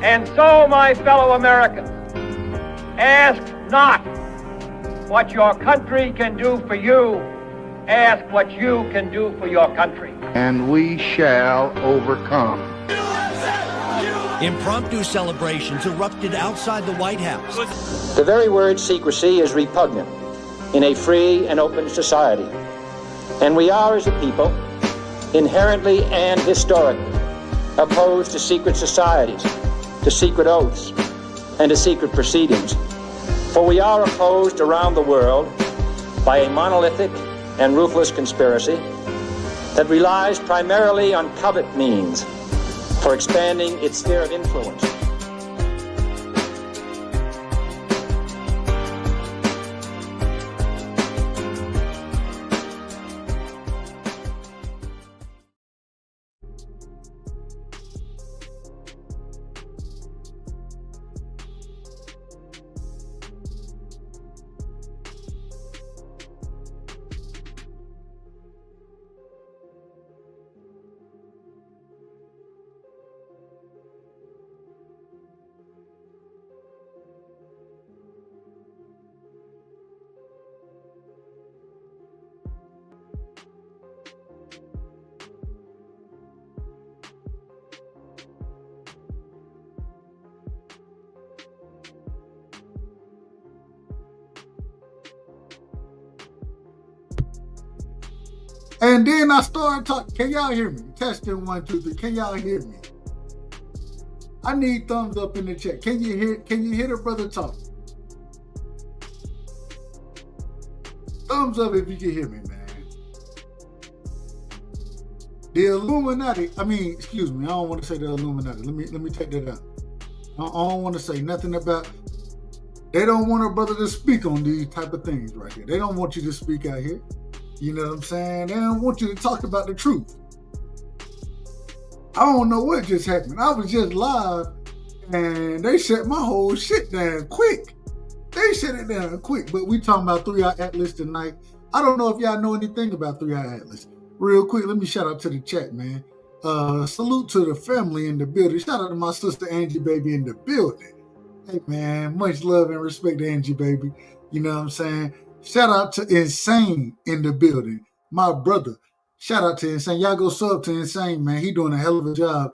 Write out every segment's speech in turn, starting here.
And so, my fellow Americans, ask not what your country can do for you. Ask what you can do for your country. And we shall overcome. Impromptu celebrations erupted outside the White House. The very word secrecy is repugnant in a free and open society. And we are, as a people, inherently and historically opposed to secret societies, to secret oaths, and to secret proceedings. For we are opposed around the world by a monolithic and ruthless conspiracy that relies primarily on covert means for expanding its sphere of influence. And then I started talking. Can y'all hear me? Testing 1, 2, 3. Can y'all hear me? I need thumbs up in the chat. Can you hear the brother talk? Thumbs up if you can hear me, man. The Illuminati, excuse me, I don't want to say the Illuminati. Let me take that out. I don't want to say nothing about, they don't want a brother to speak on these type of things right here. They don't want you to speak out here. You know what I'm saying? They don't want you to talk about the truth. I don't know what just happened. I was just live and they shut my whole shit down quick. They shut it down quick. But we talking about 3-Eye Atlas tonight. I don't know if y'all know anything about 3-Eye Atlas. Real quick, let me shout out to the chat, man. Salute to the family in the building. Shout out to my sister Angie Baby in the building. Hey, man, much love and respect to Angie Baby. You know what I'm saying? Shout out to Insane in the building. My brother. Shout out to Insane. Y'all go sub to Insane, man. He doing a hell of a job.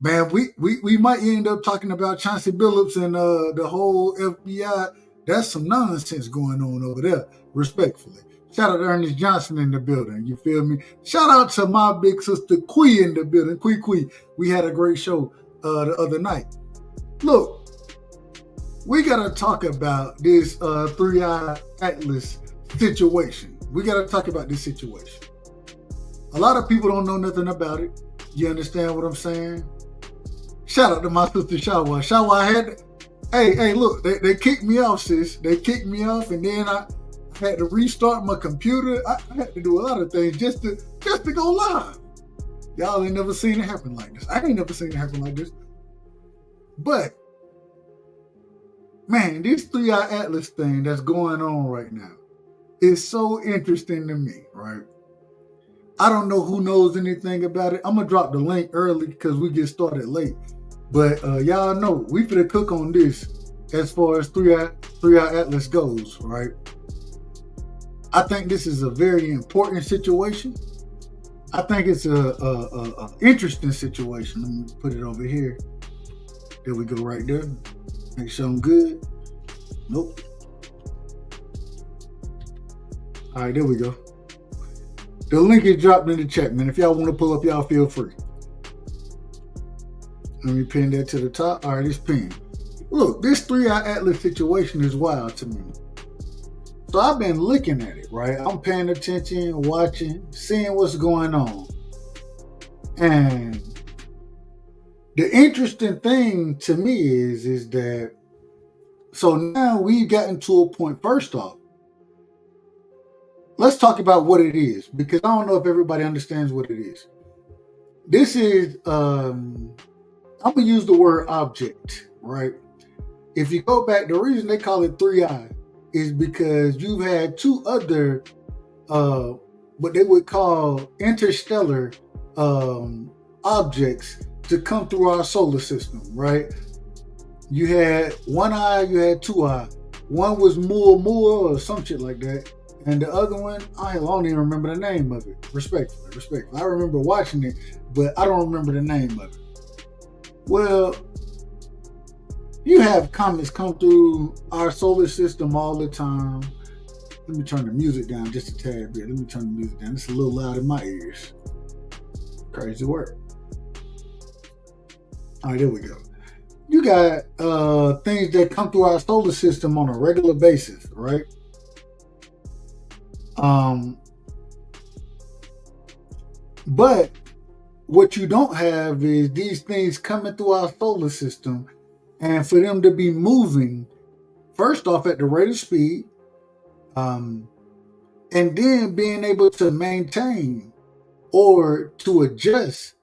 Man, we might end up talking about Chauncey Billups and the whole FBI. That's some nonsense going on over there, respectfully. Shout out to Ernest Johnson in the building. You feel me? Shout out to my big sister Quee in the building. Quee. We had a great show the other night. Look. We got to talk about this 3-Eye Atlas situation. We got to talk about this situation. A lot of people don't know nothing about it. You understand what I'm saying? Shout out to my sister Shawa. Shawa had, hey, look, they kicked me off, sis. They kicked me off, and then I had to restart my computer. I had to do a lot of things just to go live. Y'all ain't never seen it happen like this. I ain't never seen it happen like this. But man, this 3-Eye Atlas thing that's going on right now is so interesting to me, right? I don't know who knows anything about it. I'm going to drop the link early because we get started late. But y'all know, we finna cook on this as far as 3-Eye Atlas goes, right? I think this is a very important situation. I think it's a interesting situation. Let me put it over here. There we go right there. Make sure I'm good. Nope. All right, there we go. The link is dropped in the chat, man. If y'all want to pull up, y'all feel free. Let me pin that to the top. All right, it's pinned. Look, this 3-Eye Atlas situation is wild to me. So I've been looking at it, right? I'm paying attention, watching, seeing what's going on. And the interesting thing to me is that, so now we've gotten to a point, first off, let's talk about what it is, because I don't know if everybody understands what it is. This is, I'm going to use the word object, right? If you go back, the reason they call it 3-Eye is because you've had two other, what they would call interstellar objects to come through our solar system, right? You had one eye, you had two eyes. One was Mua or some shit like that. And the other one, I don't even remember the name of it. Respectfully. I remember watching it, but I don't remember the name of it. Well, you have comets come through our solar system all the time. Let me turn the music down just a tad bit. Let me turn the music down. It's a little loud in my ears. Crazy work. All right, there we go. You got things that come through our solar system on a regular basis, right? But what you don't have is these things coming through our solar system, and for them to be moving, first off at the rate of speed, and then being able to maintain or to adjust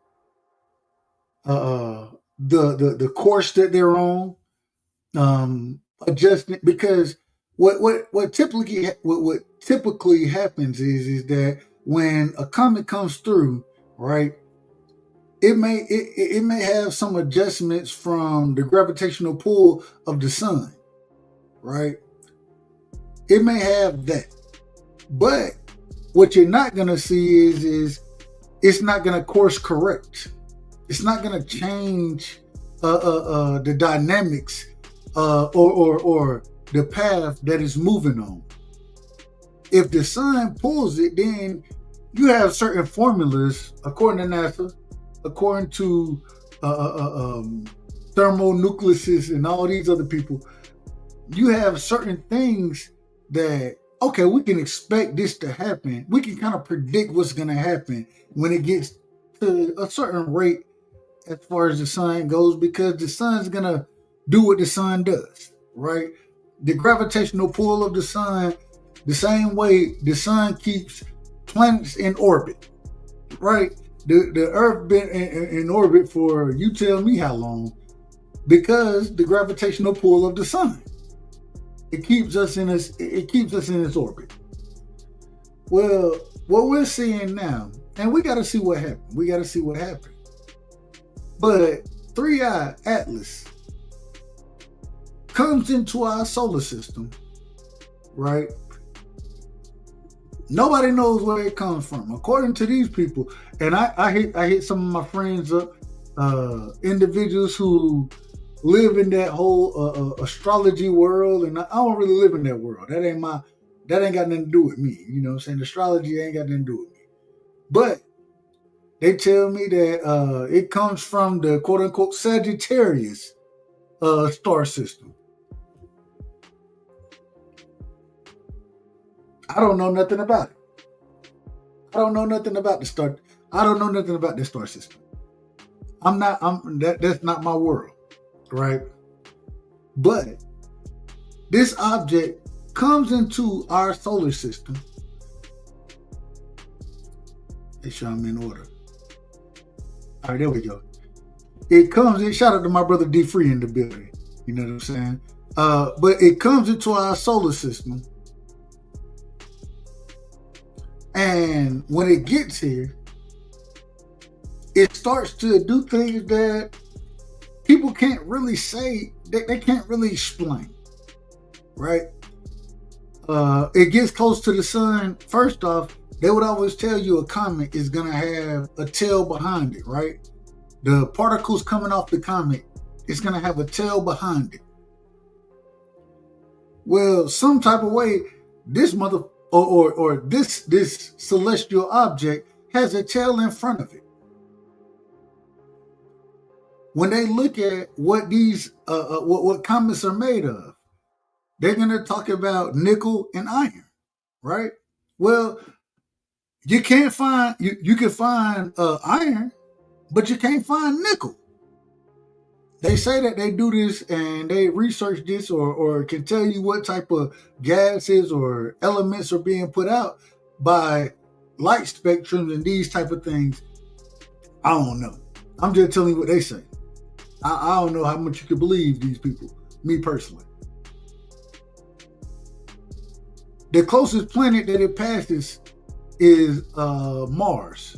the course that they're on, adjusting, because what typically happens is that when a comet comes through, right, it may have some adjustments from the gravitational pull of the sun, right? It may have that, but what you're not gonna see is it's not gonna course correct. It's not gonna change the dynamics or the path that it's moving on. If the sun pulls it, then you have certain formulas, according to NASA, according to thermonucleuses and all these other people. You have certain things that, okay, we can expect this to happen. We can kind of predict what's going to happen when it gets to a certain rate as far as the sun goes, because the sun's going to do what the sun does, right? The gravitational pull of the sun, the same way the sun keeps planets in orbit, right? The Earth been in orbit for you tell me how long, because the gravitational pull of the sun. It keeps us in its orbit. Well, what we're seeing now, and we got to see what happened. But 3i Atlas comes into our solar system, right? Nobody knows where it comes from, according to these people. And I hit some of my friends up, individuals who live in that whole astrology world, and I don't really live in that world. That ain't got nothing to do with me. You know what I'm saying? Astrology ain't got nothing to do with me. But they tell me that it comes from the quote unquote Sagittarius star system. I don't know nothing about it. I don't know nothing about the star. I don't know nothing about this star system. That's not my world, right? But this object comes into our solar system. Make sure I'm in order. All right, there we go. It comes in. Shout out to my brother D Free in the building. You know what I'm saying? But it comes into our solar system. And when it gets here, it starts to do things that people can't really say, they can't really explain, right? It gets close to the sun. First off, they would always tell you a comet is going to have a tail behind it, right? The particles coming off the comet, it's going to have a tail behind it. Well, some type of way, this this celestial object has a tail in front of it. When they look at what these what comets are made of, they're gonna talk about nickel and iron, right? Well, you can't find you can find iron, but you can't find nickel. They say that they do this and they research this or can tell you what type of gases or elements are being put out by light spectrums and these type of things. I don't know. I'm just telling you what they say. I don't know how much you can believe these people, me personally. The closest planet that it passes is Mars.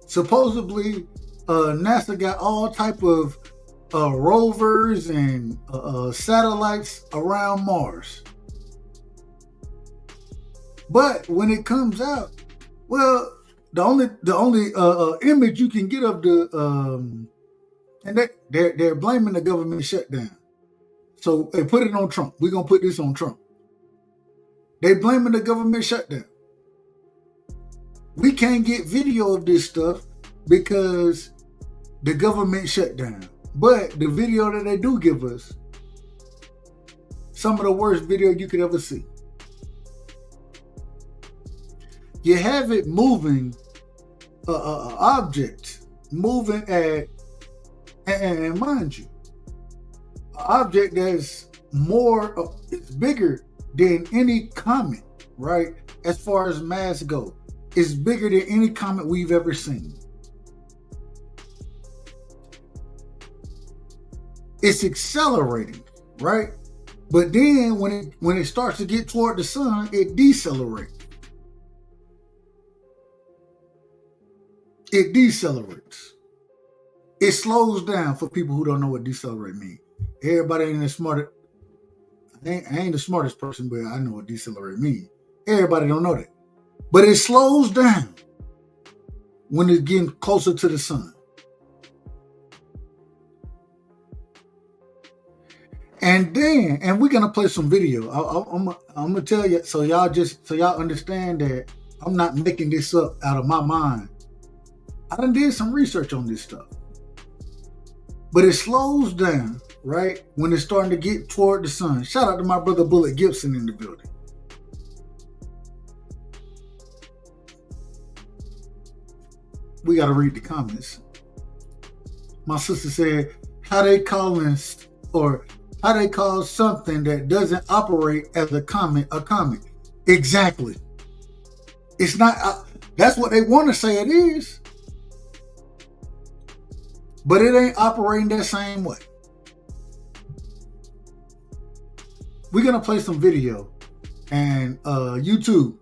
Supposedly, NASA got all type of rovers and satellites around Mars. But when it comes out, well, the only image you can get of the and they're blaming the government shutdown. So they put it on Trump. We're gonna put this on Trump. They blaming the government shutdown. We can't get video of this stuff because the government shut down. But the video that they do give us, some of the worst video you could ever see. You have it moving, object moving at, and mind you, an object that's more, it's bigger than any comet, right? As far as mass go, it's bigger than any comet we've ever seen. It's accelerating, right? But then when it starts to get toward the sun, it decelerates. It decelerates. It slows down for people who don't know what decelerate means. Everybody ain't the smartest. I ain't the smartest person, but I know what decelerate means. Everybody don't know that. But it slows down when it's getting closer to the sun. And we're gonna play some video. I'm gonna tell you so y'all understand that I'm not making this up out of my mind. I done did some research on this stuff. But it slows down, right, when it's starting to get toward the sun. Shout out to my brother Bullet Gibson in the building. We gotta read the comments. My sister said, how they call something that doesn't operate as a comet a comet? Exactly. It's not, that's what they want to say it is. But it ain't operating that same way. We're going to play some video. And YouTube.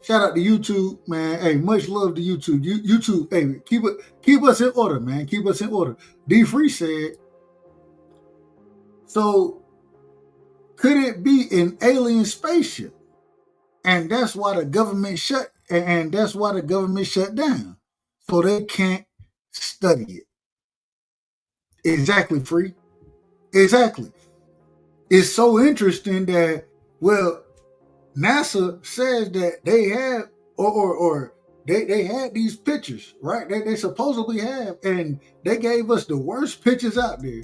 Shout out to YouTube, man. Hey, much love to YouTube. YouTube, hey, keep us in order, man. Keep us in order. D Free said, so could it be an alien spaceship? And that's why the government shut down. So they can't study it. Exactly, Free. Exactly. It's so interesting that, well, NASA says that they have, or they had these pictures, right? They supposedly have, and they gave us the worst pictures out there.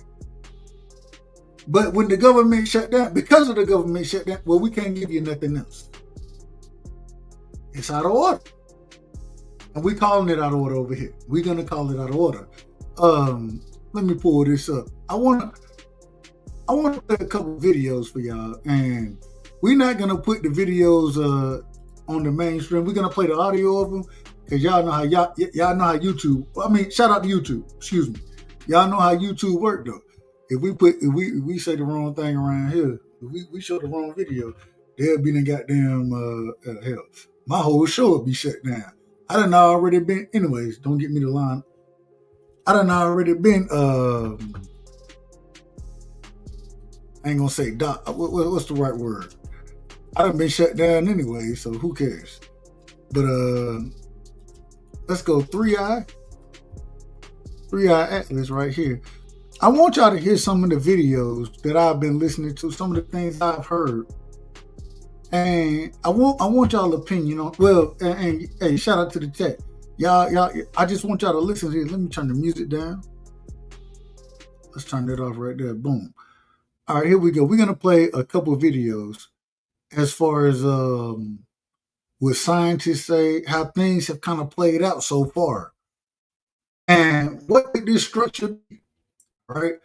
But when the government shut down, because of the government shut down, well, we can't give you nothing else. It's out of order. And we calling it out of order over here. We're going to call it out of order. Let me pull this up. I want to play a couple videos for y'all, and we're not gonna put the videos on the mainstream. We're gonna play the audio of them because y'all know how YouTube. I mean, shout out to YouTube. Excuse me. Y'all know how YouTube work though. If we say the wrong thing around here, if we show the wrong video, they'll be in goddamn hell. My whole show will be shut down. I done already been. Anyways, don't get me the line. I done already been, I ain't gonna say what's the right word? I done been shut down anyway, so who cares? But let's go 3i Atlas right here. I want y'all to hear some of the videos that I've been listening to, some of the things I've heard. And I want y'all opinion on, well, and hey, shout out to the chat. Y'all, I just want y'all to listen to it. Let me turn the music down. Let's turn that off right there. Boom. All right, here we go. We're going to play a couple of videos as far as what scientists say, how things have kind of played out so far. And what did this structure be, right?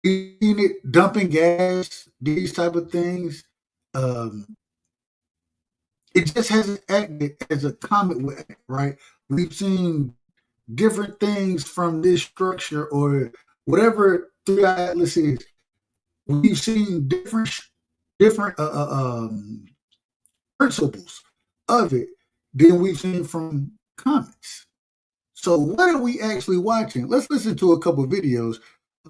It dumping gas, these type of things. It just hasn't acted as a comet would act, right? We've seen different things from this structure or whatever 3i Atlas is. We've seen different principles of it than we've seen from comets. So what are we actually watching? Let's listen to a couple of videos.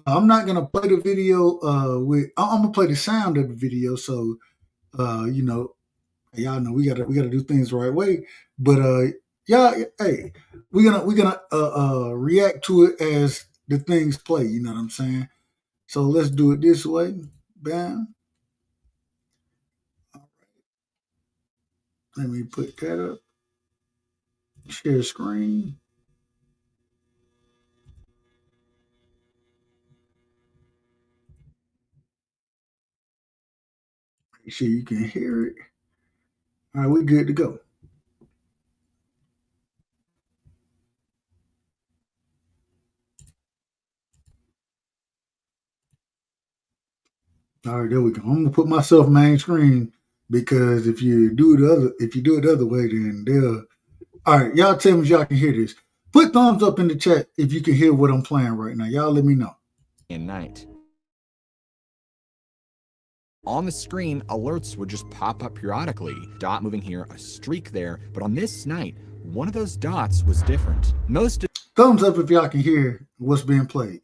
I'm not gonna play the video I'm gonna play the sound of the video. So you know, y'all know we gotta do things the right way. But y'all, hey, we're gonna react to it as the things play. You know what I'm saying? So let's do it this way. Bam. Let me put that up. Share screen. Make sure you can hear it. All right, we're good to go. All right, there we go. I'm gonna put myself main screen because if you do it the other way, then they'll. All right, y'all tell me if y'all can hear this. Put thumbs up in the chat if you can hear what I'm playing right now. Y'all let me know. Night. On the screen, alerts would just pop up periodically. Dot moving here, a streak there. But on this night, one of those dots was different. Thumbs up if y'all can hear what's being played.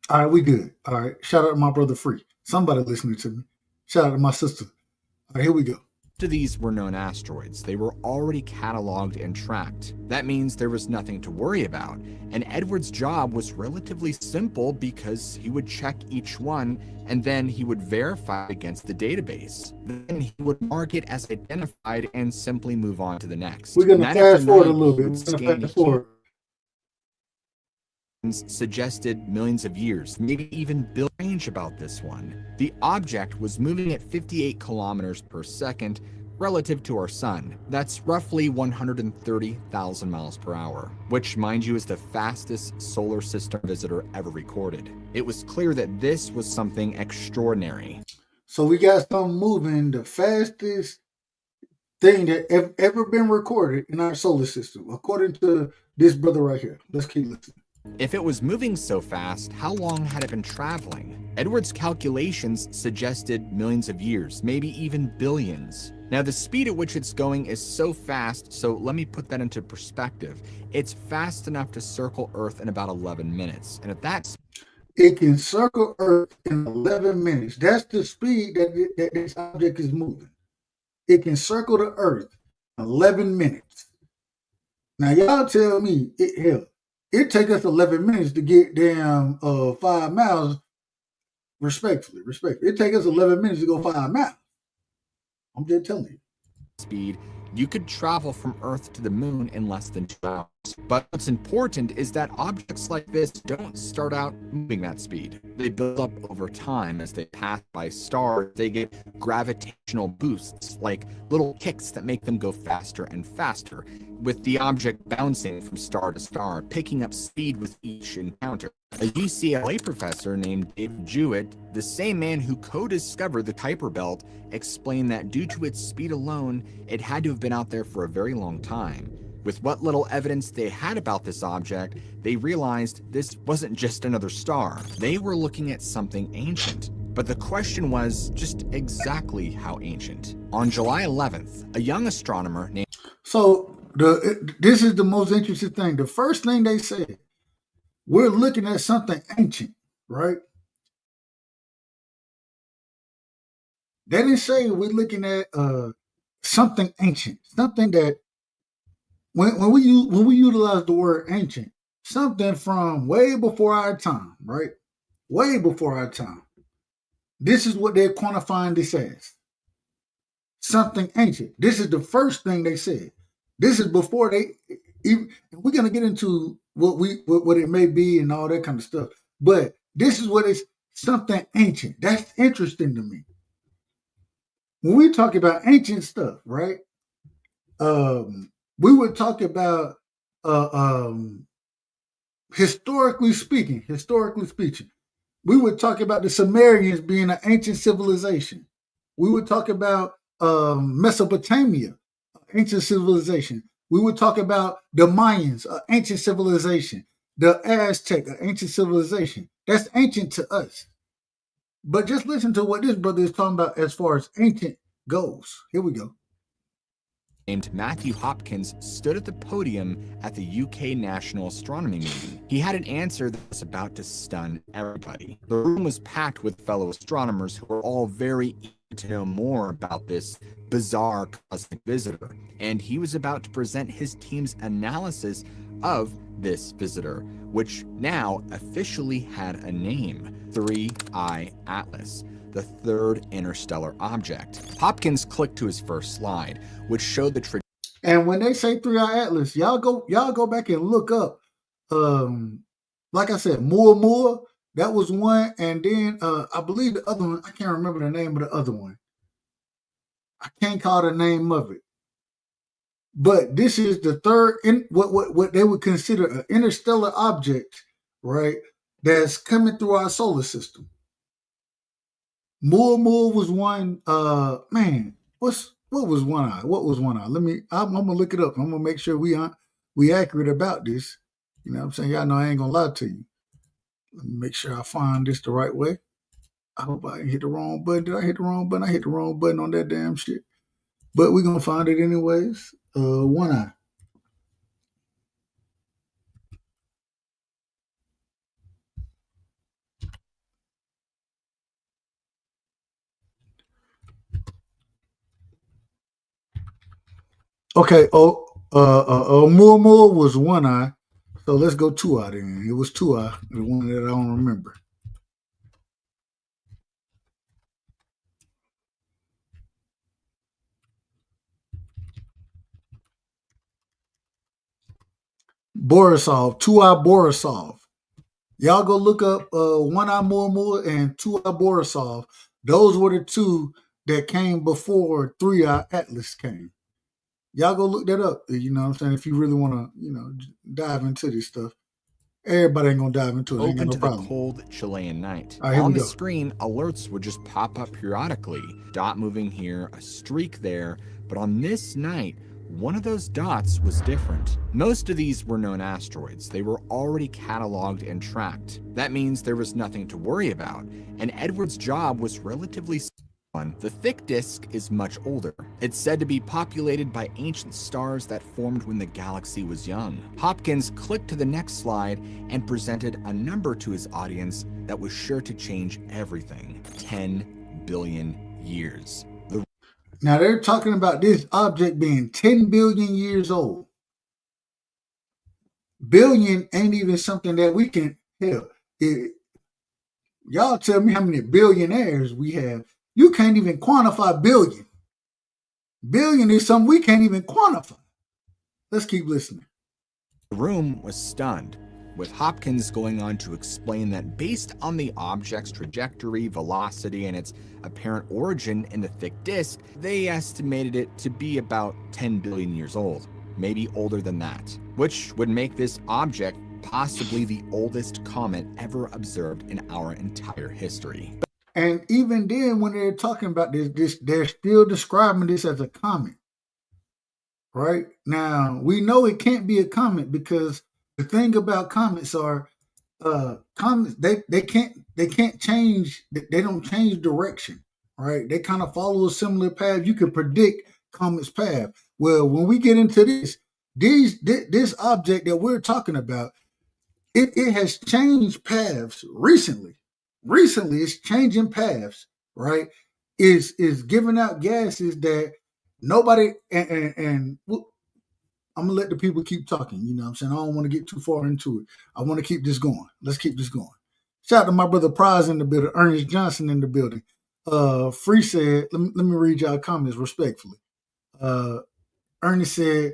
All right, we good. All right, shout out to my brother Free. Somebody listening to me. Shout out to my sister. All right, here we go. Most of these were known asteroids. They were already cataloged and tracked. That means there was nothing to worry about. And Edward's job was relatively simple because he would check each one and then he would verify against the database. Then he would mark it as identified and simply move on to the next. We're going to fast forward a little bit. We're going to fast forward. Suggested millions of years, maybe even range about this one. The object was moving at 58 kilometers per second relative to our sun. That's roughly 130,000 miles per hour, which, mind you, is the fastest solar system visitor ever recorded. It was clear that this was something extraordinary. So we got something moving the fastest thing that ever been recorded in our solar system, according to this brother right here. Let's keep listening. If it was moving so fast, how long had it been traveling? Edward's calculations suggested millions of years, maybe even billions. Now, the speed at which it's going is so fast, so let me put that into perspective. It's fast enough to circle Earth in about 11 minutes. And at that it can circle Earth in 11 minutes. That's the speed that this object is moving. It can circle the Earth in 11 minutes. Now, y'all tell me, it take us 11 minutes to get down 5 miles. Respectfully. It take us 11 minutes to go 5 miles. I'm just telling you. Speed, you could travel from Earth to the moon in less than 2 hours. But what's important is that objects like this don't start out moving that speed. They build up over time as they pass by stars. They get gravitational boosts, like little kicks that make them go faster and faster, with the object bouncing from star to star, picking up speed with each encounter. A UCLA professor named David Jewett, the same man who co-discovered the Kuiper Belt, explained that due to its speed alone, it had to have been out there for a very long time. With what little evidence they had about this object, they realized this wasn't just another star. They were looking at something ancient. But the question was just exactly how ancient. On July 11th, a young astronomer named... So this is the most interesting thing. The first thing they said, we're looking at something ancient, right? They didn't say we're looking at something ancient, something that when we utilize the word ancient, something from way before our time, right? Way before our time. This is what they're quantifying this as. Something ancient. This is the first thing they said. This is before they even. We're gonna get into what it may be and all that kind of stuff. But this is what it's something ancient. That's interesting to me. When we talk about ancient stuff, right? We would talk about historically speaking, we would talk about the Sumerians being an ancient civilization. We would talk about Mesopotamia, ancient civilization. We would talk about the Mayans, an ancient civilization. The Aztec, an ancient civilization. That's ancient to us. But just listen to what this brother is talking about as far as ancient goes. Here we go. Named Matthew Hopkins stood at the podium at the UK National Astronomy meeting. He had an answer that was about to stun everybody. The room was packed with fellow astronomers who were all very eager to know more about this bizarre cosmic visitor, and he was about to present his team's analysis of this visitor, which now officially had a name, 3I Atlas, the third interstellar object. Hopkins clicked to his first slide, which showed the trajectory. And when they say 3I Atlas, y'all go back and look up. Like I said, Moore, that was one, and then I believe the other one, I can't remember the name of the other one. I can't call the name of it. But this is the third what they would consider an interstellar object, right? That's coming through our solar system. Moore was one. Man, what was one eye? What was one eye? I'm gonna look it up. I'm gonna make sure we accurate about this. You know what I'm saying? Y'all know I ain't gonna lie to you. Let me make sure I find this the right way. I hope I didn't hit the wrong button. Did I hit the wrong button? I hit the wrong button on that damn shit. But we're gonna find it anyways. One eye. Okay. Moore was one eye. So let's go two eye then. It was two eye, the one that I don't remember. Borisov, two eye Borisov. Y'all go look up one eye Moore and two eye Borisov. Those were the two that came before 3I Atlas came. Y'all go look that up. You know what I'm saying? If you really want to, dive into this stuff. Everybody ain't gonna dive into it. Open no to problem. The cold Chilean night. Right, on the screen, alerts would just pop up periodically. Dot moving here, a streak there. But on this night, one of those dots was different. Most of these were known asteroids. They were already cataloged and tracked. That means there was nothing to worry about. And Edward's job was relatively simple. The thick disk is much older. It's said to be populated by ancient stars that formed when the galaxy was young. Hopkins clicked to the next slide and presented a number to his audience that was sure to change everything. 10 billion years. Now they're talking about this object being 10 billion years old. Billion ain't even something that we can hell. Y'all tell me how many billionaires we have. You can't even quantify billion. Billion is something we can't even quantify. Let's keep listening. The room was stunned, with Hopkins going on to explain that based on the object's trajectory, velocity, and its apparent origin in the thick disk, they estimated it to be about 10 billion years old, maybe older than that, which would make this object possibly the oldest comet ever observed in our entire history. And even then, when they're talking about this, they're still describing this as a comet. Right? Now, we know it can't be a comet because the thing about comets are comets, they can't change, they don't change direction, right? They kind of follow a similar path. You can predict comets' path. Well, when we get into this object that we're talking about, it has changed paths recently. Recently, it's changing paths, right? Is giving out gases that nobody and I'm gonna let the people keep talking. You know what I'm saying? I don't want to get too far into it. I want to keep this going. Let's keep this going. Shout out to my brother Prize in the building, Ernest Johnson in the building. Free said, let me read y'all comments respectfully. Ernest said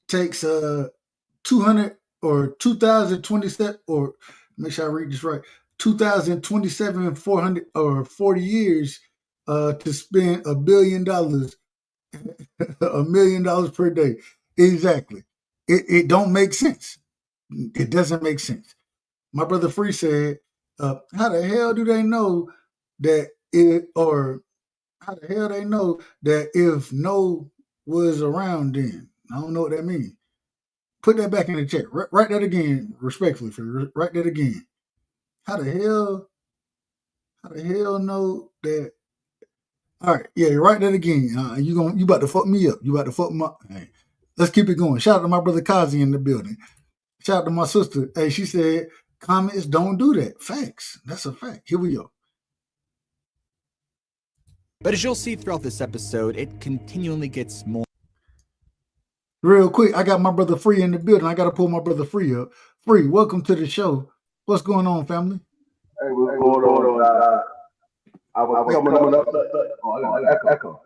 takes 200 or 2027 or make sure I read this right. 2027 400 or 40 years to spend $1 billion, $1 million per day. Exactly. It don't make sense. It doesn't make sense. My brother Free said, how the hell do they know that how the hell they know that if no was around then? I don't know what that means. Put that back in the chat. Write that again, respectfully. Write that again. How the hell know that All right, yeah, you're right that again. You about to fuck me up. You about to fuck my. Hey, let's keep it going. Shout out to my brother Kazi in the building. Shout out to my sister. Hey, she said comments don't do that. Facts. That's a fact. Here we go. But as you'll see throughout this episode, it continually gets more. Real quick, I got my brother Free in the building. I got to pull my brother Free up. Free, welcome to the show. What's going on, family? Hey, what's going on? I was coming up. I got echo.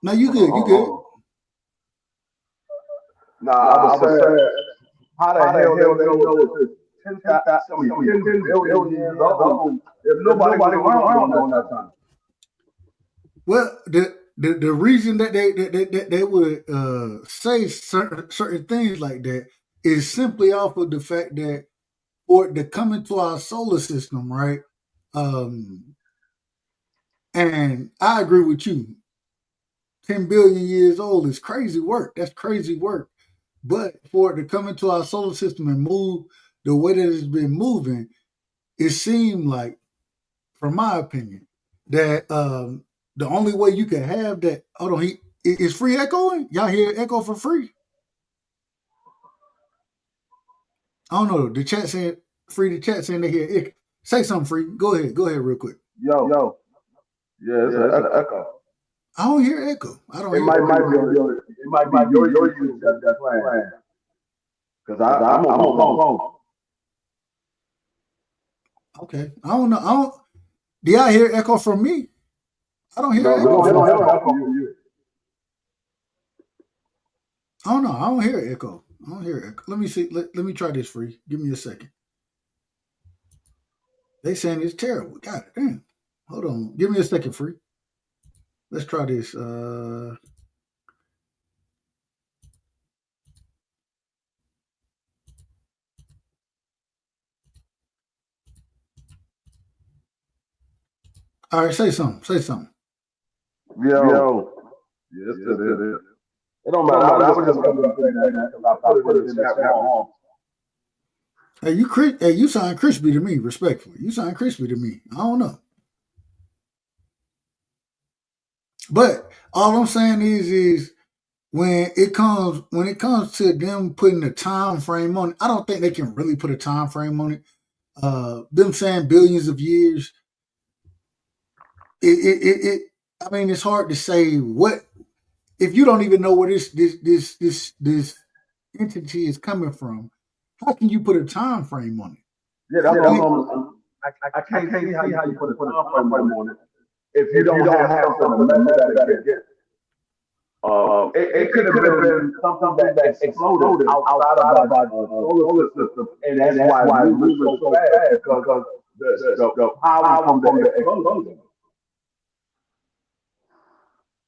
No, you good. You good. Nah, I was saying, how the hell they know it's 10 billion years old if nobody was around during that time? Well, the reason that they would say certain things like that is simply off of the fact that for it to come into our solar system, right? And I agree with you. 10 billion years old is crazy work. That's crazy work. But for it to come into our solar system and move the way that it's been moving, it seemed like, from my opinion, that the only way you can have that. Hold on, is Free echoing? Y'all hear echo for Free? I don't know. The chat saying Free. The chat saying they hear echo. Say something, Free. Go ahead, real quick. Yo. Yeah, it's an echo. I don't hear echo. I don't. It might be your use that's playing. Because I'm on my phone. Okay, I don't know. Do y'all hear echo from me? I don't hear echo. They don't have echo from you. I don't know. I don't hear echo. Let me see. Let me try this, Free. Give me a second. They saying it's terrible. God damn. Hold on. Give me a second, Free. Let's try this. All right, say something. Yo. Yes, it is. It don't matter. I was just going to say that because I put it in that wrong. Hey, you sound crispy to me, respectfully. You sound crispy to me. I don't know. But all I'm saying is when it comes to them putting a time frame on it, I don't think they can really put a time frame on it. Them saying billions of years. I mean, it's hard to say what if you don't even know where this entity is coming from. How can you put a time frame on it? Yeah, that's I can't see how you put a time frame on it if you don't have something to measure that against. It could have been something that exploded outside of our solar system, and that's why we move so fast because the power from the explosion.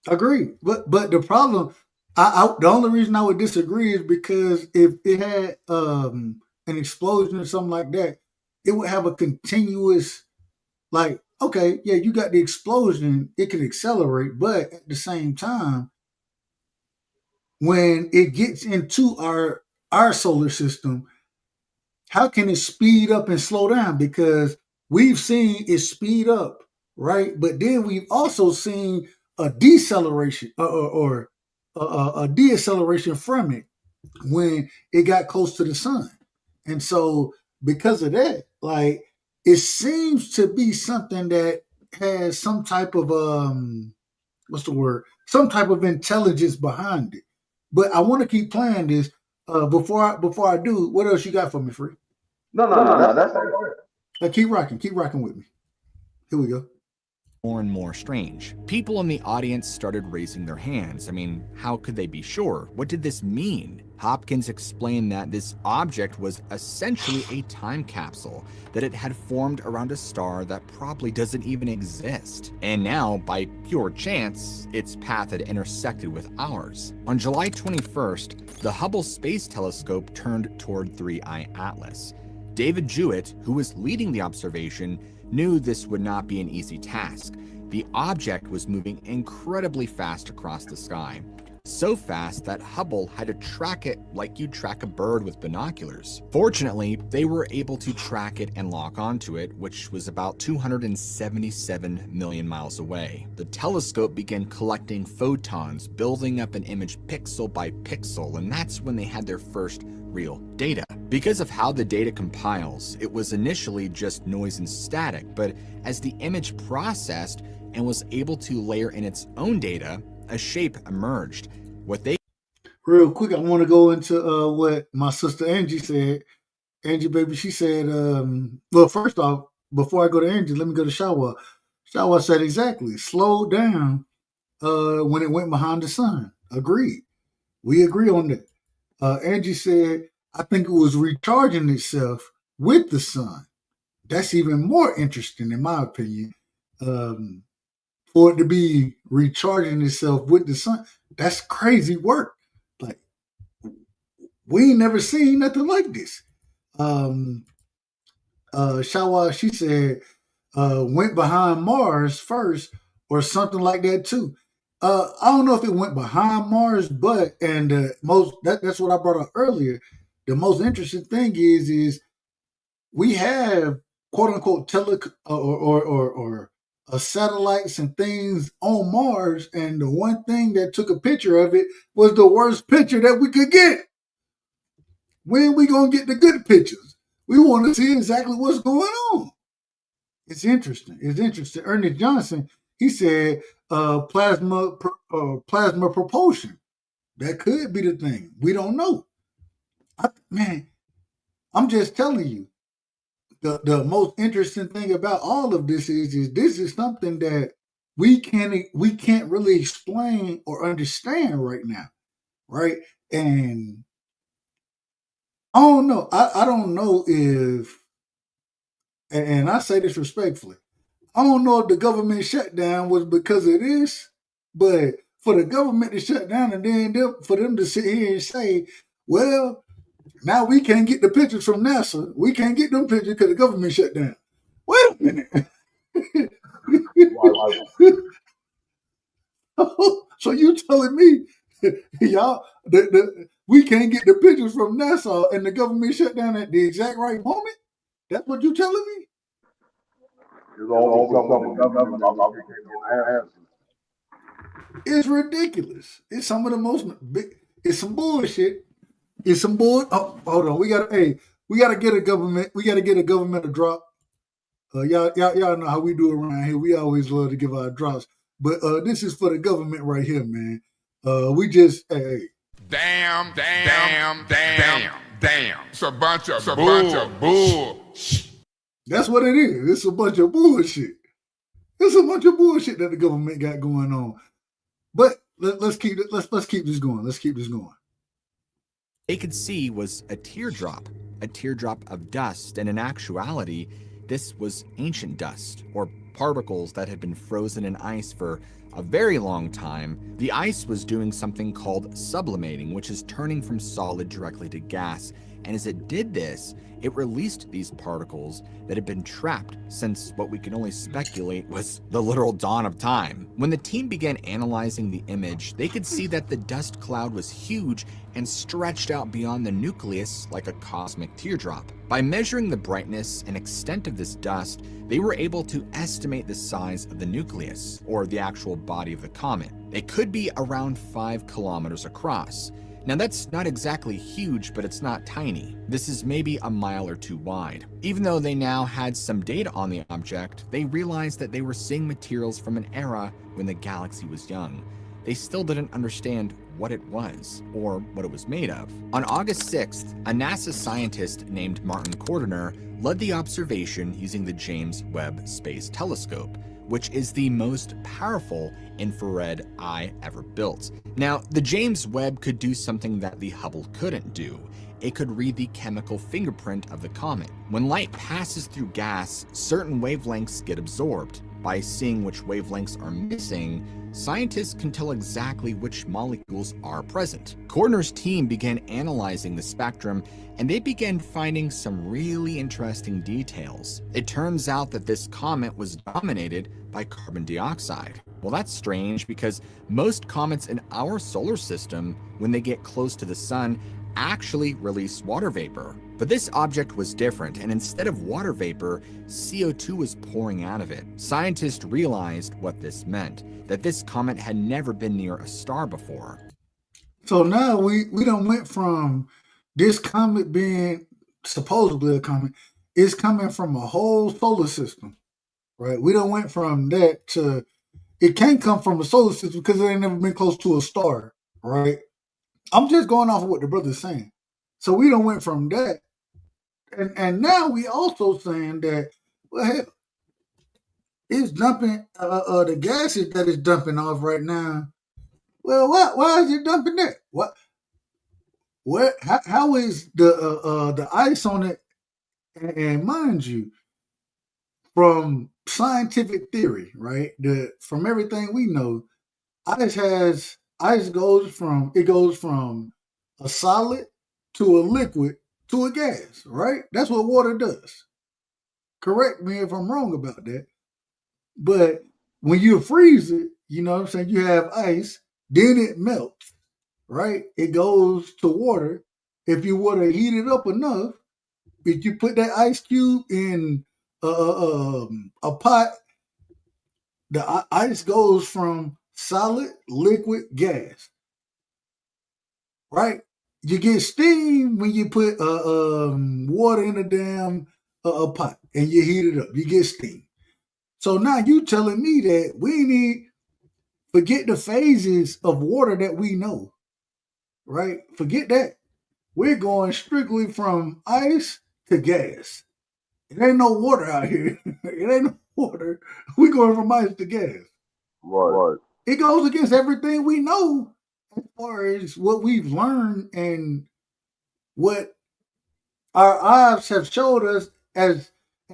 Agree, but the problem, the only reason I would disagree is because if it had an explosion or something like that, it would have a continuous, like, okay, yeah, you got the explosion, it can accelerate, but at the same time, when it gets into our solar system, how can it speed up and slow down? Because we've seen it speed up, right? But then we've also seen a deceleration or a deacceleration from it when it got close to the sun. And so because of that, like, it seems to be something that has some type of what's the word? Some type of intelligence behind it. But I want to keep playing this. Before I do, what else you got for me, Free? No. That's Keep rocking with me. Here we go. More and more strange. People in the audience started raising their hands. I mean, how could they be sure? What did this mean? Hopkins explained that this object was essentially a time capsule, that it had formed around a star that probably doesn't even exist. And now, by pure chance, its path had intersected with ours. On July 21st, the Hubble Space Telescope turned toward 3I Atlas. David Jewett, who was leading the observation, knew this would not be an easy task. The object was moving incredibly fast across the sky. so fast that Hubble had to track it like you'd track a bird with binoculars. Fortunately, they were able to track it and lock onto it, which was about 277 million miles away. The telescope began collecting photons, building up an image pixel by pixel, and that's when they had their first real data. Because of how the data compiles, it was initially just noise and static, but as the image processed and was able to layer in its own data, a shape emerged. Real quick, I want to go into what my sister Angie said. Angie, baby, she said, well, first off, before I go to Angie, let me go to Shawa. Shawa said exactly, slowed down when it went behind the sun. Agreed. We agree on that. Angie said, I think it was recharging itself with the sun. That's even more interesting, in my opinion. For it to be recharging itself with the sun, that's crazy work. Like, we ain't never seen nothing like this. Shawa, she said, went behind Mars first or something like that too. I don't know if it went behind Mars, but that's what I brought up earlier. The most interesting thing is we have quote unquote satellites and things on Mars, and the one thing that took a picture of it was the worst picture that we could get. When we gonna get the good pictures? We want to see exactly what's going on. It's interesting. It's interesting. Ernest Johnson, he said plasma propulsion. That could be the thing. We don't know. Man, I'm just telling you. The most interesting thing about all of this is this is something that we can't really explain or understand right now, right? And I don't know. I don't know if, and I say this respectfully, I don't know if the government shutdown was because of this, but for the government to shut down and then for them to sit here and say, well, now we can't get the pictures from NASA. We can't get them pictures because the government shut down. Wait a minute. So you telling me, y'all, we can't get the pictures from NASA and the government shut down at the exact right moment? That's what you telling me? It's ridiculous. It's some of the most it's some bullshit. It's some bull. Oh, hold on. We gotta get a government. We gotta get a government to drop. Y'all know how we do around here. We always love to give our drops, but this is for the government right here, man. We just hey. Damn. It's a bunch of bull. That's what it is. It's a bunch of bullshit. It's a bunch of bullshit that the government got going on. But let's keep this going. Let's keep this going. They could see was a teardrop of dust, and in actuality, this was ancient dust, or particles that had been frozen in ice for a very long time. The ice was doing something called sublimating, which is turning from solid directly to gas, and as it did this, it released these particles that had been trapped since what we can only speculate was the literal dawn of time. When the team began analyzing the image, they could see that the dust cloud was huge and stretched out beyond the nucleus like a cosmic teardrop. By measuring the brightness and extent of this dust, they were able to estimate the size of the nucleus, or the actual body of the comet. It could be around 5 kilometers across. Now that's not exactly huge, but it's not tiny. This is maybe a mile or two wide. Even though they now had some data on the object, they realized that they were seeing materials from an era when the galaxy was young. They still didn't understand what it was, or what it was made of. On August 6th, a NASA scientist named Martin Cordiner led the observation using the James Webb Space Telescope, which is the most powerful infrared eye ever built. Now, the James Webb could do something that the Hubble couldn't do. It could read the chemical fingerprint of the comet. When light passes through gas, certain wavelengths get absorbed. By seeing which wavelengths are missing, scientists can tell exactly which molecules are present. Cordiner's team began analyzing the spectrum, and they began finding some really interesting details. It turns out that this comet was dominated by carbon dioxide. Well, that's strange because most comets in our solar system, when they get close to the sun, actually release water vapor. But this object was different, and instead of water vapor, CO2 was pouring out of it. Scientists realized what this meant, that this comet had never been near a star before. So now we don't went from this comet being supposedly a comet, it's coming from a whole solar system, right? We don't went from that to it can't come from a solar system because it ain't never been close to a star, right? I'm just going off of what the brother's saying. So we don't went from that, and now we also saying that well, hell, it's dumping the gases that it's dumping off right now. Well, why is it dumping that? What? How is the ice on it? And mind you, from scientific theory, right? From everything we know, ice goes from a solid to a liquid to a gas, right? That's what water does. Correct me if I'm wrong about that. But when you freeze it, you know what I'm saying, you have ice, then it melts, right? It goes to water. If you were to heat it up enough, if you put that ice cube in a pot, the ice goes from solid, liquid, gas, right? You get steam when you put water in a damn a pot and you heat it up. You get steam. So now you telling me that we need forget the phases of water that we know, right? Forget that. We're going strictly from ice to gas. It ain't no water out here. It ain't no water. We're going from ice to gas. Right. It goes against everything we know as far as what we've learned and what our eyes have showed us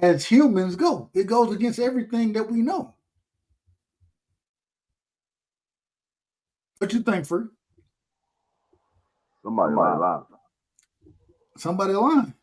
as humans go. It goes against everything that we know. What you think, Free? Somebody lying. Somebody lying.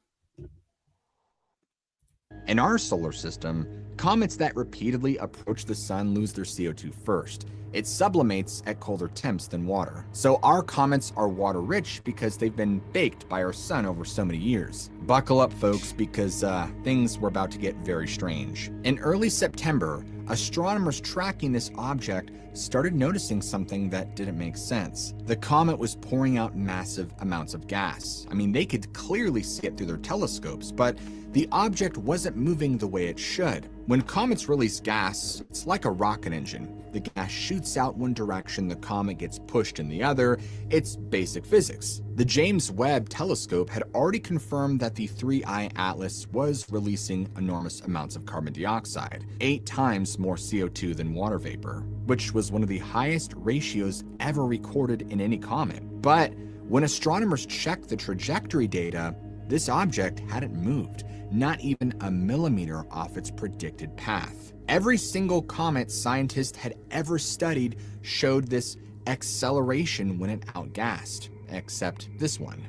In our solar system, comets that repeatedly approach the sun lose their CO2 first. It sublimates at colder temps than water. So our comets are water rich because they've been baked by our sun over so many years. Buckle up, folks, because things were about to get very strange. In early September, astronomers tracking this object started noticing something that didn't make sense. The comet was pouring out massive amounts of gas. I mean, they could clearly see it through their telescopes, but the object wasn't moving the way it should. When comets release gas, it's like a rocket engine. The gas shoots out one direction, the comet gets pushed in the other. It's basic physics. The James Webb Telescope had already confirmed that the 3I Atlas was releasing enormous amounts of carbon dioxide, 8 times more CO2 than water vapor, which was one of the highest ratios ever recorded in any comet. But when astronomers checked the trajectory data, this object hadn't moved, not even a millimeter off its predicted path. Every single comet scientists had ever studied showed this acceleration when it outgassed, except this one.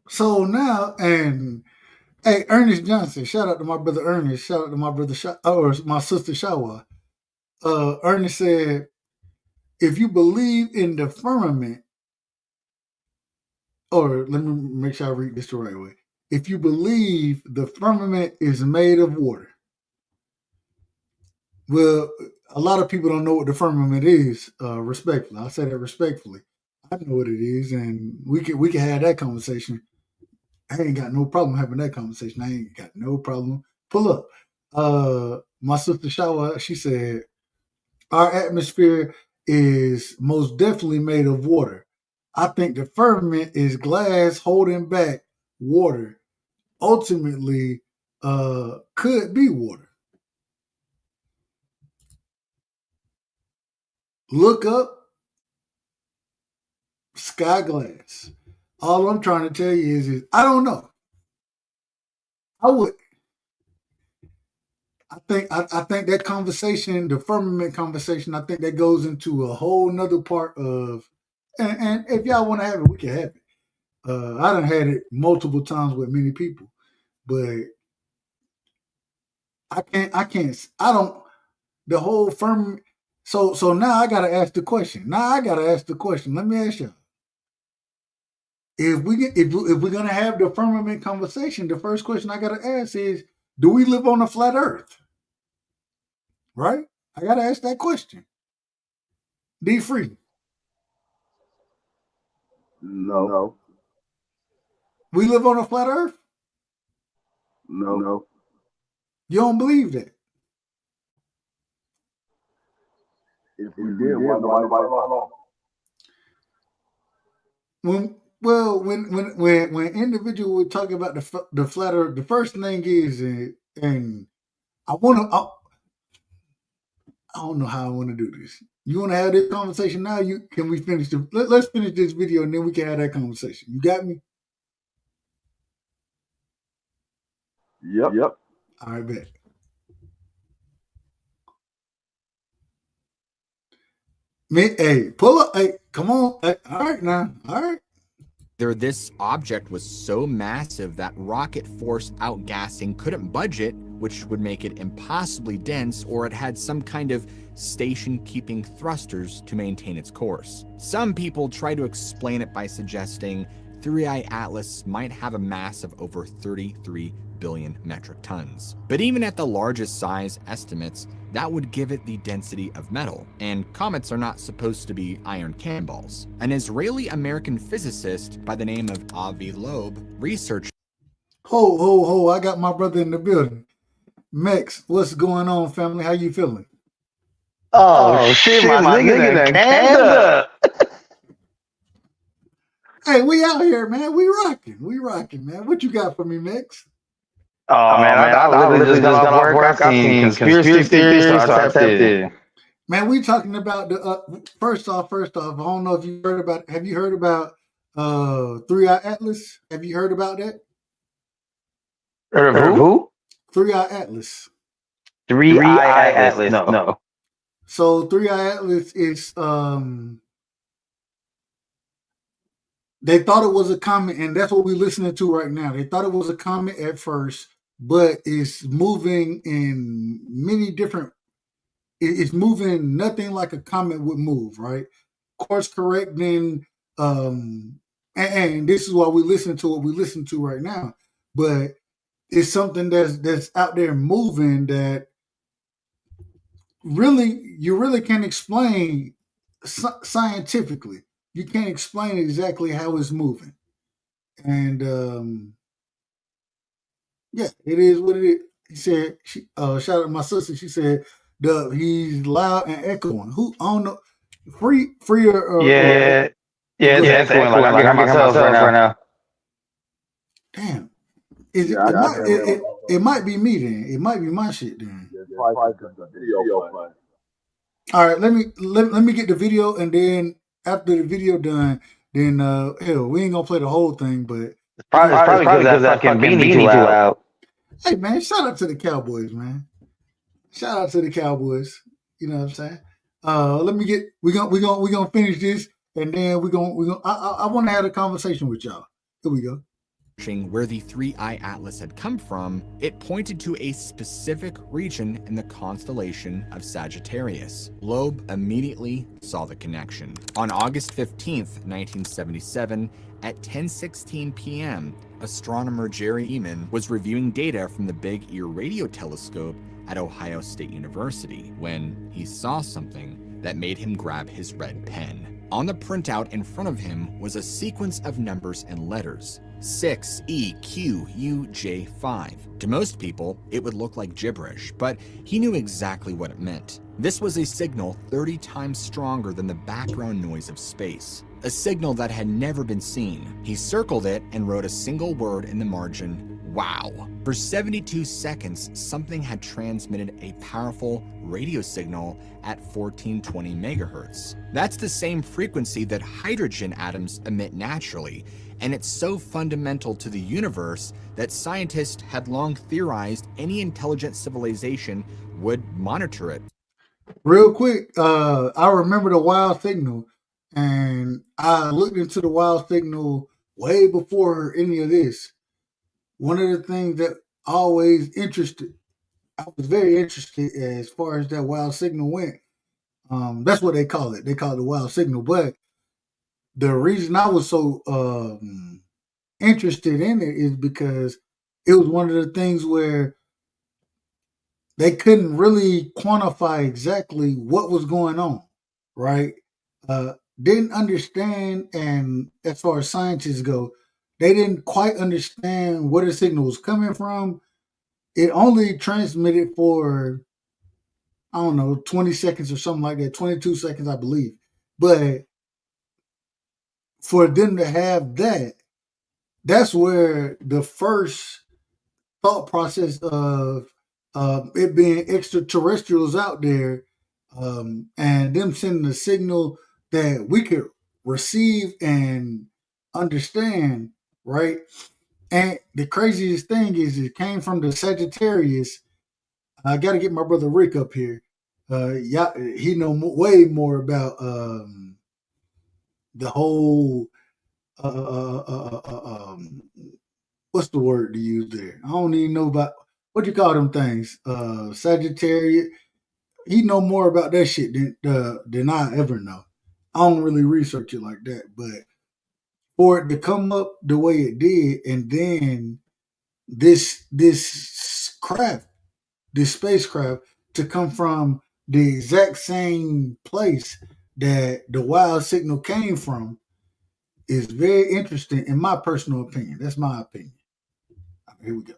So now, and hey, Ernest Johnson, shout out to my brother Ernest, shout out to my brother or my sister Shawa. Ernest said, if you believe in the firmament, or let me make sure I read this the right way. If you believe the firmament is made of water, well, a lot of people don't know what the firmament is. Respectfully, I say that respectfully. I know what it is, and we can have that conversation. I ain't got no problem having that conversation. I ain't got no problem. Pull up. My sister Shawa, she said, our atmosphere is most definitely made of water. I think the firmament is glass holding back water. Ultimately, could be water. Look up sky glass. All I'm trying to tell you is I don't know. I would. I think that conversation, the firmament conversation, I think that goes into a whole nother part of, and if y'all want to have it, we can have it. I done had it multiple times with many people, but I don't. the whole firmament. So now I gotta ask the question. Let me ask you. If we're gonna have the firmament conversation, the first question I gotta ask is, do we live on a flat Earth? Right? I gotta ask that question. D free. No. We live on a flat Earth? No. You don't believe that? If we did, why nobody follow? When individual were talking about the flat Earth, the first thing is, and I don't know how I want to do this. You want to have this conversation now? Can we finish let's finish this video and then we can have that conversation. You got me? Yep. All right, bet. Hey, pull up. Hey, come on. Hey, all right now. All right. This object was so massive that rocket force outgassing couldn't budge it, which would make it impossibly dense, or it had some kind of station-keeping thrusters to maintain its course. Some people try to explain it by suggesting 3I Atlas might have a mass of over 33 billion metric tons. But even at the largest size estimates, that would give it the density of metal, and comets are not supposed to be iron cannonballs. An Israeli-American physicist by the name of Avi Loeb researched. Ho, I got my brother in the building. Mex, what's going on, family? How you feeling? Oh shit, my nigga done canned up. Hey, we out here, man. We rocking, man. What you got for me, Mex? Oh man, I literally just got off work. I seen conspiracy theories, so I tapped in. Man, we talking about the first off. I don't know if you heard about. Have you heard about 3I Atlas? Have you heard about that? Heard of who? 3I Atlas. 3I Atlas. No. So 3I Atlas is they thought it was a comet, and that's what we're listening to right now. They thought it was a comet at first, but it's moving in many different. It's moving nothing like a comet would move, right? Course correcting, and this is why we listen to what we listen to right now. But it's something that's out there moving that you really can't explain scientifically. You can't explain exactly how it's moving, and yeah, it is what it is. He said, shout out to my sister. She said, he's loud and echoing. Who I don't know, free or yeah, it's echoing. Like I can hear myself right now. Damn, it might be me then. It might be my shit then. All right, let me get the video, and then after the video done, then hell, we ain't gonna play the whole thing, but it's probably because that fucking beanie too loud. Hey man, shout out to the Cowboys, man. Shout out to the Cowboys. You know what I'm saying? We're gonna finish this, and then I want to have a conversation with y'all. Here we go. Where the 3I Atlas had come from, it pointed to a specific region in the constellation of Sagittarius. Loeb immediately saw the connection. On August 15th, 1977, at 10:16 p.m., astronomer Jerry Eman was reviewing data from the Big Ear radio telescope at Ohio State University when he saw something that made him grab his red pen. On the printout in front of him was a sequence of numbers and letters. 6EQUJ5. To most people, it would look like gibberish, but he knew exactly what it meant. This was a signal 30 times stronger than the background noise of space, a signal that had never been seen. He circled it and wrote a single word in the margin, wow. For 72 seconds, something had transmitted a powerful radio signal at 1420 megahertz. That's the same frequency that hydrogen atoms emit naturally, and it's so fundamental to the universe that scientists had long theorized any intelligent civilization would monitor it. Real quick, I remember the wild signal, and I looked into the wild signal way before any of this. One of the things that always interested I was very interested as far as that wild signal went. That's what they call it. They call it the wild signal. But the reason I was so interested in it is because it was one of the things where they couldn't really quantify exactly what was going on, right? Didn't understand, and as far as scientists go, they didn't quite understand where the signal was coming from. It only transmitted for, I don't know, 20 seconds or something like that, 22 seconds, I believe. But for them to have that, that's where the first thought process of it being extraterrestrials out there, and them sending a signal that we could receive and understand, right? And the craziest thing is it came from the Sagittarius. I got to get my brother Rick up here. Yeah, he know way more about the whole what's the word to use there? I don't even know about what you call them things. Sagittarius. He know more about that shit than I ever know. I don't really research it like that, but for it to come up the way it did, and then this craft, this spacecraft, to come from the exact same place that the wild signal came from is very interesting, in my personal opinion. That's my opinion. Here we go.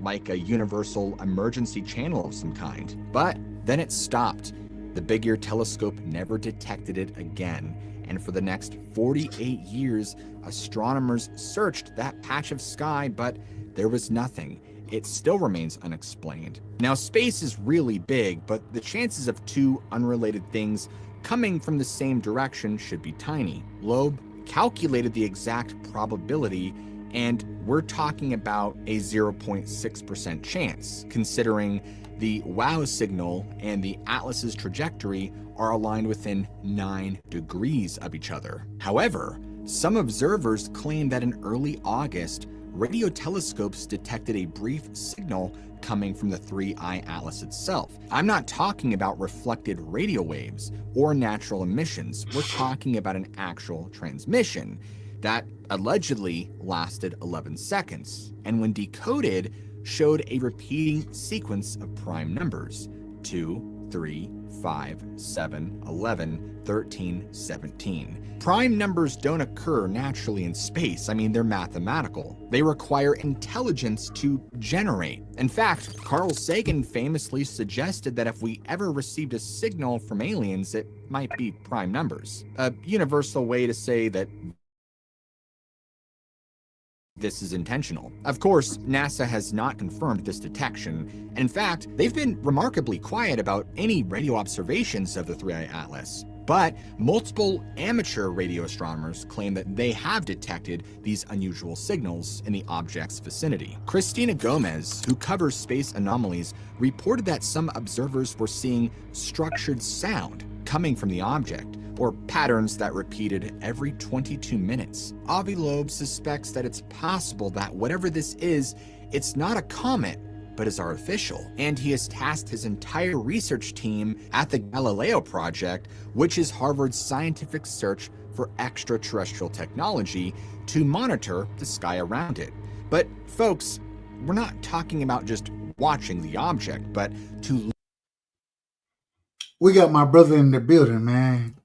Like a universal emergency channel of some kind. But then it stopped. The Big Ear telescope never detected it again. And for the next 48 years, astronomers searched that patch of sky, but there was nothing. It still remains unexplained. Now, space is really big, but the chances of two unrelated things coming from the same direction should be tiny. Loeb calculated the exact probability, and we're talking about a 0.6% chance, considering the WOW signal and the Atlas's trajectory are aligned within 9 degrees of each other. However, some observers claim that in early August, radio telescopes detected a brief signal coming from the 3I Atlas itself. I'm not talking about reflected radio waves or natural emissions. We're talking about an actual transmission that allegedly lasted 11 seconds, and when decoded, showed a repeating sequence of prime numbers: 2, 3, 5, 7, 11, 13, 17. Prime numbers don't occur naturally in space. I mean, they're mathematical. They require intelligence to generate. In fact, Carl Sagan famously suggested that if we ever received a signal from aliens, it might be prime numbers. A universal way to say that this is intentional. Of course, NASA has not confirmed this detection. In fact, they've been remarkably quiet about any radio observations of the 3I Atlas. But multiple amateur radio astronomers claim that they have detected these unusual signals in the object's vicinity. Christina Gomez, who covers space anomalies, reported that some observers were seeing structured sound coming from the object, or patterns that repeated every 22 minutes. Avi Loeb suspects that it's possible that whatever this is, it's not a comet, but is artificial. And he has tasked his entire research team at the Galileo Project, which is Harvard's scientific search for extraterrestrial technology, to monitor the sky around it. But folks, we're not talking about just watching the object, but to... We got my brother in the building, man.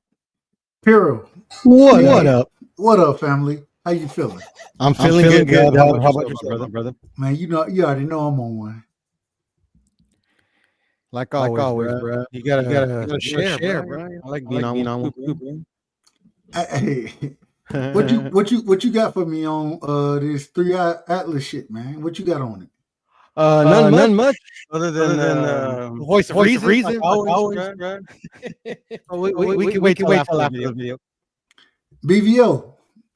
Piro. What up? What up, family? How you feeling? I'm feeling good. How about yourself, brother? Man, you already know I'm on one. Like always, bro. You gotta share, bro. I like being on with you, bro. Hey, what you got for me on this 3I Atlas shit, man? What you got on it? None much other than voice of reason. Like always, bro. We can wait till after the video. BVO.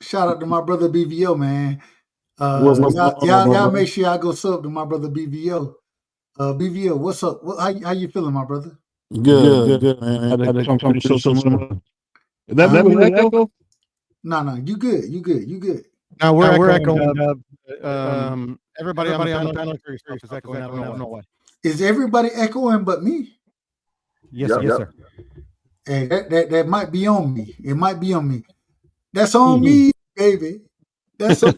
Shout out to my brother BVO, man. Y'all make sure y'all go sub to my brother BVO. BVO, what's up? How you feeling, my brother? Good, man. That echo? No, you good. Now we're echoing. Everybody on the panel is echoing. I don't know why. Is everybody echoing but me? Yes, sir. Yes, sir. Hey, that might be on me. It might be on me. That's on me, baby. That's on.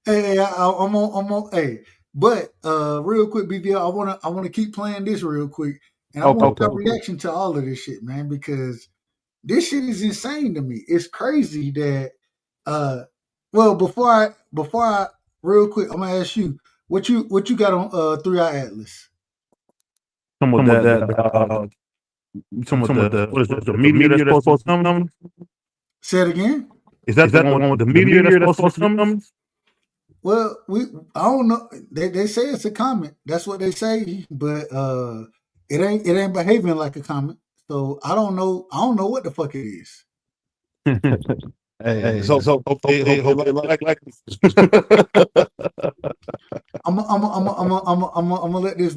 hey, I'm on. Hey, but real quick, BBL, I wanna keep playing this real quick, and I want a reaction to all of this shit, man, because this shit is insane to me. It's crazy that. Well, before I real quick, I'm gonna ask you what you got on 3 Eye Atlas. Some of that. Some of the what is it? The media that's supposed to come. Say it again. Is that the one with the media that's supposed to come? Well, I don't know. They say it's a comment. That's what they say, but it ain't behaving like a comment. So I don't know what the fuck it is. Hey, so hopefully like I'm gonna let this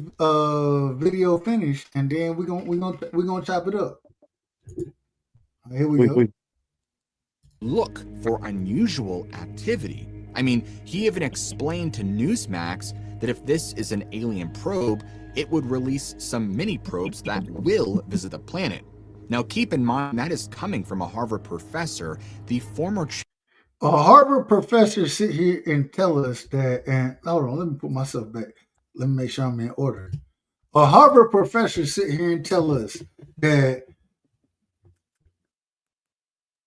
video finish, and then we're gonna chop it up. Here we go. Look for unusual activity. I mean, he even explained to Newsmax that if this is an alien probe, it would release some mini probes that will visit the planet. Now, keep in mind that is coming from a Harvard professor, the former. A Harvard professor sit here and tell us that, and hold on, let me put myself back. Let me make sure I'm in order. A Harvard professor sit here and tell us that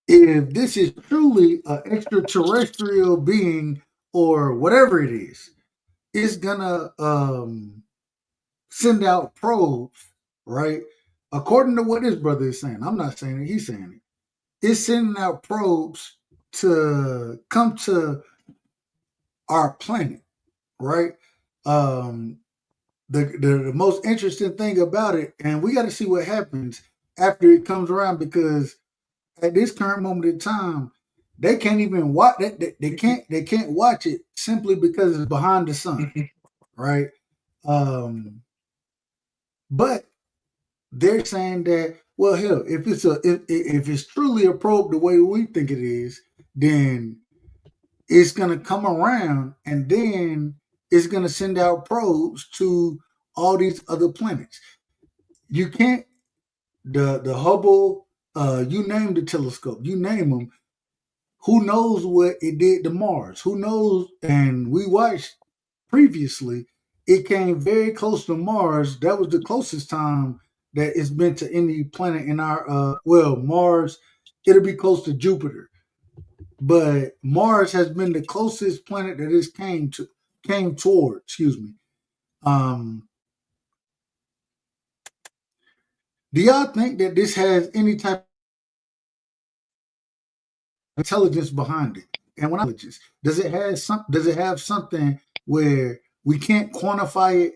if this is truly an extraterrestrial being or whatever it is, it's gonna send out probes, right? According to what this brother is saying, I'm not saying it, he's saying it. It's sending out probes to come to our planet, right? The most interesting thing about it, and we got to see what happens after it comes around, because at this current moment in time, they can't even watch that. They can't watch it simply because it's behind the sun, right? But they're saying that, well, hell, if it's truly a probe the way we think it is, then it's gonna come around, and then it's gonna send out probes to all these other planets. You can't the Hubble, you name the telescope, you name them. Who knows what it did to Mars? Who knows? And we watched previously, it came very close to Mars. That was the closest time that it's been to any planet in our Mars. It'll be close to Jupiter, but Mars has been the closest planet that it came toward. Excuse me. Do y'all think that this has any type of intelligence behind it? And when intelligence, does it have something where we can't quantify it?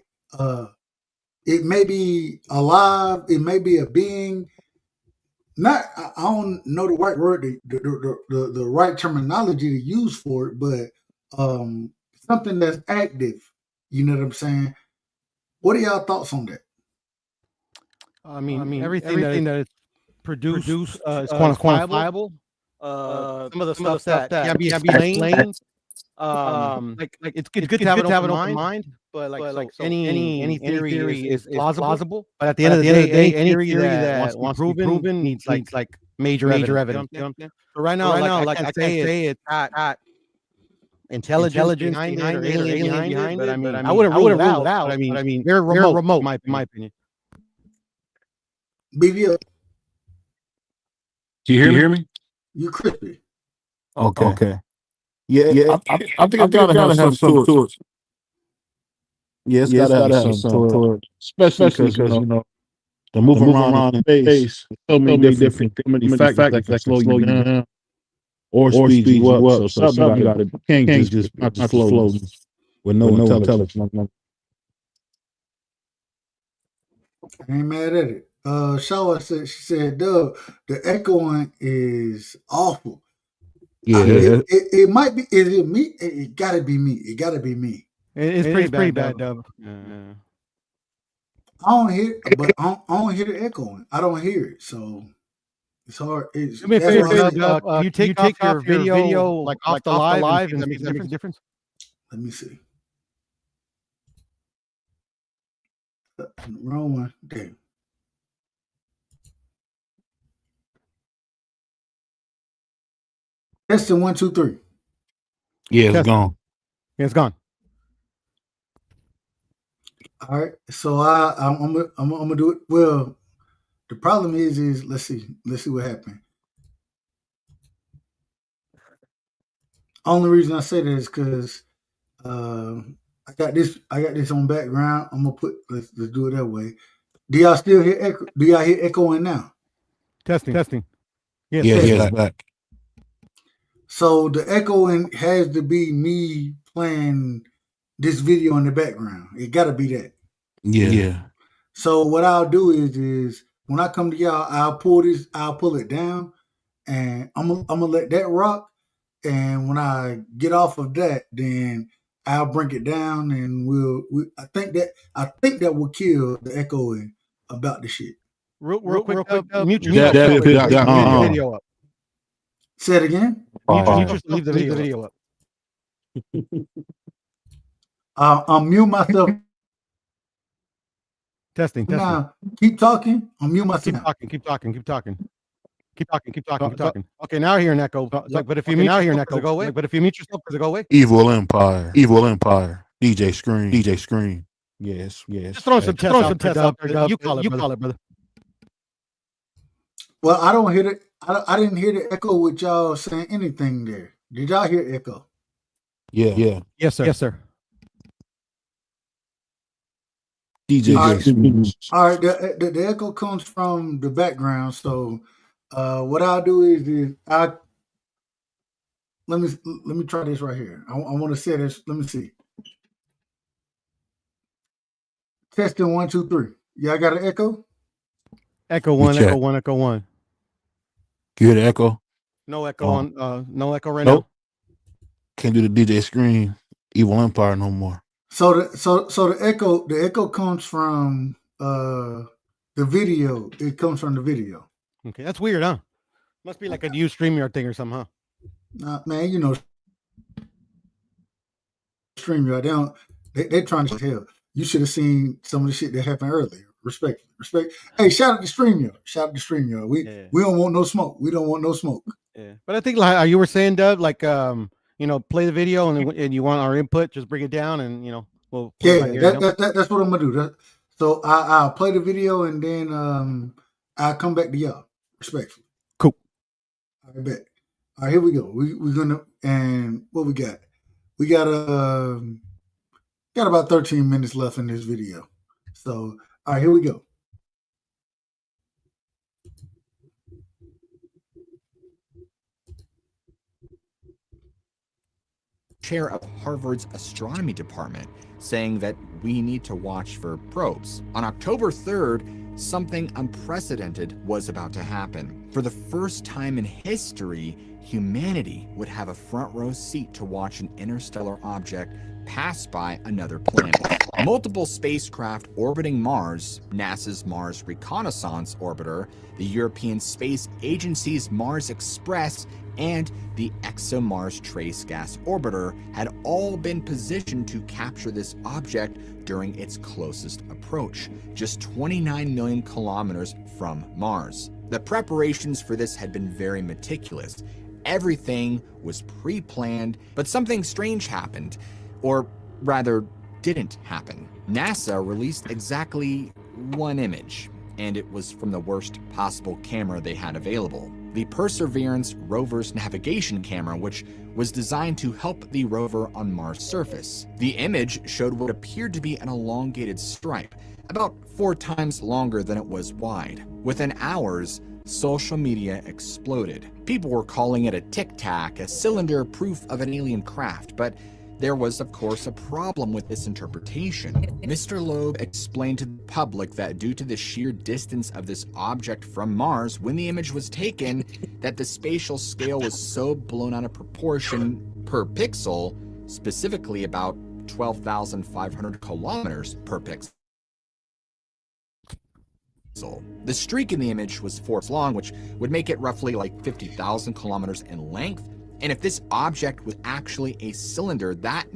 It may be alive. It may be a being. Not, I don't know the right word, the right terminology to use for it, but something that's active. You know what I'm saying? What are y'all thoughts on that? I mean everything that is produced is quantifiable. Some of the stuff that can't be explained. Like it's good to have an open mind, but any theory is plausible. But at the end of the day, any theory that wants to be proven needs like major evidence. But right now, like I can't say it's not intelligence behind it or alien behind it. But I wouldn't rule it out. But I mean, very remote, in my opinion. BBL, Do you hear me? you crispy. Okay. Yeah. I think it's gotta have some to it. Yeah, it's gotta have some to it. Especially because the move around in space, so many different factors that can slow you down or speed you up. So something can't just not float with no intelligence. I ain't mad at it. Shaw said, she said, "Doug, the echoing is awful." Yeah, it might be. Is it me? It gotta be me. It gotta be me. It's pretty bad, Dub. I don't hear, but I don't hear the echoing. I don't hear it. So It's hard. It's, Do me a that's favor, why I Dub, say- you take off your video like off the live and see if that makes a difference? Let me see. Wrong one. Damn. Testing 1, 2, 3. Yeah, it's Test. gone. Yeah, it's gone. All right. So I'm gonna do it. Well, the problem is let's see what happened. Only reason I say that is because I got this on background. I'm gonna let's do it that way. Do y'all still hear echo? Do y'all hear echoing now? Testing. Yes, yes, back. So the echoing has to be me playing this video in the background. It got to be that. Yeah. So what I'll do is when I come to y'all, I'll pull it down, and I'm gonna let that rock. And when I get off of that, then I'll bring it down, and I think that will kill the echoing about the shit. Real quick, mute That video up. Say it again. Leave the video up. I'll mute myself. Testing. Now, keep talking. I'll mute myself. Keep talking. Okay, now I hear an echo. But if you mute yourself, does it go away? Does it go away? Evil Empire. DJ Screen. Yes. Just throwing some tests out there. You call it, brother. Well, I don't hear it. I didn't hear the echo with y'all saying anything there. Did y'all hear echo? Yeah. Yes, sir. DJ. All right. The echo comes from the background. So, what I'll do is let me try this right here. I want to say this. Let me see. Testing 1, 2, 3. Y'all got an echo? Echo one. You hear the echo? No echo no echo right Nope. now. Can't do the DJ Screen Evil Empire no more. So the echo comes from the video. It comes from the video. Okay, that's weird, huh? Must be like a new StreamYard thing or something, huh? Man, you know, StreamYard, they're trying to hell. You should have seen some of the shit that happened earlier. Respect. Hey, shout out to StreamYard. We don't want no smoke. We don't want no smoke. Yeah, but I think like you were saying, Dub, like play the video and you want our input, just bring it down and we'll. That's what I'm gonna do. So I'll play the video and then I'll come back to y'all. Respectfully. Cool. I bet. All right, here we go. We're gonna, and what we got? We got about 13 minutes left in this video. So all right, here we go. Chair of Harvard's astronomy department, saying that we need to watch for probes. On October 3rd, something unprecedented was about to happen. For the first time in history, humanity would have a front row seat to watch an interstellar object pass by another planet. Multiple spacecraft orbiting Mars, NASA's Mars Reconnaissance Orbiter, the European Space Agency's Mars Express, and the ExoMars Trace Gas Orbiter had all been positioned to capture this object during its closest approach, just 29 million kilometers from Mars. The preparations for this had been very meticulous. Everything was pre-planned, but something strange happened, or rather, didn't happen. NASA released exactly one image, and it was from the worst possible camera they had available. The Perseverance rover's navigation camera, which was designed to help the rover on Mars' surface. The image showed what appeared to be an elongated stripe, about 4 times longer than it was wide. Within hours, social media exploded. People were calling it a tic-tac, a cylinder proof of an alien craft, but there was, of course, a problem with this interpretation. Mr. Loeb explained to the public that due to the sheer distance of this object from Mars when the image was taken, that the spatial scale was so blown out of proportion per pixel, specifically about 12,500 kilometers per pixel. pixel. The streak in the image was 4 feet long, which would make it roughly like 50,000 kilometers in length. And if this object was actually a cylinder, that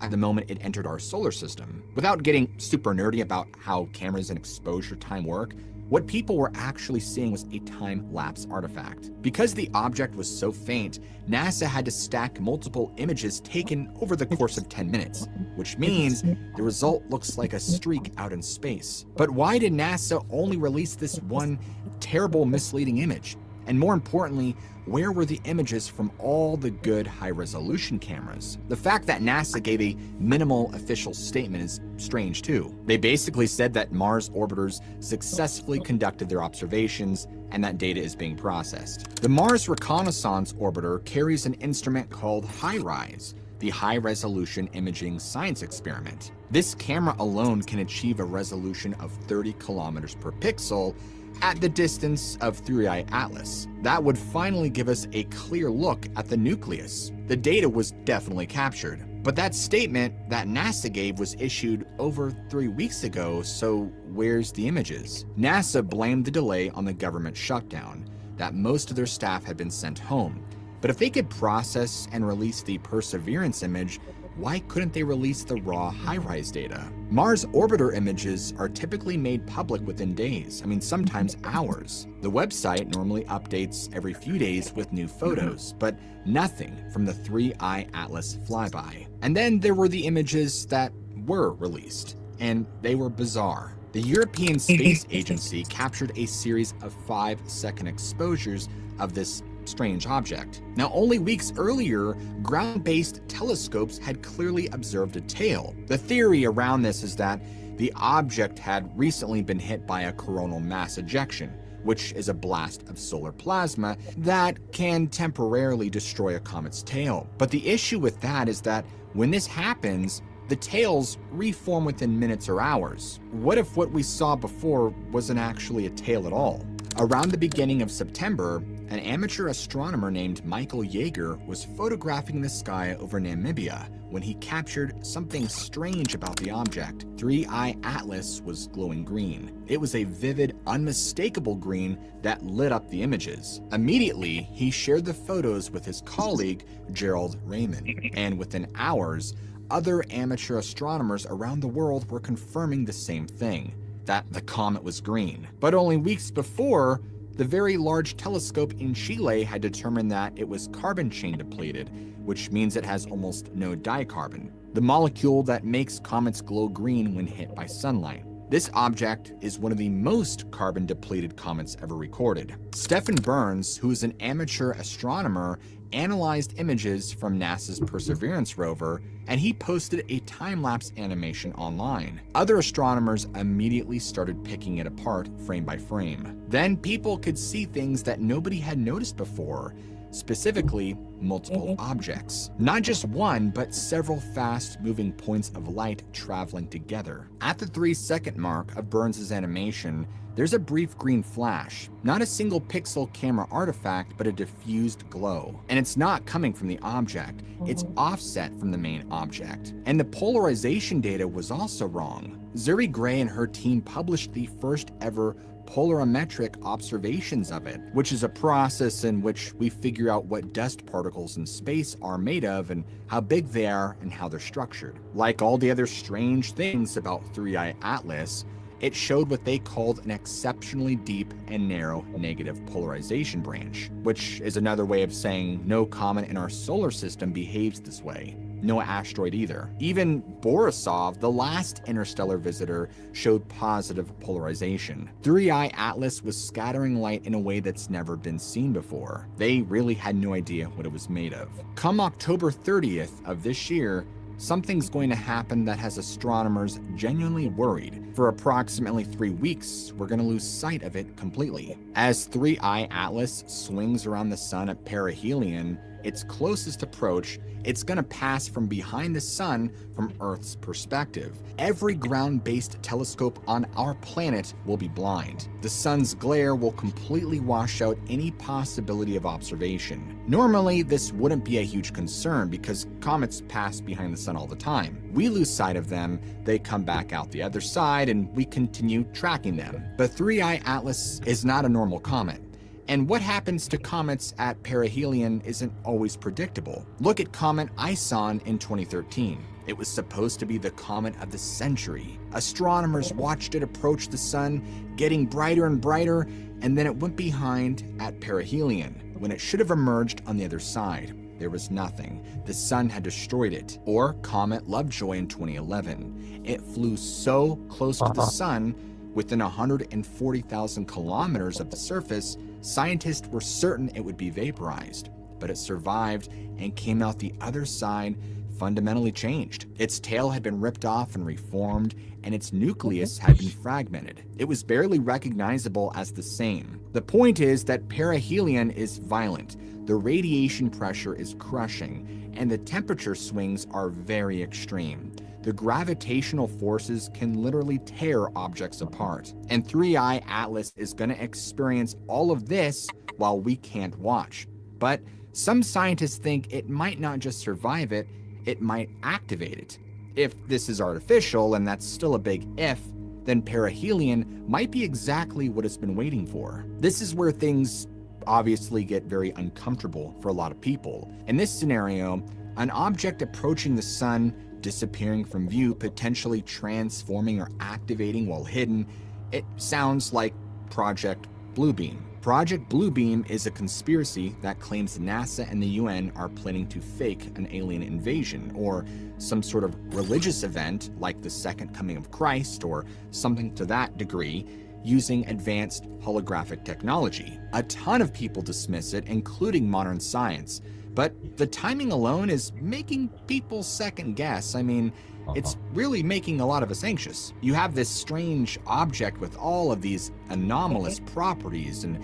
at the moment it entered our solar system. Without getting super nerdy about how cameras and exposure time work, what people were actually seeing was a time-lapse artifact. Because the object was so faint, NASA had to stack multiple images taken over the course of 10 minutes, which means the result looks like a streak out in space. But why did NASA only release this one terrible, misleading image? And more importantly, where were the images from all the good high-resolution cameras? The fact that NASA gave a minimal official statement is strange too. They basically said that Mars orbiters successfully conducted their observations and that data is being processed. The Mars Reconnaissance Orbiter carries an instrument called HiRISE, the High Resolution Imaging Science Experiment. This camera alone can achieve a resolution of 30 kilometers per pixel at the distance of 3I Atlas. That would finally give us a clear look at the nucleus. The data was definitely captured. But that statement that NASA gave was issued over 3 weeks ago, so where's the images? NASA blamed the delay on the government shutdown, that most of their staff had been sent home. But if they could process and release the Perseverance image, why couldn't they release the raw HiRISE data? Mars orbiter images are typically made public within days, sometimes hours. The website normally updates every few days with new photos, but nothing from the 3I Atlas flyby. And then there were the images that were released, and they were bizarre. The European Space Agency captured a series of 5-second exposures of this strange object. Now, only weeks earlier, ground-based telescopes had clearly observed a tail. The theory around this is that the object had recently been hit by a coronal mass ejection, which is a blast of solar plasma that can temporarily destroy a comet's tail. But the issue with that is that when this happens, the tails reform within minutes or hours. What if what we saw before wasn't actually a tail at all? Around the beginning of September, an amateur astronomer named Michael Yeager was photographing the sky over Namibia when he captured something strange about the object. 3I Atlas was glowing green. It was a vivid, unmistakable green that lit up the images. Immediately, he shared the photos with his colleague, Gerald Raymond, and within hours, other amateur astronomers around the world were confirming the same thing, that the comet was green. But only weeks before, the Very Large Telescope in Chile had determined that it was carbon chain depleted, which means it has almost no dicarbon, the molecule that makes comets glow green when hit by sunlight. This object is one of the most carbon-depleted comets ever recorded. Stephen Burns, who is an amateur astronomer, analyzed images from NASA's Perseverance rover, and he posted a time-lapse animation online. Other astronomers immediately started picking it apart frame by frame. Then people could see things that nobody had noticed before, specifically multiple objects. Not just one, but several fast-moving points of light traveling together. At the 3-second mark of Burns' animation, there's a brief green flash. Not a single pixel camera artifact, but a diffused glow. And it's not coming from the object, it's offset from the main object. And the polarization data was also wrong. Zuri Gray and her team published the first ever polarimetric observations of it, which is a process in which we figure out what dust particles in space are made of and how big they are and how they're structured. Like all the other strange things about 3I Atlas, it showed what they called an exceptionally deep and narrow negative polarization branch, which is another way of saying no comet in our solar system behaves this way. No asteroid either. Even Borisov, the last interstellar visitor, showed positive polarization. 3I Atlas was scattering light in a way that's never been seen before. They really had no idea what it was made of. Come October 30th of this year, something's going to happen that has astronomers genuinely worried. For approximately 3 weeks, we're going to lose sight of it completely. As 3I Atlas swings around the sun at perihelion, its closest approach, it's going to pass from behind the sun from Earth's perspective. Every ground-based telescope on our planet will be blind. The sun's glare will completely wash out any possibility of observation. Normally, this wouldn't be a huge concern because comets pass behind the sun all the time. We lose sight of them, they come back out the other side, and we continue tracking them. But 3I Atlas is not a normal comet. And what happens to comets at perihelion isn't always predictable. Look at Comet Ison in 2013. It was supposed to be the comet of the century. Astronomers watched it approach the sun, getting brighter and brighter, and then it went behind at perihelion, when it should have emerged on the other side. There was nothing. The sun had destroyed it. Or Comet Lovejoy in 2011. It flew so close to the sun, within 140,000 kilometers of the surface, scientists were certain it would be vaporized. But it survived and came out the other side fundamentally changed. Its tail had been ripped off and reformed, and its nucleus had been fragmented. It was barely recognizable as the same. The point is that perihelion is violent. The radiation pressure is crushing, and the temperature swings are very extreme. The gravitational forces can literally tear objects apart. And 3I Atlas is going to experience all of this while we can't watch. But some scientists think it might not just survive it, it might activate it. If this is artificial, and that's still a big if, then perihelion might be exactly what it's been waiting for. This is where things obviously get very uncomfortable for a lot of people. In this scenario, an object approaching the sun, disappearing from view, potentially transforming or activating while hidden, it sounds like Project Bluebeam. Project Bluebeam is a conspiracy that claims NASA and the UN are planning to fake an alien invasion or some sort of religious event like the Second Coming of Christ or something to that degree, using advanced holographic technology. A ton of people dismiss it, including modern science. But the timing alone is making people second guess. I mean, it's really making a lot of us anxious. You have this strange object with all of these anomalous properties and,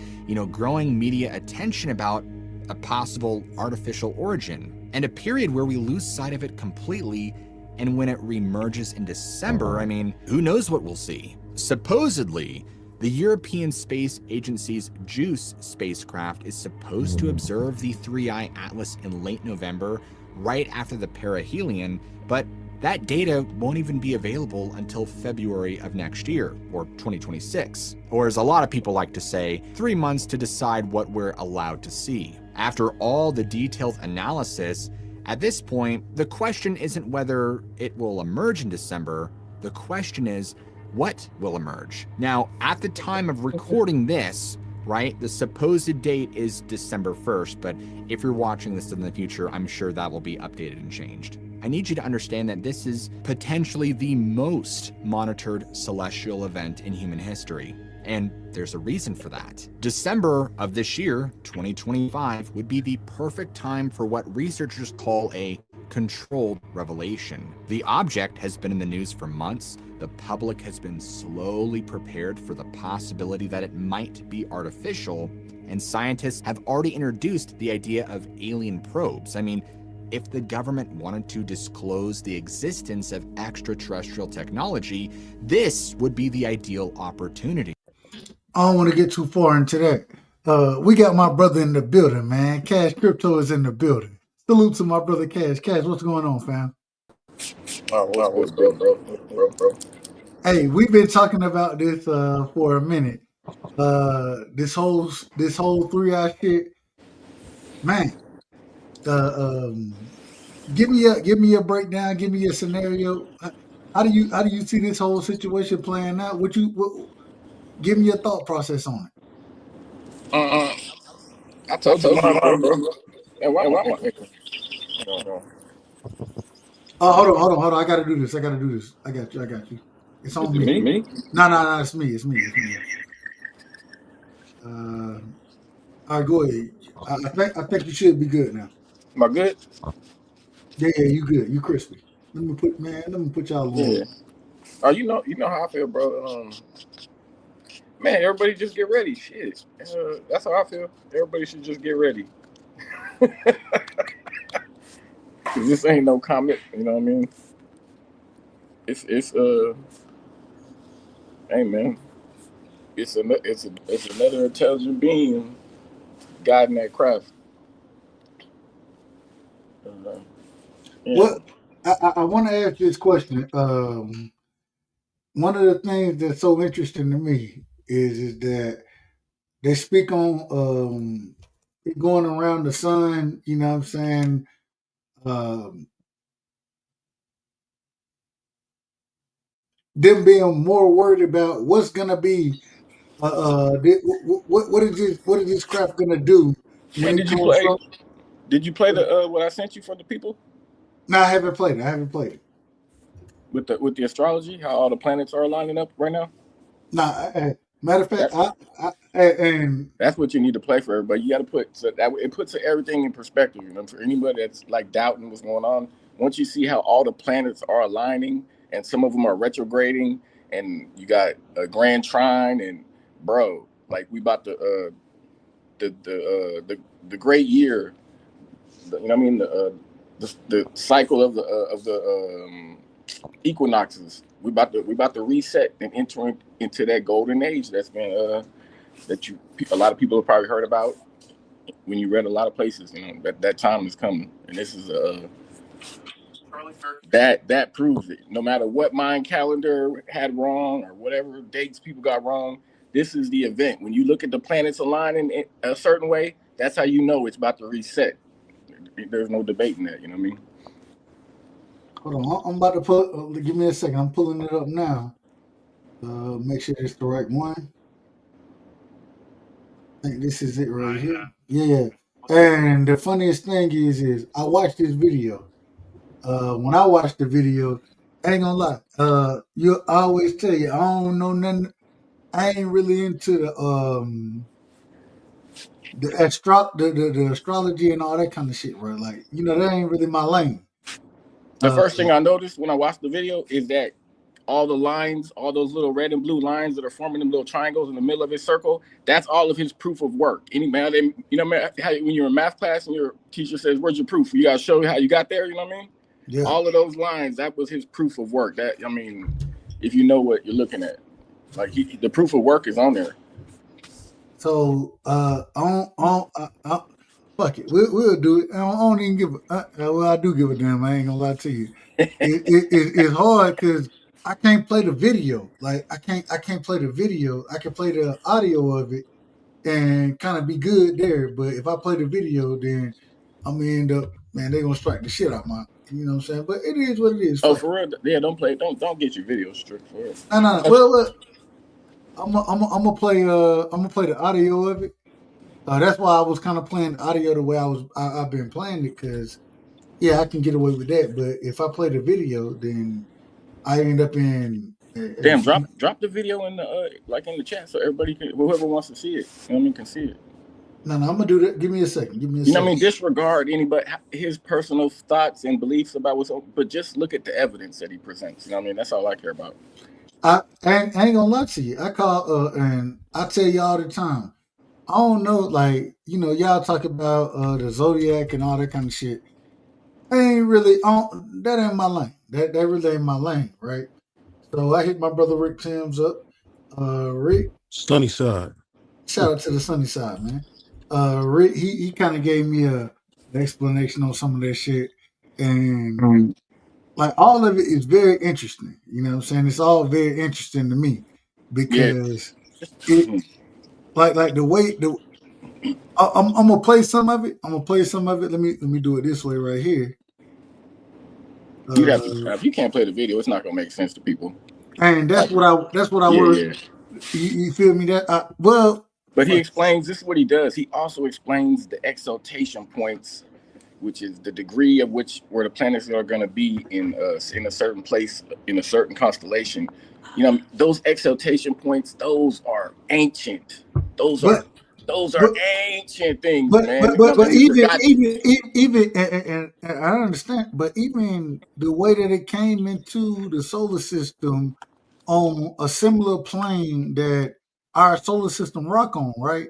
growing media attention about a possible artificial origin, and a period where we lose sight of it completely. And when it reemerges in December, I mean, who knows what we'll see? Supposedly, the European Space Agency's JUICE spacecraft is supposed to observe the 3I Atlas in late November, right after the perihelion, but that data won't even be available until February of next year, or 2026. Or as a lot of people like to say, 3 months to decide what we're allowed to see. After all the detailed analysis, at this point, the question isn't whether it will emerge in December, the question is, what will emerge? Now, at the time of recording this, right, the supposed date is December 1st, but if you're watching this in the future, I'm sure that will be updated and changed. I need you to understand that this is potentially the most monitored celestial event in human history. And there's a reason for that. December of this year, 2025, would be the perfect time for what researchers call a controlled revelation. The object has been in the news for months. The public has been slowly prepared for the possibility that it might be artificial, and scientists have already introduced the idea of alien probes. I mean, if the government wanted to disclose the existence of extraterrestrial technology, this would be the ideal opportunity. I don't want to get too far into that. We got my brother in the building, man. Cash Crypto is in the building. Salute to my brother Cash. Cash, what's going on, fam? What's good, bro? Hey, we've been talking about this for a minute. This whole 3i shit, man. Give me a breakdown. Give me a scenario. How do you see this whole situation playing out? Give me your thought process on it. I told you, bro. And why am I? Oh, hold on. I gotta do this. I got you. It's on me. Me? No, it's me. All right, go ahead. I think you should be good now. Am I good? Yeah, you good. You crispy. Let me put y'all on. Yeah. Oh, you know how I feel, bro. Man, everybody just get ready. Shit. That's how I feel. Everybody should just get ready. Cause this ain't no comic, you know what I mean? It's hey man, it's another intelligent being guiding that craft. Yeah. Well, I want to ask this question. One of the things that's so interesting to me is that they speak on it going around the sun. You know what I'm saying? Um, them being more worried about what's gonna be. What is this craft gonna do when And it comes from? did you play the what I sent you for the people No, I haven't played it. I haven't played it. with the astrology, how all the planets are lining up right now? No, matter of fact, That and that's what you need to play for everybody. You got to put so that it puts everything in perspective. You know, for anybody that's like doubting what's going on, once you see how all the planets are aligning and some of them are retrograding, and you got a grand trine, and bro, like we about to the great year. You know what I mean? The cycle of the equinoxes. We about to reset and enter into that golden age that's been that a lot of people have probably heard about when you read a lot of places. You know that time is coming, and this is that proves it. No matter what mind calendar had wrong or whatever dates people got wrong, this is the event. When you look at the planets aligning in a certain way, that's how you know it's about to reset. There's no debating that. You know what I mean? hold on, I'm about to put. Give me a second. I'm pulling it up now. Make sure it's the right one. I think this is it right here. Yeah. And the funniest thing is I watched this video. When I watched the video, I ain't gonna lie. I always tell you I don't know nothing. I ain't really into the astrology and all that kind of shit, right? Like that ain't really my lane. The Uh, first thing I noticed when I watched the video is that all the lines, all those little red and blue lines that are forming them little triangles in the middle of his circle, that's all of his proof of work. Any man, how when you're in math class and your teacher says, "Where's your proof?" You gotta show how you got there. You know what I mean? yeah. All of those lines, that was his proof of work. That I mean, if you know what you're looking at, like the proof of work is on there. So fuck it. We'll do it. I don't even give. Well, I do give a damn. I ain't gonna lie to you. It's hard because I can't play the video. Like I can't play the video. I can play the audio of it and kind of be good there. But if I play the video, then I'm gonna end up, man, they're gonna strike the shit out my. You know what I'm saying? But it is what it is. Oh, Fuck for it. real? Yeah, don't get your video strict for it. No. Well, I'm gonna play. I'm gonna play the audio of it. That's why I was kind of playing the audio the way I've been playing it because yeah, I can get away with that. But if I play the video, then I end up in. Damn, drop the video in the like in the chat so everybody can, whoever wants to see it, you know what I mean, can see it. No, I'm gonna do that. Give me a second. Give me a You know second. what I mean? Disregard anybody his personal thoughts and beliefs about what's on, but just look at the evidence that he presents. You know what I mean? That's all I care about. I ain't gonna lie to you. I call and I tell you all the time. I don't know, like y'all talk about the zodiac and all that kind of shit. I ain't really on that ain't my lane. That really ain't my lane, right? So I hit my brother Rick Timms up. Rick, Sunny side. shout out to the sunny side, man. Rick, he kind of gave me an explanation on some of that shit, and like all of it is very interesting. You know what I'm saying? It's all very interesting to me Yeah. because it like the way I'm gonna play some of it. I'm gonna play some of it. Let me do it this way right here. You have to. If you can't play the video, it's not gonna make sense to people. And that's what I Yeah, would. yeah. You feel me? Well, But he explains. This is what he does. He also explains the exaltation points, which is the degree of which where the planets are going to be in a certain place in a certain constellation. You know, those exaltation points. Those are ancient. Those but are ancient things, man. You know, but these are God. even and I understand, but even the way that it came into the solar system on a similar plane that our solar system rock on, right?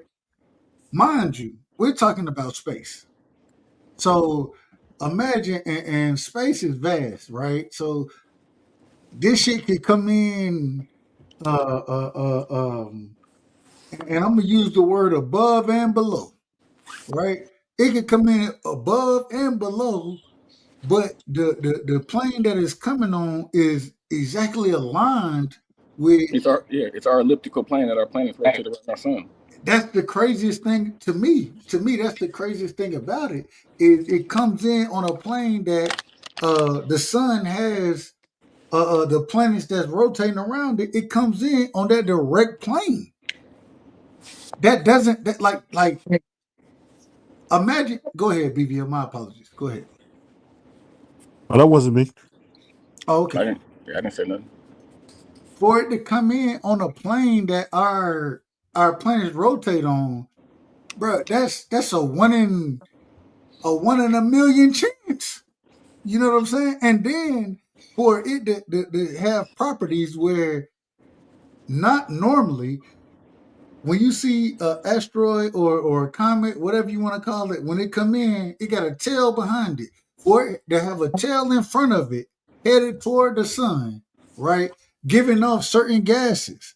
Mind you, we're talking about space. So imagine, and space is vast, right? So this shit could come in, and I'm gonna use the word above and below, right? It could come in above and below, but the plane that is coming on is exactly aligned with. It's our elliptical plane that our planet's rotated around our sun. That's the craziest thing to me. To me, that's the craziest thing about it. Is it comes in on a plane that the sun has the planets that's rotating around it. It comes in on that direct plane. That doesn't that like imagine. Go ahead, BVM. My apologies. Go ahead. Oh, that wasn't me. Oh, okay. I didn't say nothing. For it to come in on a plane that our planets rotate on, bro, that's a one in a million chance. You know what I'm saying? And then for it to have properties where not normally, when you see an asteroid or a comet, whatever you want to call it, when it come in, it got a tail behind it. For it to have a tail in front of it, headed toward the sun, right? Giving off certain gases.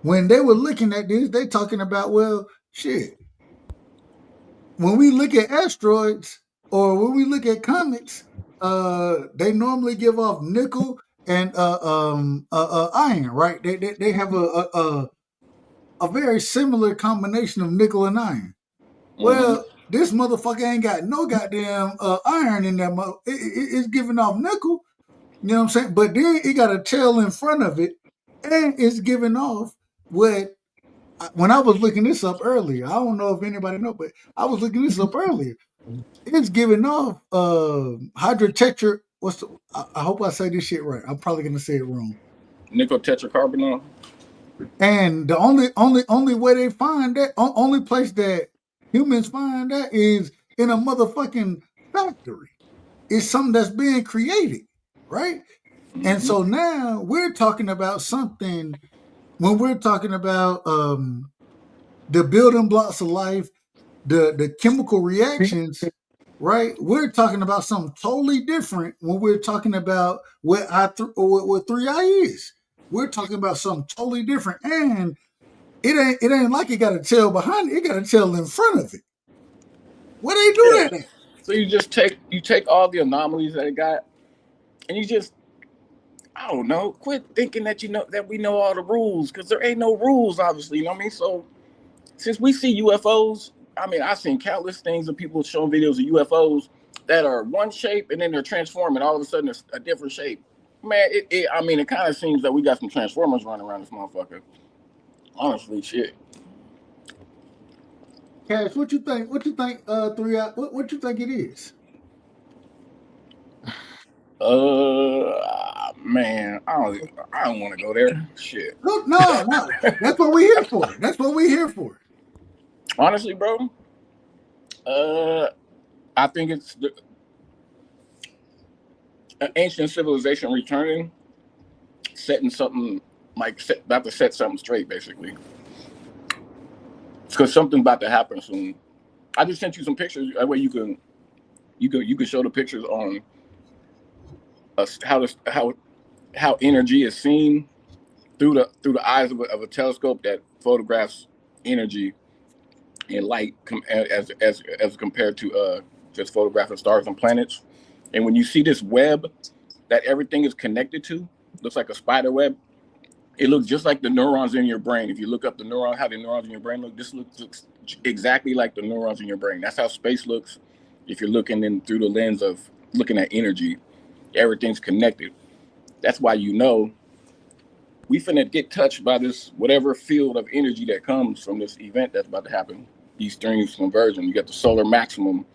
When they were looking at this, they talking about, well, shit. When we look at asteroids or when we look at comets, they normally give off nickel and iron, right? They have a very similar combination of nickel and iron. Well, this motherfucker ain't got no goddamn iron in that. It's giving off nickel. You know what I'm saying? But then it got a tail in front of it, and it's giving off what. When I was looking this up earlier, I don't know if anybody know, but I was looking this up earlier. It's giving off hydrotetra. I hope I say this shit right. I'm probably gonna say it wrong. Nickel tetracarbonyl. And the only way they find that, only place that humans find that is in a motherfucking factory. It's something that's being created, right? And so now we're talking about something when we're talking about the building blocks of life, the chemical reactions, right? We're talking about something totally different when we're talking about what what 3I is. We're talking about something totally different, and it ain't like it got a tail behind it. It got a tail in front of it. Where they do that at? So you just take all the anomalies that it got, and you just, I don't know, quit thinking that we know all the rules, because there ain't no rules, obviously. You know what I mean? So since we see UFOs, I mean, I've seen countless things of people showing videos of UFOs that are one shape and then they're transforming. All of a sudden, it's a different shape. Man, it kind of seems that we got some Transformers running around this motherfucker. Honestly, shit. Cash, what you think? What you think? 3I. What you think it is? Man, I don't want to go there. Shit. Look, no. That's what we're here for. That's what we're here for. Honestly, bro, I think it's an ancient civilization returning, setting something about to set something straight, basically. Because something's about to happen soon. I just sent you some pictures. That way you can show the pictures on how energy is seen through the eyes of a telescope that photographs energy and light as compared to just photographing stars and planets. And when you see this web that everything is connected to, looks like a spider web. It looks just like the neurons in your brain. If you look up how the neurons in your brain look, this looks exactly like the neurons in your brain. That's how space looks. If you're looking in through the lens of looking at energy, everything's connected. That's why we finna get touched by this whatever field of energy that comes from this event that's about to happen. These streams converging. You got the solar maximum,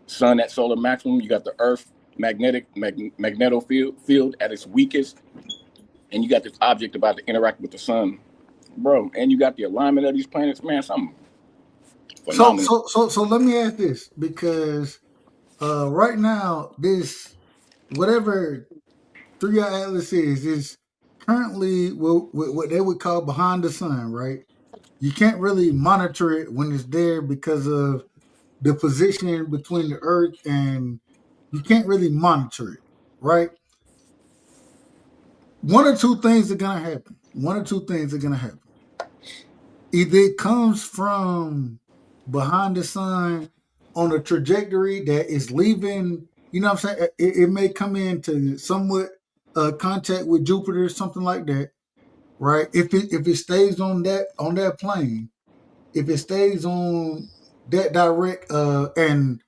sun at solar maximum. You got the Earth magneto field at its weakest, and you got this object about to interact with the sun, bro. And you got the alignment of these planets, man. Something phenomenal. So let me ask this, because right now this whatever 3I Atlas is currently what they would call behind the sun, right? You can't really monitor it when it's there because of the position between the Earth and you can't really monitor it, right? One or two things are gonna happen. Either it comes from behind the sun on a trajectory that is leaving, you know what I'm saying? It may come into somewhat contact with Jupiter, something like that, right? If it stays on that plane, if it stays on that direct, and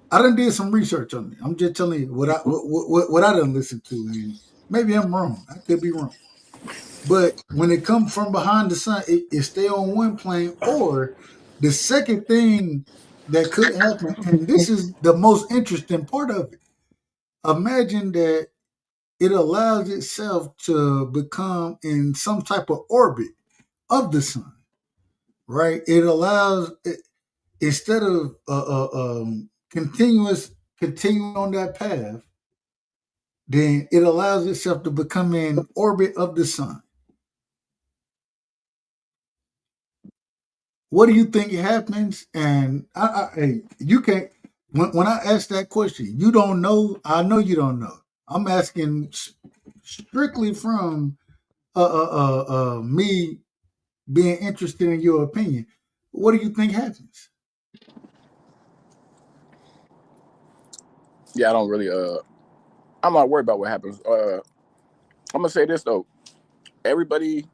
I done did some research on it. I'm just telling you what I done listened to, and maybe I'm wrong. I could be wrong. But when it comes from behind the sun, it stay on one plane. Or the second thing that could happen, and this is the most interesting part of it. Imagine that it allows itself to become in some type of orbit of the sun, right? It allows instead of continuing on that path, then it allows itself to become in orbit of the sun. What do you think happens? And hey, you can't. When I ask that question, you don't know. I know you don't know. I'm asking strictly from me being interested in your opinion. What do you think happens? Yeah, I don't really. I'm not worried about what happens. I'm gonna say this though. Everybody,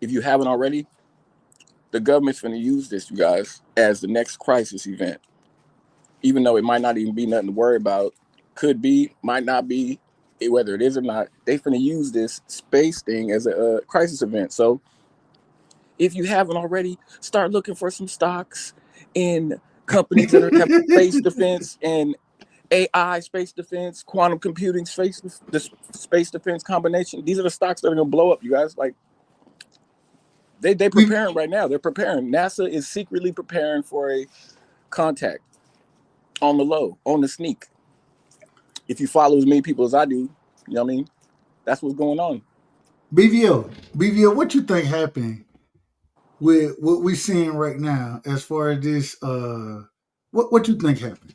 if you haven't already, the government's going to use this, you guys, as the next crisis event. Even though it might not even be nothing to worry about, could be, might not be, whether it is or not, they're going to use this space thing as a crisis event. So if you haven't already, start looking for some stocks in companies that have space defense and AI space defense, quantum computing the space defense combination. These are the stocks that are going to blow up, you guys. Like, They preparing right now. They're preparing. NASA is secretly preparing for a contact on the low, on the sneak. If you follow as many people as I do, you know what I mean? That's what's going on. BVO, what you think happened with what we're seeing right now as far as this? What you think happened?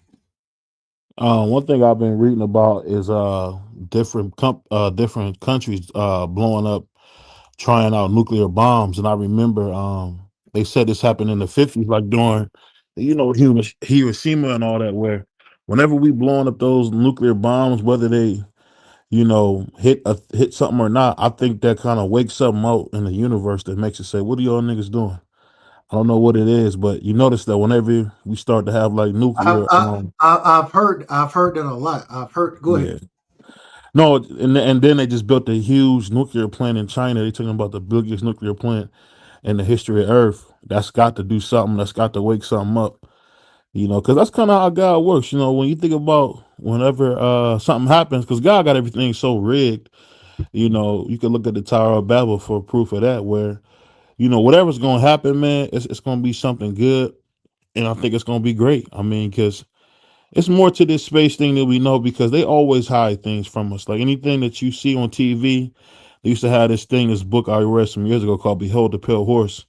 One thing I've been reading about is different countries blowing up, trying out nuclear bombs, and I remember they said this happened in the 50s, like during Hiroshima and all that, where whenever we blowing up those nuclear bombs, whether they hit something or not, I think that kind of wakes something out in the universe that makes it say, "What are y'all niggas doing?" I don't know what it is, but you notice that whenever we start to have like nuclear, I've heard that a lot. I've heard. Go yeah. ahead. No, and then they just built a huge nuclear plant in China. They're talking about the biggest nuclear plant in the history of Earth. That's got to do something. That's got to wake something up. Because that's kind of how God works. When you think about whenever something happens, because God got everything so rigged. You can look at the Tower of Babel for proof of that. Where whatever's going to happen, man, it's going to be something good, and I think it's going to be great. I mean, because it's more to this space thing that we know, because they always hide things from us. Like anything that you see on TV, they used to have this book I read some years ago called Behold the Pale Horse.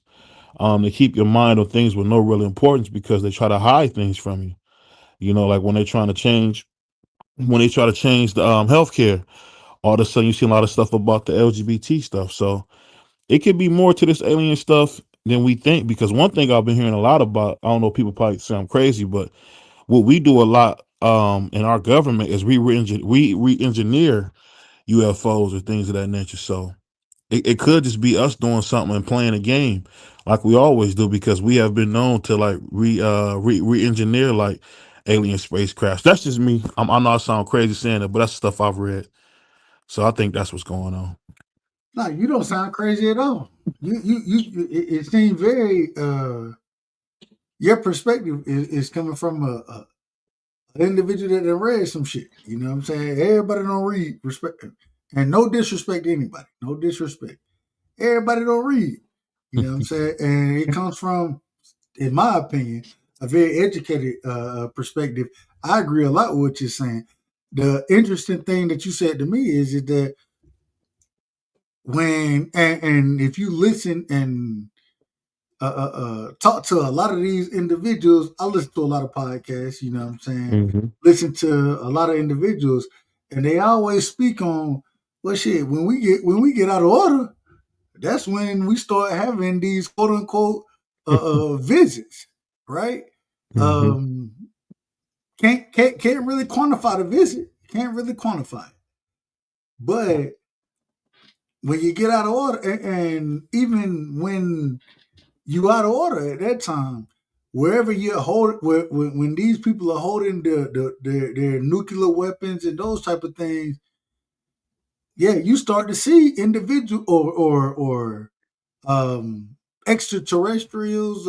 To keep your mind on things with no real importance, because they try to hide things from you. Like when they try to change the healthcare, all of a sudden you see a lot of stuff about the LGBT stuff. So it could be more to this alien stuff than we think, because one thing I've been hearing a lot about, I don't know, people probably say I'm crazy, but what we do a lot in our government is we re-engineer UFOs or things of that nature. So it could just be us doing something and playing a game like we always do, because we have been known to like re-engineer like alien spacecrafts. That's just me. I know I sound crazy saying it, but that's stuff I've read. So I think that's what's going on. No, you don't sound crazy at all. It seems very. Your perspective is coming from an individual that read some shit. You know what I'm saying? Everybody don't read respect, and no disrespect to anybody. No disrespect. Everybody don't read. You know what I'm saying? And it comes from, in my opinion, a very educated perspective. I agree a lot with what you're saying. The interesting thing that you said to me is that when and if you listen and talk to a lot of these individuals. I listen to a lot of podcasts, you know what I'm saying? Mm-hmm. Listen to a lot of individuals, and they always speak on, well, shit, when we get out of order, that's when we start having these quote unquote visits, right? Mm-hmm. Can't really quantify the visit. Can't really quantify it. But when you get out of order, and even when you out of order at that time, wherever you're holding, when these people are holding their nuclear weapons and those type of things, yeah, you start to see individual or extraterrestrials,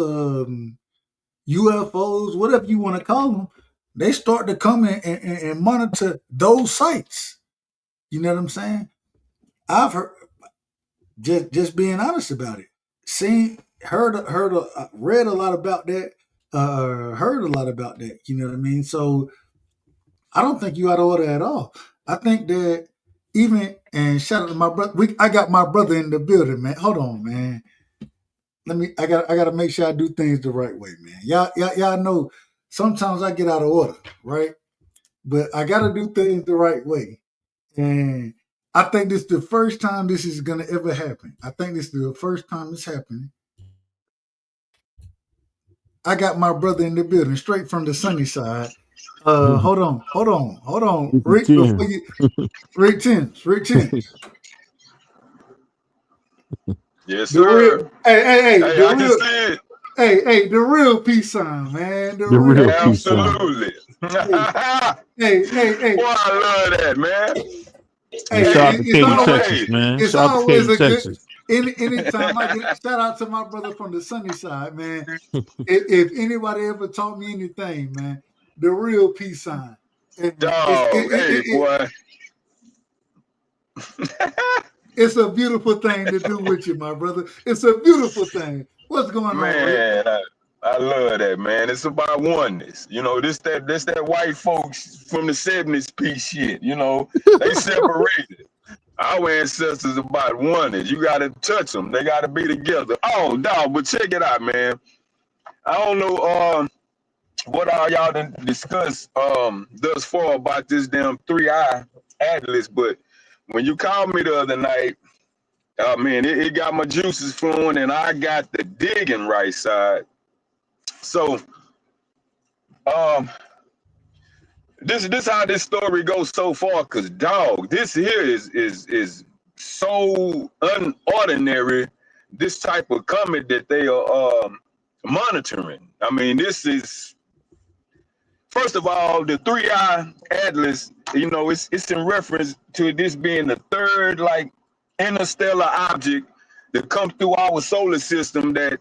UFOs, whatever you want to call them. They start to come in and monitor those sites. You know what I'm saying? I've heard, just being honest about it. Read a lot about that. Heard a lot about that. You know what I mean? So I don't think you out of order at all. I think that even, and shout out to my brother. I got my brother in the building, man. Hold on, man. I gotta make sure I do things the right way, man. Y'all know sometimes I get out of order, right? But I gotta do things the right way. And I think this is the first time this is gonna ever happen. I think this is the first time it's happening. I got my brother in the building, straight from the sunny side. Hold on, Rick. Before you, Rick Timms. Yes, The real, sir. hey, Hey, I can see it. hey, the real peace sign, man. The real real peace sign. Absolutely. Hey. Boy, I love that, man. Hey, shout out to Katy, Texas, Hey, man. it's Shout out to always Katy, a good. Texas. Anytime I get shout out to my brother from the sunny side, man. If anybody ever taught me anything, man, the real peace sign. dog. Hey, boy. It's a beautiful thing to do with you, my brother. It's a beautiful thing. What's going on, Rick? Man, I love that, man. It's about oneness. You know, this that white folks from the 70s piece shit. You know, they separated. Our ancestors about oneness. You got to touch them. They got to be together. Oh, dog, but check it out, man. I don't know what all y'all done discussed thus far about this damn 3-eye atlas, but when you called me the other night, man, it got my juices flowing, and I got the digging right side. So, this how this story goes so far, cause dog, this here is so unordinary. This type of comet that they are monitoring. I mean, this is, first of all, the 3-eye atlas. You know, it's in reference to this being the third like interstellar object that comes through our solar system that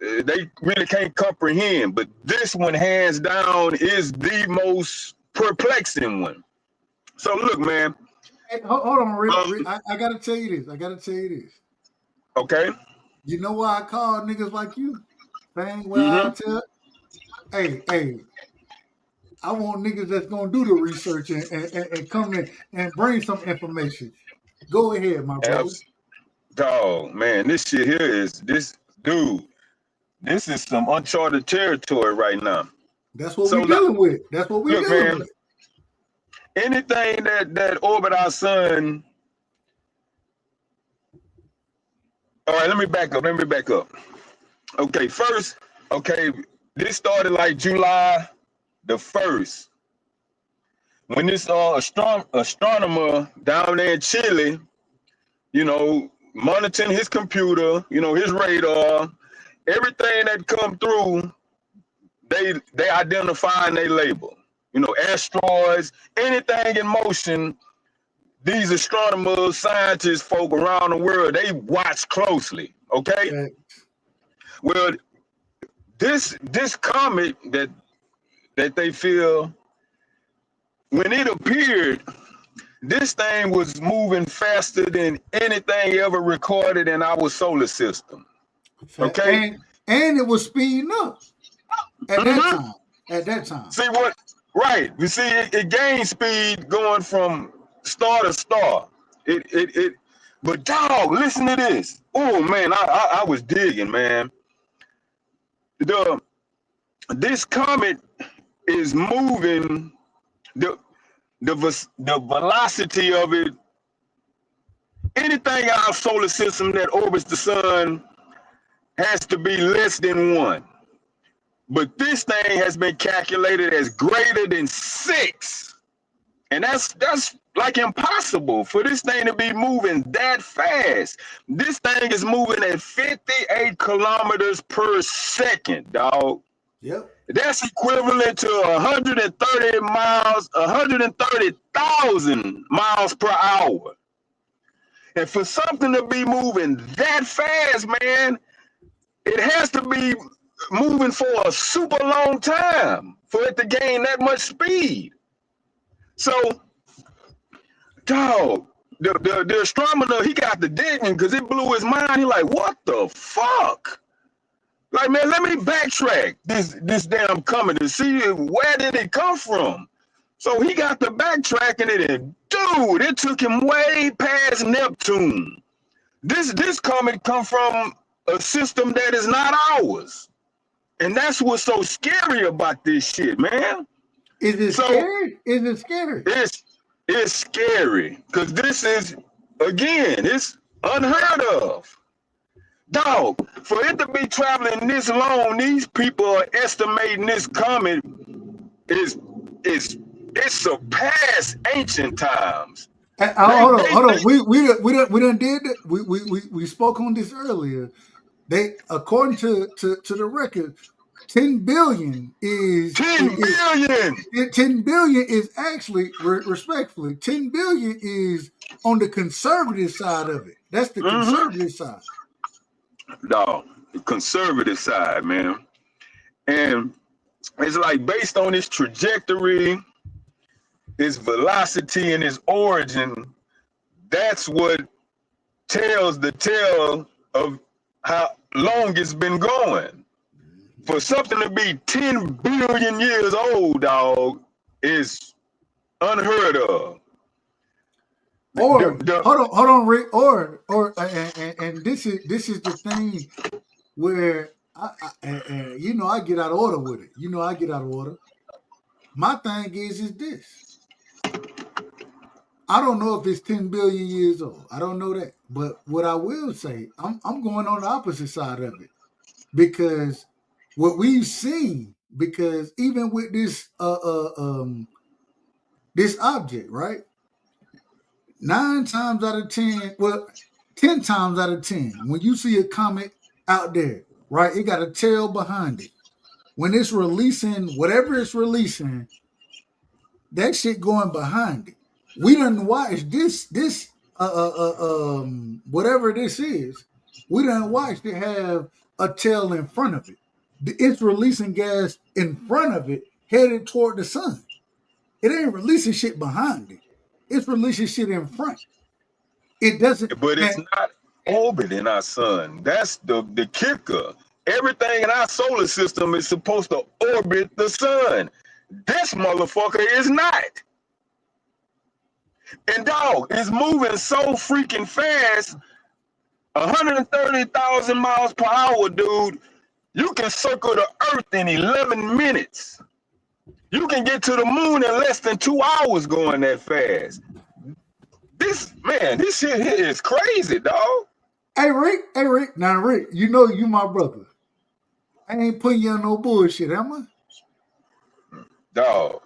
they really can't comprehend. But this one, hands down, is the most perplexing one. So look, man. Hey, hold on, Rick. I gotta tell you this. Okay. You know why I call niggas like you? Thing where I tell, hey, I want niggas that's gonna do the research and come in and bring some information. Go ahead, my brother. Dog, man, this shit here is this dude. This is some uncharted territory right now. That's what we're dealing with. That's what we're dealing with. Anything that orbit our sun. All right, let me back up. Okay, first, this started like July the 1st. When this astronomer down there in Chile, you know, monitoring his computer, you know, his radar, everything that come through, they identify and they label. You know, asteroids, anything in motion, these astronomers, scientists, folk around the world, they watch closely, okay? Well, this comet that they feel, when it appeared, this thing was moving faster than anything ever recorded in our solar system. Okay? And it was speeding up at that time. See what? Right. You see, it gained speed going from star to star. But dog, listen to this. Oh man, I was digging, man. this comet is moving. The velocity of it. Anything in our solar system that orbits the sun has to be less than 1. But this thing has been calculated as greater than 6. And that's like impossible for this thing to be moving that fast. This thing is moving at 58 kilometers per second, dog. Yep. That's equivalent to 130,000 miles per hour. And for something to be moving that fast, man, it has to be moving for a super long time for it to gain that much speed. So, dog, the astronomer, he got the digging because it blew his mind. He like, what the fuck? Like, man, let me backtrack this damn comet to see where did it come from. So he got to backtracking it, and dude, it took him way past Neptune. This comet come from a system that is not ours. And that's what's so scary about this shit, man. Is it scary? Is it scary? It's scary. Because this is, again, it's unheard of. Dog, for it to be traveling this long, these people are estimating this comet is surpassed ancient times. Hold on. We done did that. We spoke on this earlier. They, according to the record, 10 billion is 10 billion. 10 billion is actually, respectfully, 10 billion is on the conservative side of it. That's the conservative side. No, the conservative side, man. And it's like based on its trajectory, its velocity, and its origin, that's what tells the tale of how long it's been going. For something to be 10 billion years old, dog, is unheard of. Or hold on, Rick. And this is the thing where I get out of order with it. I get out of order. My thing is this. I don't know if it's 10 billion years old. I don't know that. But what I will say, I'm going on the opposite side of it. Because what we've seen, because even with this this object, right? 9 times out of 10, well, 10 times out of 10, when you see a comet out there, right, it got a tail behind it. When it's releasing whatever it's releasing, that shit going behind it. We done watched this whatever this is, we done watched it have a tail in front of it. It's releasing gas in front of it, headed toward the sun. It ain't releasing shit behind it. It's releasing shit in front. It doesn't. But it's not orbiting our sun. That's the kicker. Everything in our solar system is supposed to orbit the sun. This motherfucker is not. And dog, it's moving so freaking fast. 130,000 miles per hour, dude. You can circle the earth in 11 minutes. You can get to the moon in less than 2 hours going that fast. This shit here is crazy, dog. Hey Rick. Now Rick, you know you my brother. I ain't putting you on no bullshit, am I? Dog.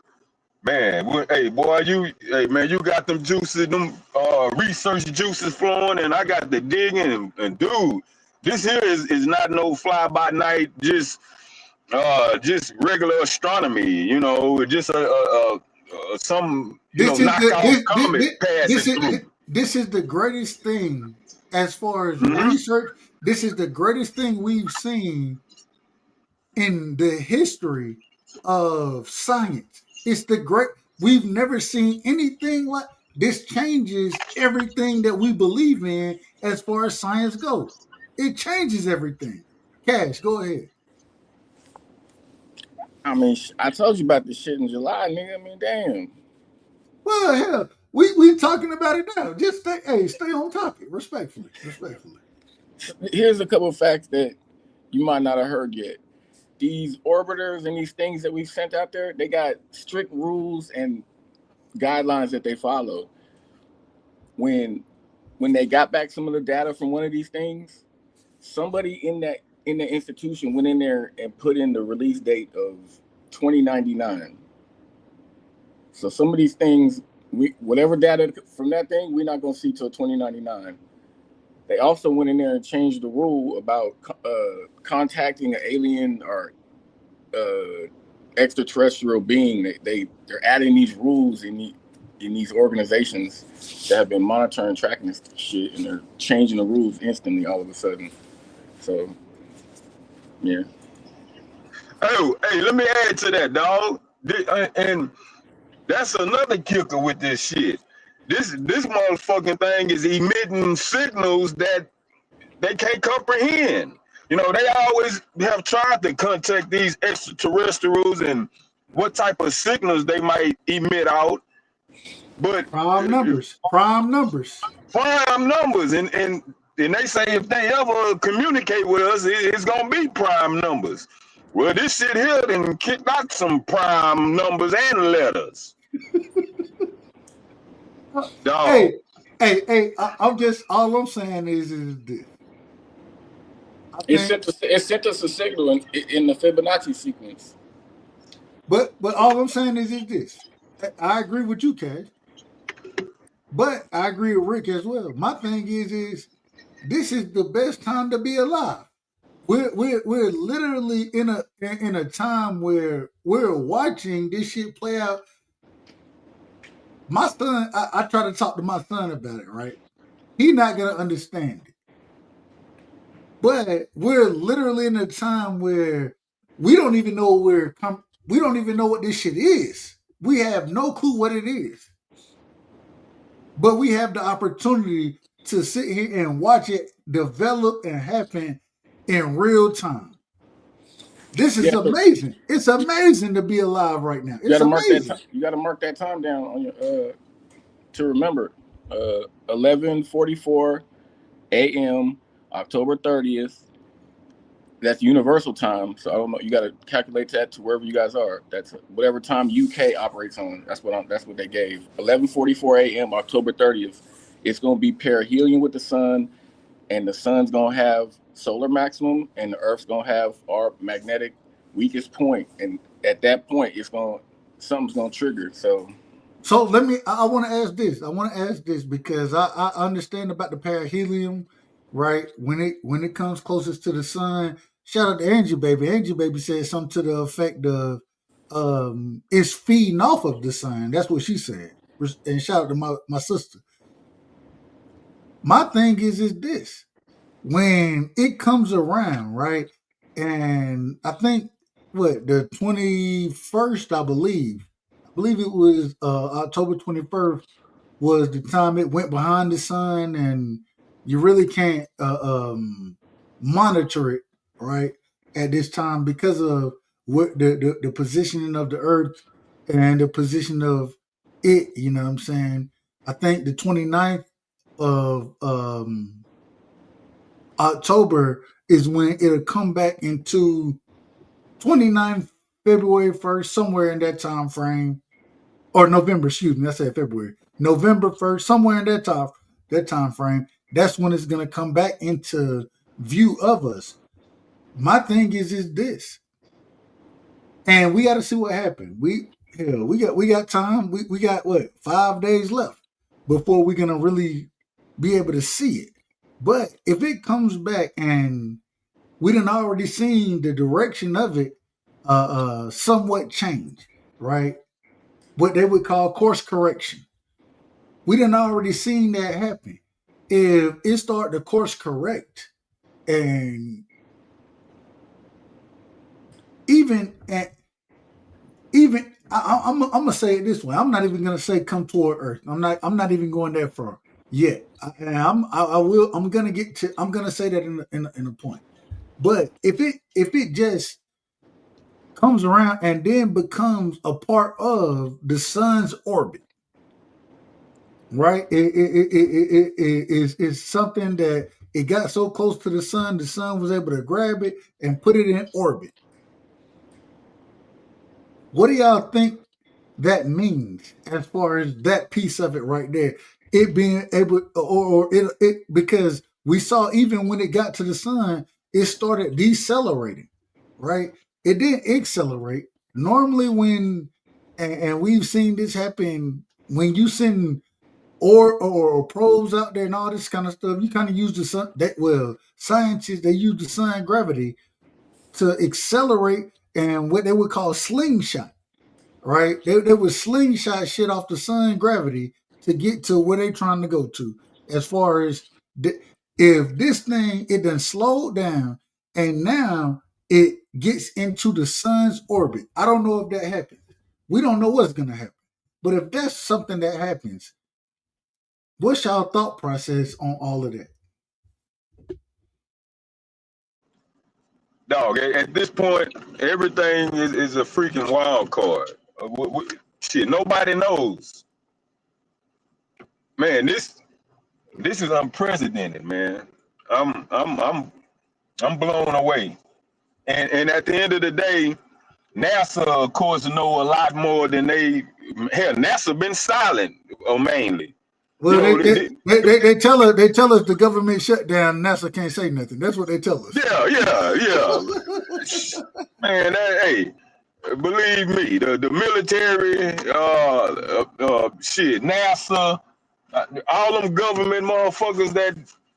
Man, hey boy, you got them juices, them research juices flowing, and I got the digging, and dude, this here is not no fly by night, just regular astronomy, just some knockout comet passing through. This is the greatest thing as far as research. This is the greatest thing we've seen in the history of science. It's we've never seen anything like this. Changes everything that we believe in as far as science goes. It changes everything. Cash, go ahead. I mean, I told you about this shit in July, nigga. I mean, damn. Well, hell, we talking about it now. Just stay on topic, respectfully. Here's a couple of facts that you might not have heard yet. these orbiters and these things that we've sent out there, they got strict rules and guidelines that they follow. When they got back some of the data from one of these things, somebody in the institution went in there and put in the release date of 2099. So some of these things, whatever data from that thing, we're not going to see till 2099. They also went in there and changed the rule about contacting an alien or extraterrestrial being. They're adding these rules in these organizations that have been monitoring and tracking this shit, and they're changing the rules instantly all of a sudden. So, yeah. Oh, hey, let me add to that, dog. And that's another kicker with this shit. This motherfucking thing is emitting signals that they can't comprehend. You know, they always have tried to contact these extraterrestrials and what type of signals they might emit out. But prime numbers, and they say if they ever communicate with us, it's gonna be prime numbers. Well, this shit here then kicked out some prime numbers and letters. Dog. Hey, I'm just, all I'm saying is this. It sent us a signal in the Fibonacci sequence. But all I'm saying is this. I agree with you, Cash. But I agree with Rick as well. My thing is this is the best time to be alive. We're literally in a time where we're watching this shit play out. My son, I try to talk to my son about it, right? He's not gonna understand it. But we're literally in a time where we don't even know we don't even know what this shit is. We have no clue what it is. But we have the opportunity to sit here and watch it develop and happen in real time. This is amazing. It's amazing to be alive right now. It's amazing. You got to mark that time down on your to remember. 11:44 a.m. October 30th. That's universal time. So I don't know. You got to calculate that to wherever you guys are. That's whatever time UK operates on. That's what they gave. 11:44 a.m. October 30th. It's going to be perihelion with the sun, and the sun's going to have solar maximum, and the Earth's going to have our magnetic weakest point. And at that point, something's going to trigger. So I want to ask this because I understand about the perihelion, right? When it comes closest to the sun, shout out to Angie Baby. Angie Baby said something to the effect of it's feeding off of the sun. That's what she said. And shout out to my sister. My thing is this. When it comes around, right? And I think the 21st, I believe it was October 21st was the time it went behind the sun, and you really can't monitor it right at this time because of what the positioning of the Earth and the position of it. You know what I'm saying? I think the 29th of October is when it'll come back into 29th, February 1st, somewhere in that time frame. Or November, excuse me, I said February. November 1st, somewhere in that time frame, that's when it's gonna come back into view of us. My thing is this. And we gotta see what happened. We got time. We got 5 days left before we're gonna really be able to see it. But if it comes back and we done already seen the direction of it somewhat change, right? What they would call course correction. We done already seen that happen. If it start to course correct, and I'm gonna say it this way. I'm not even gonna say come toward Earth. I'm not even going that far yet. I'm gonna say that in a point. But if it just comes around and then becomes a part of the sun's orbit, right? It's something that it got so close to the sun was able to grab it and put it in orbit. What do y'all think that means as far as that piece of it right there? It being able, or it because we saw even when it got to the sun, it started decelerating, right? It didn't accelerate. Normally, when and we've seen this happen when you send or probes out there and all this kind of stuff, you kind of use the sun. Scientists they use the sun gravity to accelerate and what they would call slingshot, right? They would slingshot shit off the sun gravity to get to where they're trying to go to. As far as if this thing it done slowed down and now it gets into the sun's orbit. I don't know if that happens. We don't know what's gonna happen. But if that's something that happens, what's y'all thought process on all of that? Dog, at this point, everything is a freaking wild card. Shit, nobody knows. Man, this is unprecedented, man. I'm blown away. And at the end of the day, NASA, of course, know a lot more than NASA been silent, mainly. Well, they tell us the government shut down. NASA can't say nothing. That's what they tell us. Yeah. Man, hey, believe me, the military, shit, NASA, all them government motherfuckers that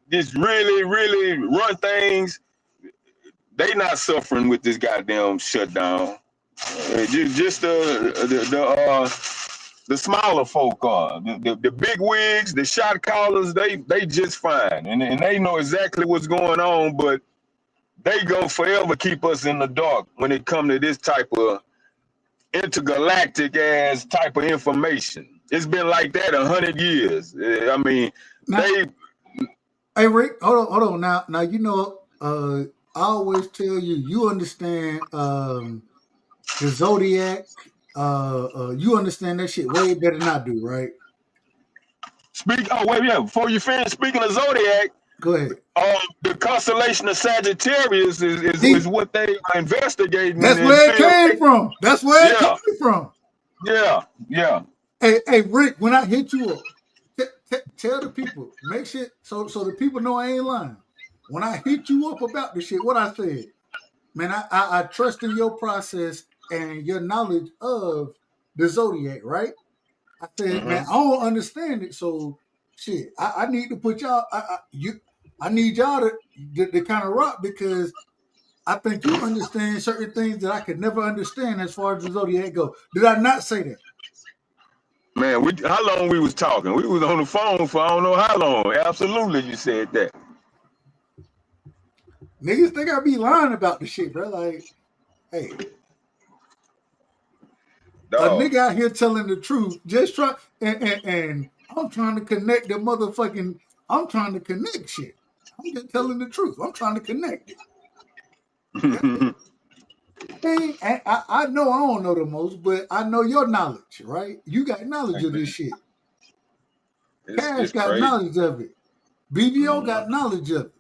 just really run things, they not suffering with this goddamn shutdown. Just the smaller folk are. The big wigs, the shot callers, they just fine. And they know exactly what's going on, but they go forever keep us in the dark when it come to this type of intergalactic ass type of information. It's been like that 100 years. I mean, now, Hey Rick, hold on. Now you know, I always tell you, you understand the zodiac. You understand that shit way better than I do, right? Before you finish, speaking of zodiac, go ahead. The constellation of Sagittarius is what they are investigating. That's where it came from. That's where it came from. Yeah. Hey Rick, when I hit you up, tell the people, make sure so the people know I ain't lying. When I hit you up about this shit, what I said, man, I trust in your process and your knowledge of the zodiac, right? I said, man, I don't understand it, so shit, I need to put y'all. I need y'all to kind of rock because I think you understand certain things that I could never understand as far as the zodiac go. Did I not say that? Man, how long we was talking? We was on the phone for I don't know how long. Absolutely, you said that. Niggas think I be lying about the shit, bro. Like, hey, a nigga out here telling the truth. Just try and I'm trying to connect the motherfucking. I'm trying to connect shit. I'm just telling the truth. I'm trying to connect it. I know I don't know the most, but I know your knowledge, right? You got knowledge of this shit. Cash got crazy. knowledge of it. BBO got knowledge of it.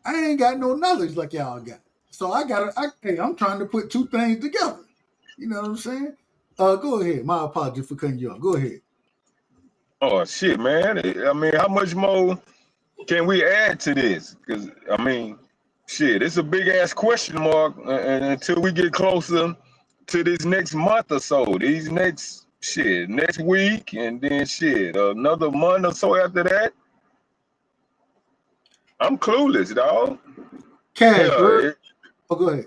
I ain't got no knowledge like y'all got. So I'm trying to put two things together. You know what I'm saying? Go ahead. My apologies for cutting you off. Go ahead. Oh shit, man. I mean, how much more can we add to this? Because I mean, shit, it's a big ass question mark until we get closer to this next month or so. These next week, and then another month or so after that. I'm clueless, dog. Cash, go ahead.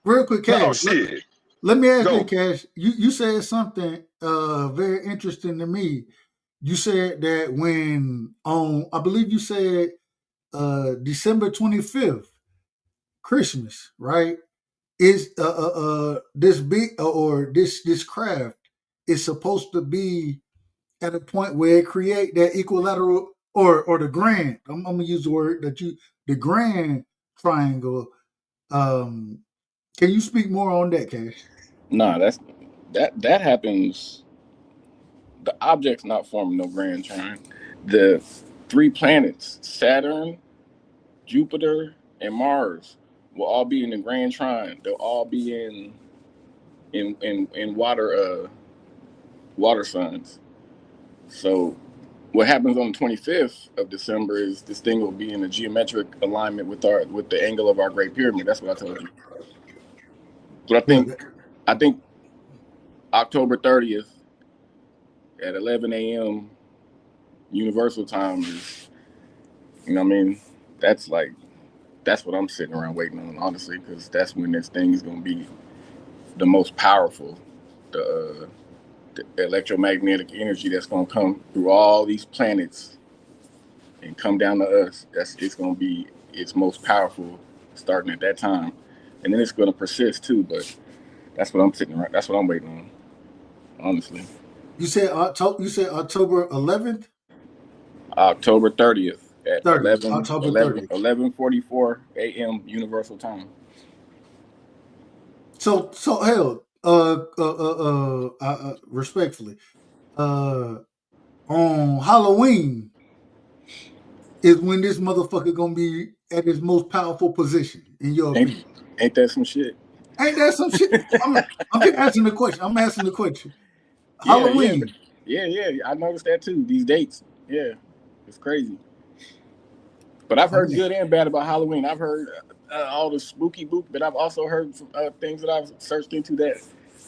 Real quick, Cash. No, shit. Let me ask you, Cash. You said something very interesting to me. You said that when I believe you said December 25th, Christmas, right? Is this big or this craft is supposed to be at a point where it create that equilateral or the grand. I'm gonna use the word the grand triangle. Can you speak more on that, Cash? Nah, that happens. The object's not forming no grand triangle. The three planets, Saturn, Jupiter, and Mars, will all be in the grand trine. They'll all be in in water signs. So what happens on the 25th of December is this thing will be in a geometric alignment with the angle of our Great Pyramid. That's what I told you. But I think October 30th at 11 a.m. Universal Time is, you know what I mean? That's what I'm sitting around waiting on, honestly, because that's when this thing is going to be the most powerful. The electromagnetic energy that's going to come through all these planets and come down to us. It's going to be its most powerful starting at that time, and then it's going to persist too. But that's what I'm sitting around. That's what I'm waiting on, honestly. You said October 11th? October 30th at 30th. October 30th. 11:44 a.m. Universal Time. So hell, respectfully, on Halloween is when this motherfucker gonna be at his most powerful position, in your opinion. Ain't that some shit? Ain't that some shit? I'm just asking the question. I'm asking the question. Halloween. Yeah. I noticed that too. These dates. Yeah, it's crazy. But I've heard good and bad about Halloween. I've heard all the spooky book, but I've also heard some things that I've searched into that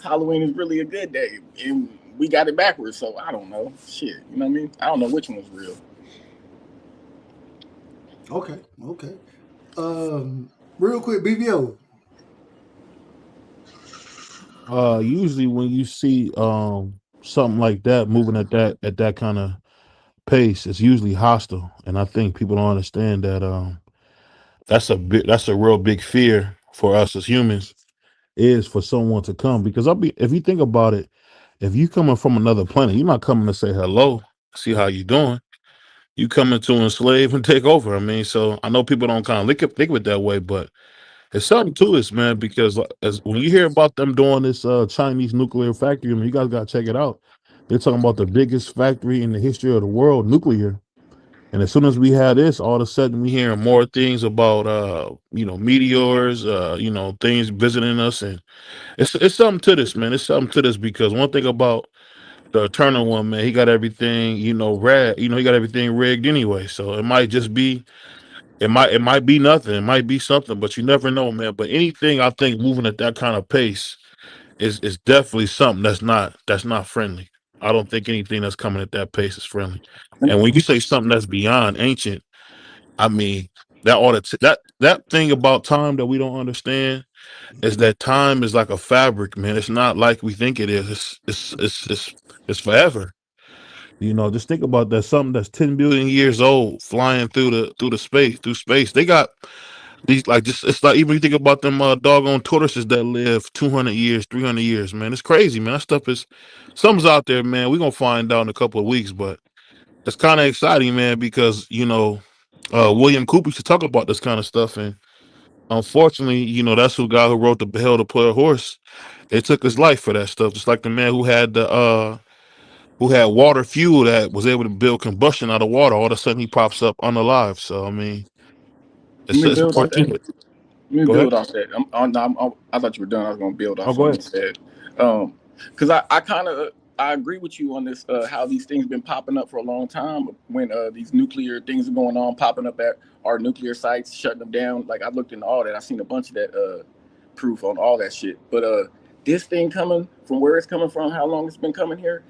Halloween is really a good day, and we got it backwards. So I don't know. Shit, you know what I mean? I don't know which one's real. Okay. Real quick, BVO. Usually when you see something like that moving at that kind of pace, it's usually hostile, and I think people don't understand that that's a real big fear for us as humans, is for someone to come, because if you think about it, if you coming from another planet, you're not coming to say hello, see how you doing. You coming to enslave and take over. I mean, so I know people don't kind of think of it that way, but it's something to this, man, because as when you hear about them doing this Chinese nuclear factory, I mean, you guys got to check it out. They're talking about the biggest factory in the history of the world, nuclear. And as soon as we had this, all of a sudden we hearing more things about meteors, things visiting us, and it's something to this, man. It's something to this, because one thing about the Eternal One, man, he got everything, he got everything rigged anyway. So it might just be, it might be nothing, it might be something, but you never know, man. But anything I think moving at that kind of pace is definitely something that's not friendly. I don't think anything that's coming at that pace is friendly. And when you say something that's beyond ancient, I mean that that thing about time that we don't understand is that time is like a fabric, man. It's not like we think it is. It's forever. Just think about that. Something that's 10 billion years old flying through space. They got these, like, just, it's like, even you think about them doggone tortoises that live 200 years, 300 years, man. It's crazy, man. That stuff is, something's out there, man. We're gonna find out in a couple of weeks, but it's kind of exciting, man, because William Cooper used to talk about this kind of stuff, and unfortunately, that's who guy who wrote the Hell to Play a Horse. They took his life for that stuff, just like the man who had water fuel that was able to build combustion out of water. All of a sudden, he pops up unalive. So I mean, it's more to it. Let me Go ahead. build off that. I thought you were done. I was going to build off Oh, go what you ahead. said. Because I agree with you on this. How these things been popping up for a long time. When these nuclear things are going on, popping up at our nuclear sites, shutting them down. Like, I've looked into all that. I've seen a bunch of that proof on all that shit. But this thing coming from where it's coming from, how long it's been coming here.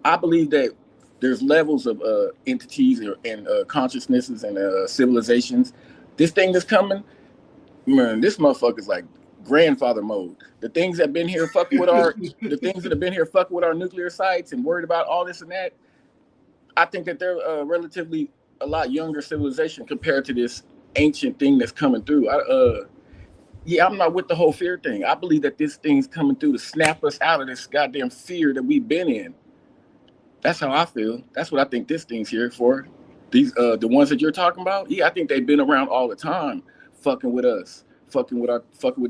I believe that there's levels of entities and consciousnesses and civilizations. This thing that's coming, man, this motherfucker's like grandfather mode. The things that have been here fucking with the things that have been here fucking with our nuclear sites and worried about all this and that. I think that they're relatively a lot younger civilization compared to this ancient thing that's coming through. I'm not with the whole fear thing. I believe that this thing's coming through to snap us out of this goddamn fear that we've been in. That's how I feel. That's what I think this thing's here for. These the ones that you're talking about, I think they've been around all the time, fucking with us, fucking with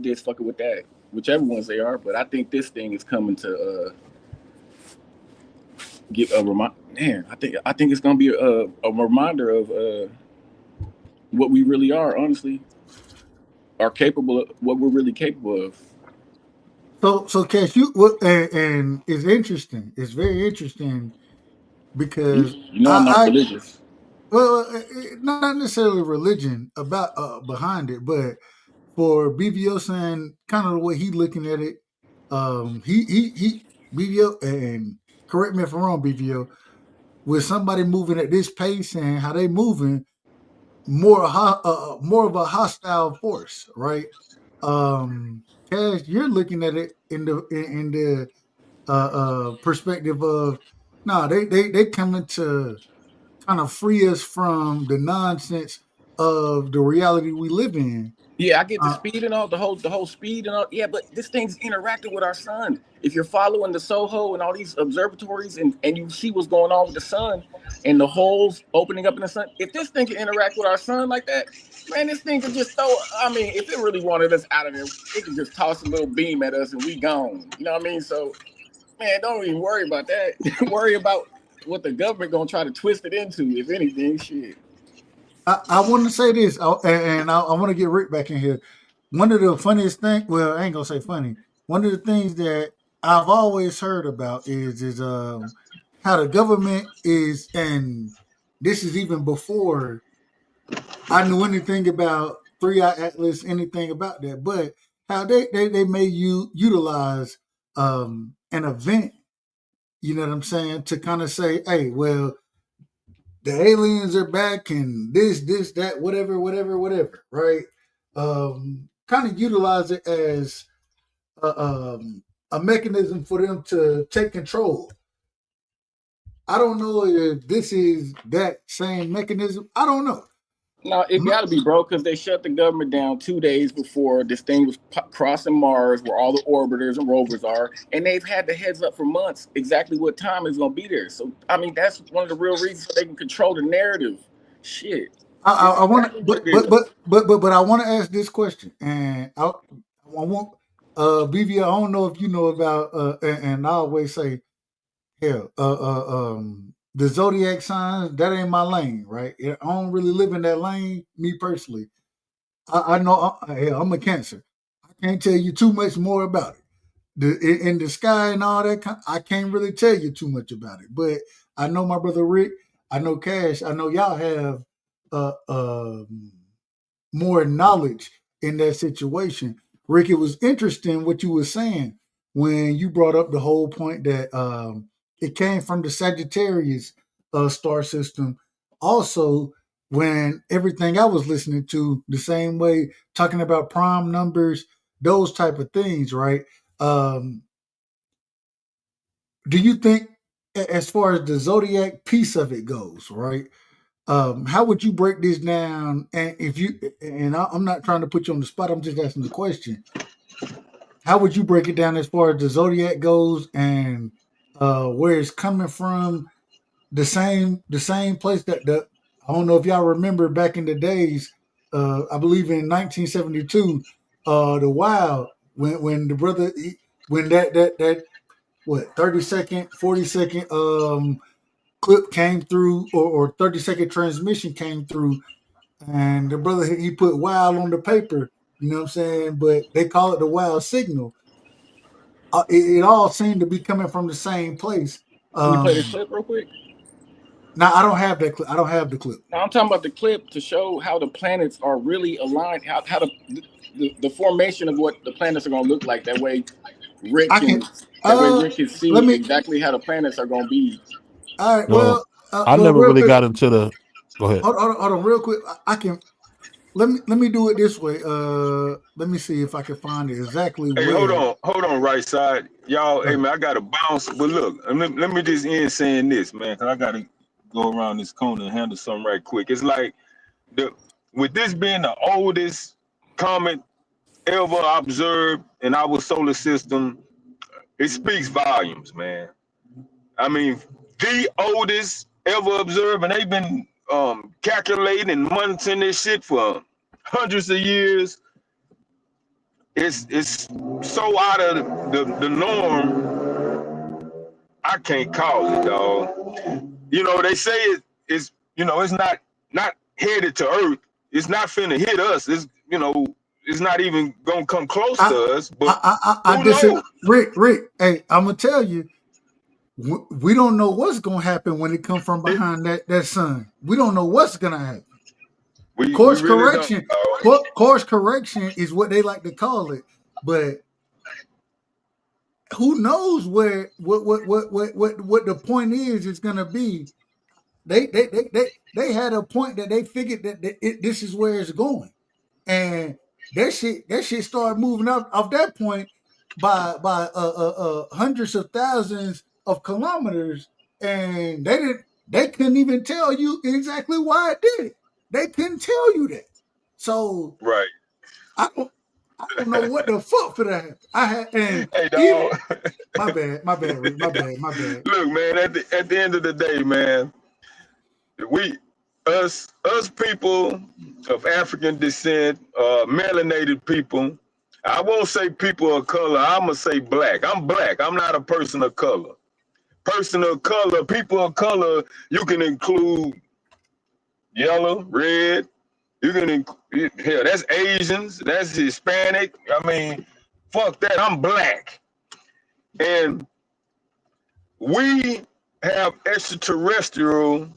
this, fucking with that, whichever ones they are. But I think this thing is coming to give a reminder. Man, I think it's gonna be a reminder of what we really are, honestly, are capable of, what we're really capable of. So Cash, and it's interesting. It's very interesting because You know I'm not religious. Well, not necessarily religion about behind it, but for BVO saying kind of the way he looking at it, he BVO, and correct me if I'm wrong, BVO, with somebody moving at this pace and how they moving, more of a hostile force, right? Cash, you're looking at it in the perspective of, nah, they coming to kind of free us from the nonsense of the reality we live in. Yeah, I get the speed and all the whole speed and all. Yeah, but this thing's interacting with our sun. If you're following the Soho and all these observatories and you see what's going on with the sun and the holes opening up in the sun, if this thing can interact with our sun like that, man, this thing can just throw. I mean, if it really wanted us out of there, it can just toss a little beam at us and we gone. You know what I mean? So, man, don't even worry about that. Worry about what the government gonna try to twist it into. If anything, shit. I want to say this, and I want to get Rick back in here. One of the funniest things, well, I ain't gonna say funny. One of the things that I've always heard about is how the government is, and this is even before I knew anything about 3-Eye Atlas, anything about that, but how they may utilize an event, you know what I'm saying, to kind of say, hey, well, the aliens are back and this, that, whatever, right? Kind of utilize it as a mechanism for them to take control. I don't know if this is that same mechanism. I don't know. No, it got to be, bro, because they shut the government down 2 days before this thing was crossing Mars, where all the orbiters and rovers are, and they've had the heads up for months exactly what time it's going to be there. So, I mean, that's one of the real reasons they can control the narrative. Shit. I want to, but I want to ask this question, and I want BV. I don't know if you know about, and I always say, hell, the zodiac signs, that ain't my lane, right? I don't really live in that lane, me personally. I know I'm a Cancer. I can't tell you too much more about it. In the sky and all that, I can't really tell you too much about it. But I know my brother Rick. I know Cash. I know y'all have uh, um more knowledge in that situation. Rick, it was interesting what you were saying when you brought up the whole point that it came from the Sagittarius star system. Also, when everything I was listening to, the same way, talking about prime numbers, those type of things, right? Um, do you think, as far as the zodiac piece of it goes, right? How would you break this down? And if you, and I'm not trying to put you on the spot, I'm just asking the question. How would you break it down as far as the zodiac goes, and where it's coming from? The same place that the, I don't know if y'all remember back in the days. I believe in 1972, the Wild, when the brother when that what 30-second, 40-second clip came through, or 30-second transmission came through, and the brother, he put wild on the paper, you know what I'm saying? But they call it the wild signal. It all seemed to be coming from the same place. Can you play this clip real quick? Now I don't have that clip. I don't have the clip. Now, I'm talking about the clip to show how the planets are really aligned, how the formation of what the planets are going to look like. That way, Rick can see exactly how the planets are going to be. All right. Well, I never really got into the. Go ahead. Hold on, real quick. I can. Let me do it this way. Let me see if I can find it exactly. Hey, where. hold on, right side, y'all. Hey man, I gotta bounce, but look, let me just end saying this, man, because I gotta go around this corner and handle something right quick. It's like with this being the oldest comet ever observed in our solar system, it speaks volumes, man. I mean, the oldest ever observed, and they've been calculating and monitoring this shit for hundreds of years. It's so out of the norm, I can't call it, dog. You know, they say it's not headed to Earth. It's not finna hit us. It's it's not even gonna come close to us. But I who disagree. knows? Rick, hey, I'm gonna tell you, we don't know what's gonna happen when it comes from behind that sun. We don't know what's gonna happen. We Course really correction, don't. course correction is what they like to call it, but who knows what the point is gonna be. They had a point that they figured that this is where it's going, and that shit started moving up off that point by hundreds of thousands of kilometers, and they couldn't even tell you exactly why it did it. They couldn't tell you that. So Right. I don't know what the fuck for that. I had and Hey, even dog. my bad, Rick, my bad. Look, man. At the end of the day, man, us people of African descent, melanated people. I won't say people of color. I'm gonna say black. I'm black. I'm not a person of color. Person of color, people of color, you can include yellow, red. You can include, hell, that's Asians, that's Hispanic. I mean, fuck that. I'm black, and we have extraterrestrial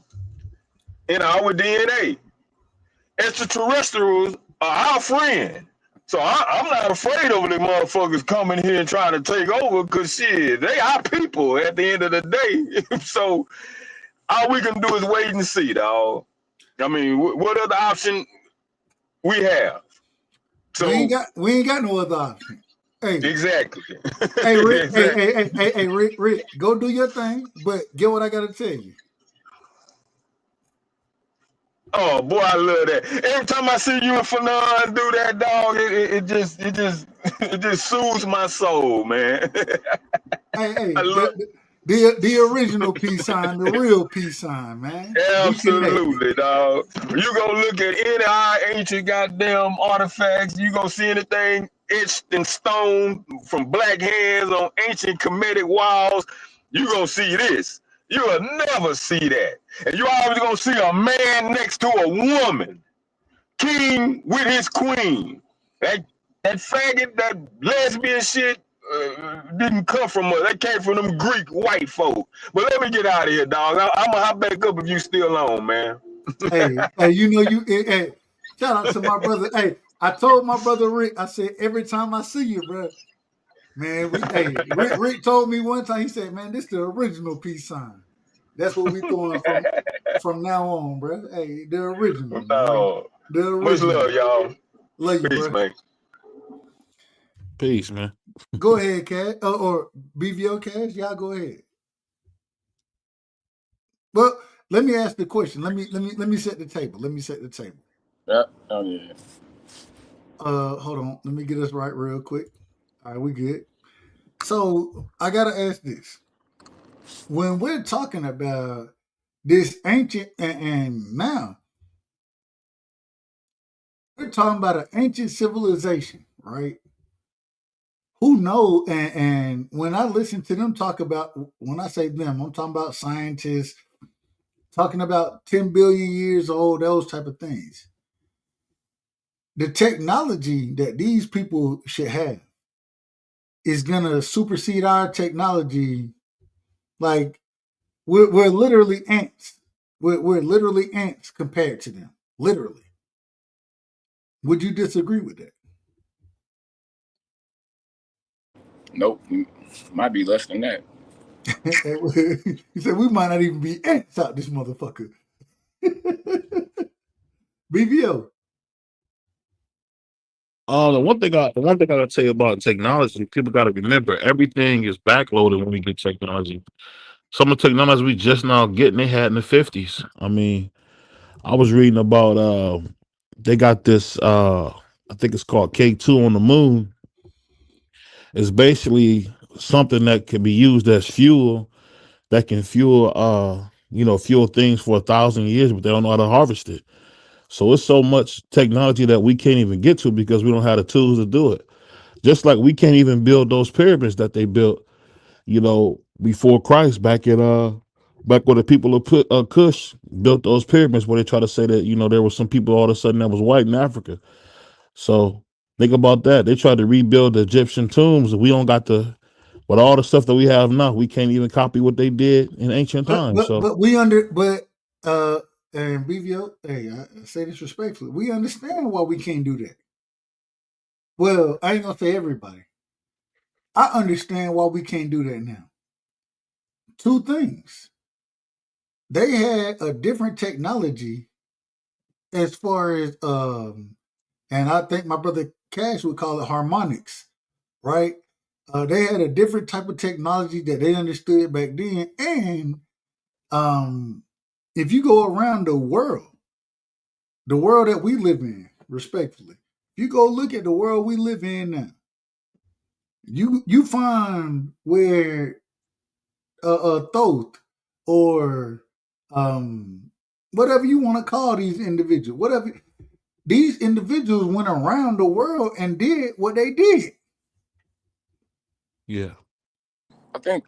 in our DNA. Extraterrestrials are our friend. So I'm not afraid of the motherfuckers coming here and trying to take over, because shit, they are people at the end of the day. So all we can do is wait and see, dog. I mean, what other option we have? So we ain't got no other option. Hey, exactly. hey, Rick, Exactly. hey, Rick, go do your thing. But get what I gotta tell you. Oh boy, I love that. Every time I see you and Fanon do that, dog, it just soothes my soul, man. Hey, I love the original peace sign, the real peace sign, man. Absolutely, dog. You gonna look at any of our ancient goddamn artifacts, you gonna see anything etched in stone from black hands on ancient Kemetic walls, you gonna see this. You will never see that. And you always gonna see a man next to a woman, king with his queen. That faggot, that lesbian shit didn't come from us. That came from them Greek white folk. But let me get out of here, dog. I'm gonna hop back up if you still on, man. Hey, you know hey, shout out to my brother. Hey, I told my brother Rick, I said every time I see you, bro, man, Rick told me one time, he said, man, this the original peace sign. That's what we throwing from now on, bro. Hey, the original. No. The original. Much love, y'all. Love you, Peace, bro. man. Peace, man. Go ahead, Cash. Or BVO Cash, y'all go ahead. Well, let me ask the question. Let me set the table. Yeah. Oh yeah. Hold on. Let me get us right real quick. All right, we good. So I gotta ask this: when we're talking about this ancient and now we're talking about an ancient civilization, right? Who know? And when I listen to them talk about, when I say them, I'm talking about scientists talking about 10 billion years old, those type of things. The technology that these people should have is gonna supersede our technology. Like we're literally ants. We're literally ants compared to them. Literally. Would you disagree with that? Nope. Might be less than that. He said we might not even be ants out this motherfucker. BVO. The one thing I gotta tell you about technology, people gotta remember everything is backloaded when we get technology. Some of the technology we just now getting, they had in the 50s. I mean, I was reading about they got this I think it's called K2 on the moon. It's basically something that can be used as fuel that can fuel fuel things for 1,000 years, but they don't know how to harvest it. So it's so much technology that we can't even get to because we don't have the tools to do it. Just like we can't even build those pyramids that they built, before Christ, back when the people of Kush built those pyramids, where they try to say that there was some people all of a sudden that was white in Africa. So Think about that. They tried to rebuild the Egyptian tombs, and we don't got the with all the stuff that we have now. We can't even copy what they did in ancient times. So, And BVO, hey, I say this respectfully. We understand why we can't do that. Well, I ain't gonna say everybody. I understand why we can't do that now. Two things. They had a different technology as far as and I think my brother Cash would call it harmonics, right? They had a different type of technology that they understood back then. And if you go around the world that we live in, respectfully, if you go look at the world we live in now, you find where Thoth or whatever you want to call these individuals, whatever these individuals went around the world and did what they did. yeah, I think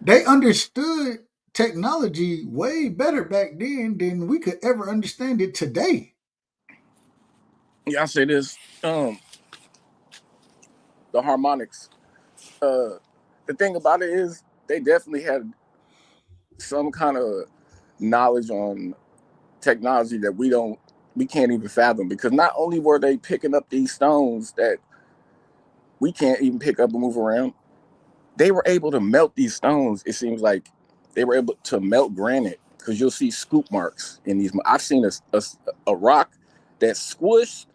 they understood technology way better back then than we could ever understand it today. Yeah, I say this. The harmonics. The thing about it is they definitely had some kind of knowledge on technology that we can't even fathom, because not only were they picking up these stones that we can't even pick up and move around, they were able to melt these stones. It seems like they were able to melt granite, because you'll see scoop marks in these. I've seen a rock that's squished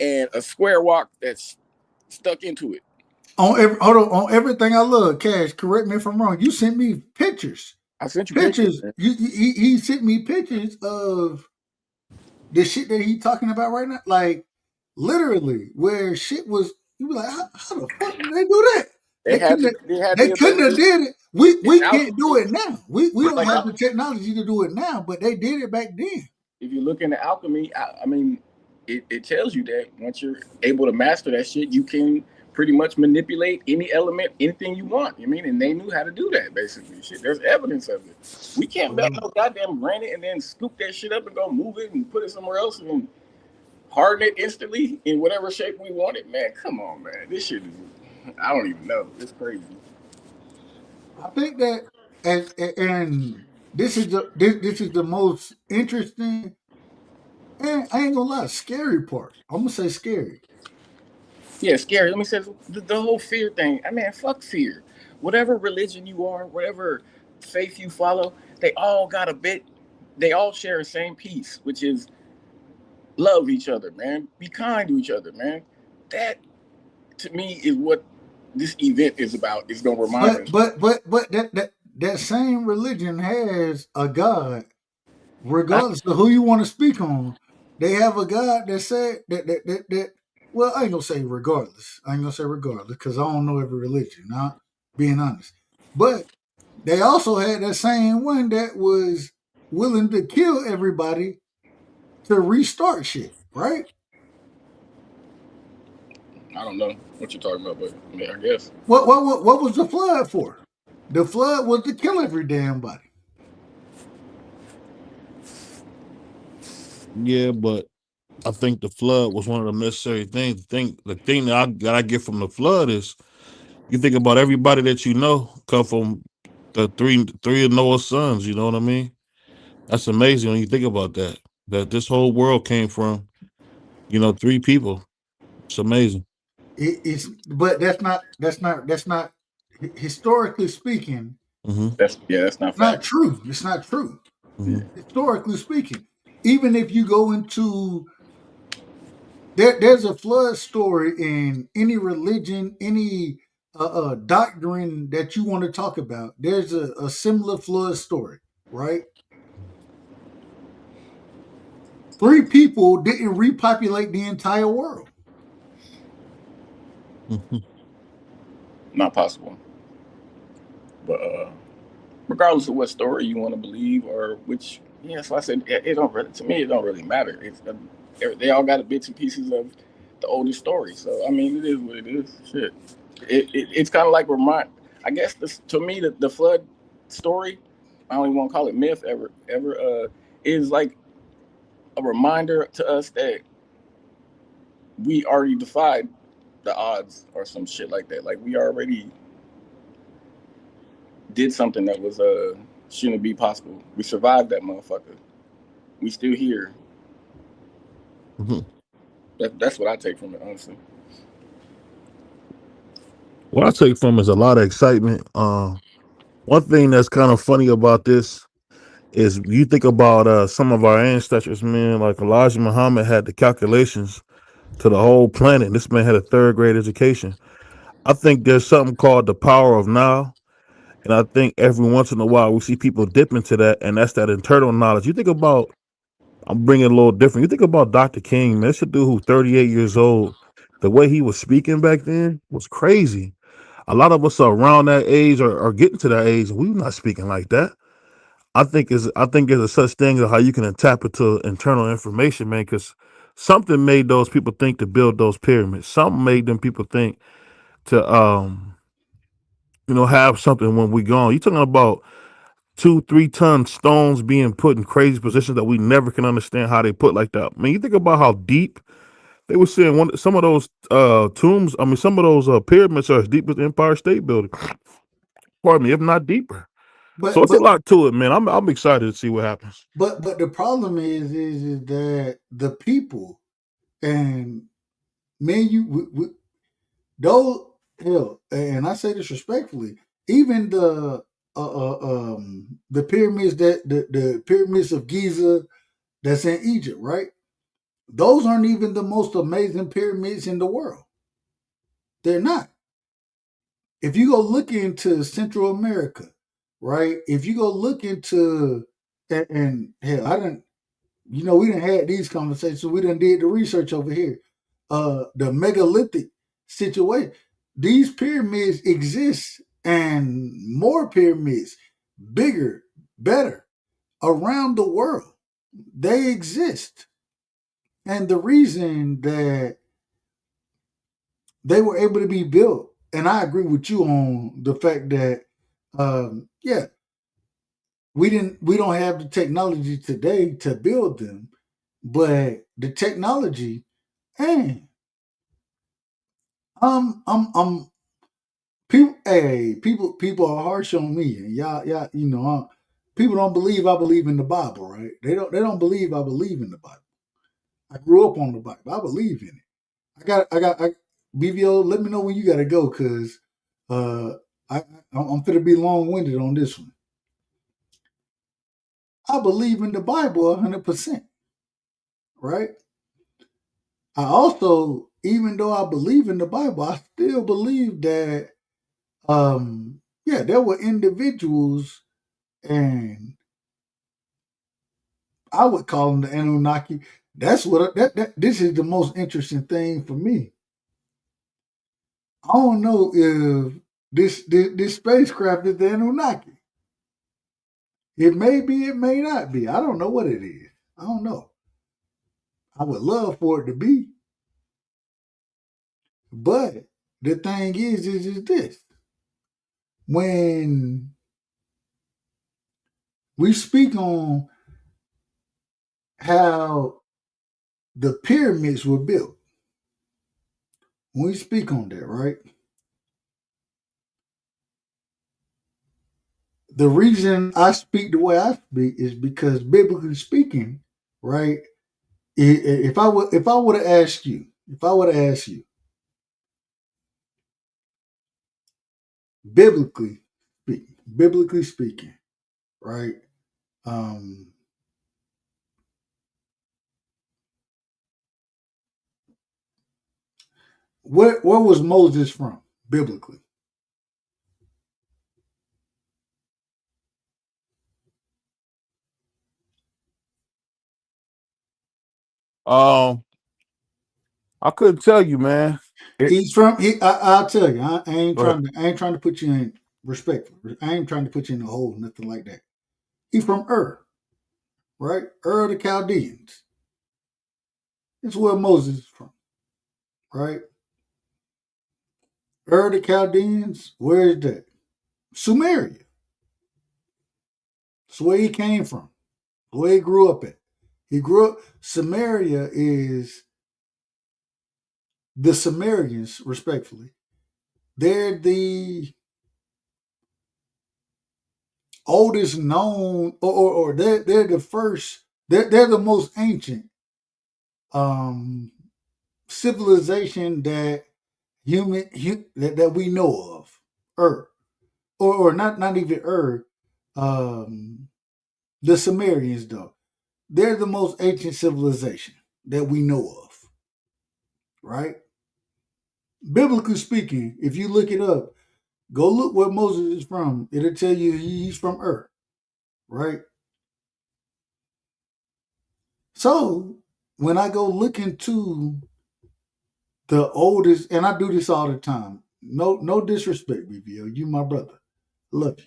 and a square rock that's stuck into it. On everything I love, Cash. Correct me if I'm wrong. You sent me pictures. I sent you Pictures. pictures. He sent me pictures of the shit that he talking about right now. Like literally, where shit was. You was like, how the fuck did they do that? They had They the couldn't have ability. did it. We It's can't do alchemy. it now. We It's don't like have the technology to do it now, but they did it back then. if you look into alchemy, I mean, it tells you that once you're able to master that shit, you can pretty much manipulate any element, anything you want. You mean, and they knew how to do that basically. Shit, there's evidence of it. We can't melt no goddamn granite and then scoop that shit up and go move it and put it somewhere else and harden it instantly in whatever shape we want it. Man, come on, man. This shit is, I don't even know. It's crazy. I think that, and this is the most interesting, and I ain't gonna lie, scary part. I'm gonna say scary. Yeah, scary. Let me say the whole fear thing. I mean, fuck fear. Whatever religion you are, whatever faith you follow, they all got a bit. They all share the same piece, which is love each other, man. Be kind to each other, man. That to me is what this event is about. It's gonna remind us. But that same religion has a God, regardless of who you want to speak on. They have a God that said that. Well, I ain't gonna say regardless. I ain't gonna say regardless because I don't know every religion. Not being honest, but they also had that same one that was willing to kill everybody to restart shit, right? I don't know what you're talking about, but I mean, I guess. What was the flood for? The flood was to kill every damn body. yeah, but I think the flood was one of the necessary things. The thing that I get from the flood is you think about everybody that you know come from the three of Noah's sons. You know what I mean? That's amazing when you think about that. That this whole world came from, three people. It's amazing. But that's not historically speaking. Mm-hmm. That's not Not fact. true. It's not true. Mm-hmm. Historically speaking, even if you go into there's a flood story in any religion, any doctrine that you want to talk about. There's a similar flood story, right? Three people didn't repopulate the entire world. Mm-hmm. Not possible. But regardless of what story you want to believe or which, yeah, so I said it don't really, to me it don't really matter. It's they all got bits and pieces of the oldest story. So I mean, it is what it is. Shit, it's kind of like I guess to me the flood story, I don't even want to call it myth ever is like a reminder to us that we already defied the odds or some shit like that. Like we already did something that was shouldn't be possible. We survived that motherfucker. We still here. Mm-hmm. That's what I take from it, honestly. What I take from is a lot of excitement. One thing that's kind of funny about this is you think about some of our ancestors, man, like Elijah Muhammad had the calculations to the whole planet. This man had a third grade education. I think there's something called the power of now. And I think every once in a while we see people dip into that, and that's that internal knowledge. You think about, I'm bringing it a little different. You think about Dr. King, man, this a dude who's 38 years old. The way he was speaking back then was crazy. A lot of us are around that age or getting to that age, and we're not speaking like that. I think there's a such thing as how you can tap into internal information, man, because something made those people think to build those pyramids. Something made them people think to have something when we gone. You talking about 2-3 ton stones being put in crazy positions that we never can understand how they put like that. I mean, you think about how deep they were saying some of those tombs. I mean, some of those pyramids are as deep as the Empire State Building. Pardon me, if not deeper. So it's a lot to it, man. I'm excited to see what happens. But the problem is that the people and man, those hell, and I say this respectfully, even the pyramids the pyramids of Giza that's in Egypt, right? Those aren't even the most amazing pyramids in the world. They're not. If you go look into Central America, right? If you go look into and hell, I didn't. We didn't had these conversations. We done did the research over here. The megalithic situation. These pyramids exist, and more pyramids, bigger, better, around the world. They exist, and the reason that they were able to be built, and I agree with you on the fact that, yeah, we don't have the technology today to build them, but the technology, hey, people are harsh on me, and y'all, people don't believe I believe in the Bible, right? They don't believe I believe in the Bible. I grew up on the Bible. I believe in it. BVO, let me know when you got to go, cause I'm gonna be long winded on this one. I believe in the Bible 100%, right? I also, even though I believe in the Bible, I still believe that, there were individuals, and I would call them the Anunnaki. That's what this is the most interesting thing for me. I don't know if this spacecraft is the Anunnaki. It may be, it may not be. I don't know what it is. I don't know. I would love for it to be. But the thing is this. When we speak on how the pyramids were built, when we speak on that, right? The reason I speak the way I speak is because biblically speaking, right? If I would have asked you, biblically speaking, right? Where was Moses from biblically? I couldn't tell you, man. He's from. I'll tell you. I ain't Go ahead. trying to put you in respectful. I ain't trying to put you in a hole, nothing like that. He's from Ur, right? Ur of the Chaldeans. That's where Moses is from, right? Ur of the Chaldeans. Where is that? Sumeria. That's where he came from. Where he grew up at. He grew up. Samaria is the Sumerians, respectfully, they're the oldest known, or they're the first. They're the most ancient civilization that that we know of, or not even the Sumerians though. They're the most ancient civilization that we know of, right? Biblically speaking, if you look it up, go look where Moses is from. It'll tell you he's from Ur, right? So when I go look into the oldest, and I do this all the time. No disrespect, BBO. You my brother. Love you.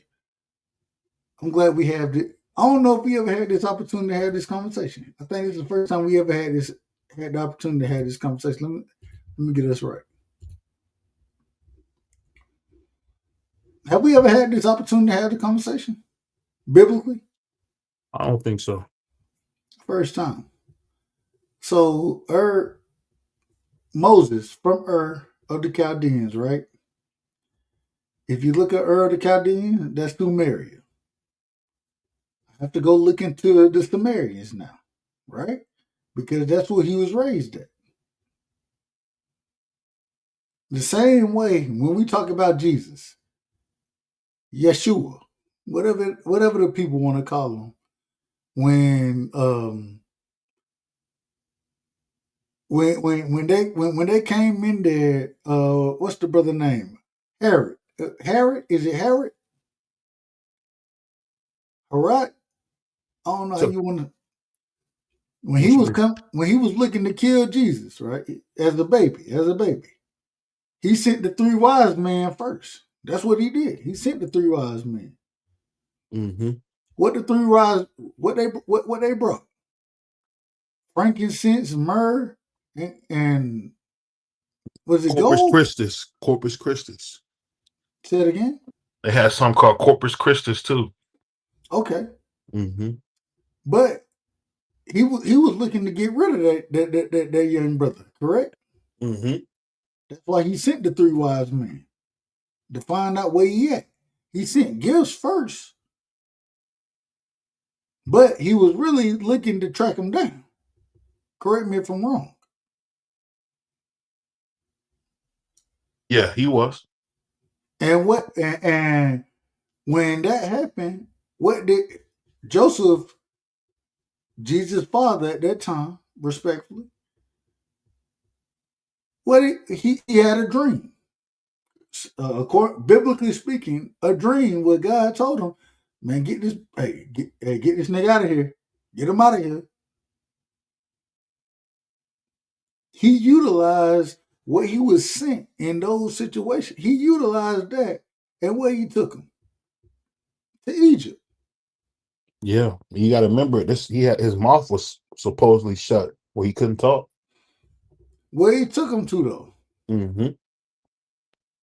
I'm glad we have this. I don't know if we ever had this opportunity to have this conversation. I think it's the first time we ever had the opportunity to have this conversation. Let me get this right. Have we ever had this opportunity to have the conversation? Biblically? I don't think so. First time. So Moses from Ur of the Chaldeans, right? If you look at Ur of the Chaldeans, that's Sumeria. I have to go look into the Sumerians now, right? Because that's where he was raised at. The same way when we talk about Jesus, Yeshua, whatever the people want to call him, when they came in there, what's the brother name? Herod. Herod? Is it Herod? Herod? I don't know how you want to. When he was looking to kill Jesus, right? As a baby, he sent the three wise men first. That's what he did. He sent the three wise men. Mm-hmm. What the three wise? What they brought? Frankincense, myrrh, and was it Corpus gold? Christus. Corpus Christus. Say it again. They had something called Corpus Christus too. Okay. Mm-hmm. But he was looking to get rid of that young brother, correct? Mm-hmm. That's why he sent the three wise men to find out where he at. He sent gifts first, but he was really looking to track him down. Correct me if I'm wrong. Yeah, he was. And when that happened, what did Joseph, Jesus' father at that time, respectfully, he had a dream. Biblically speaking, a dream where God told him, "Man, get this nigga out of here, get him out of here." He utilized what he was sent in those situations. He utilized that, and where he took him to Egypt. Yeah, you got to remember this. His mouth was supposedly shut, where he couldn't talk. Where he took him to though? Mm-hmm.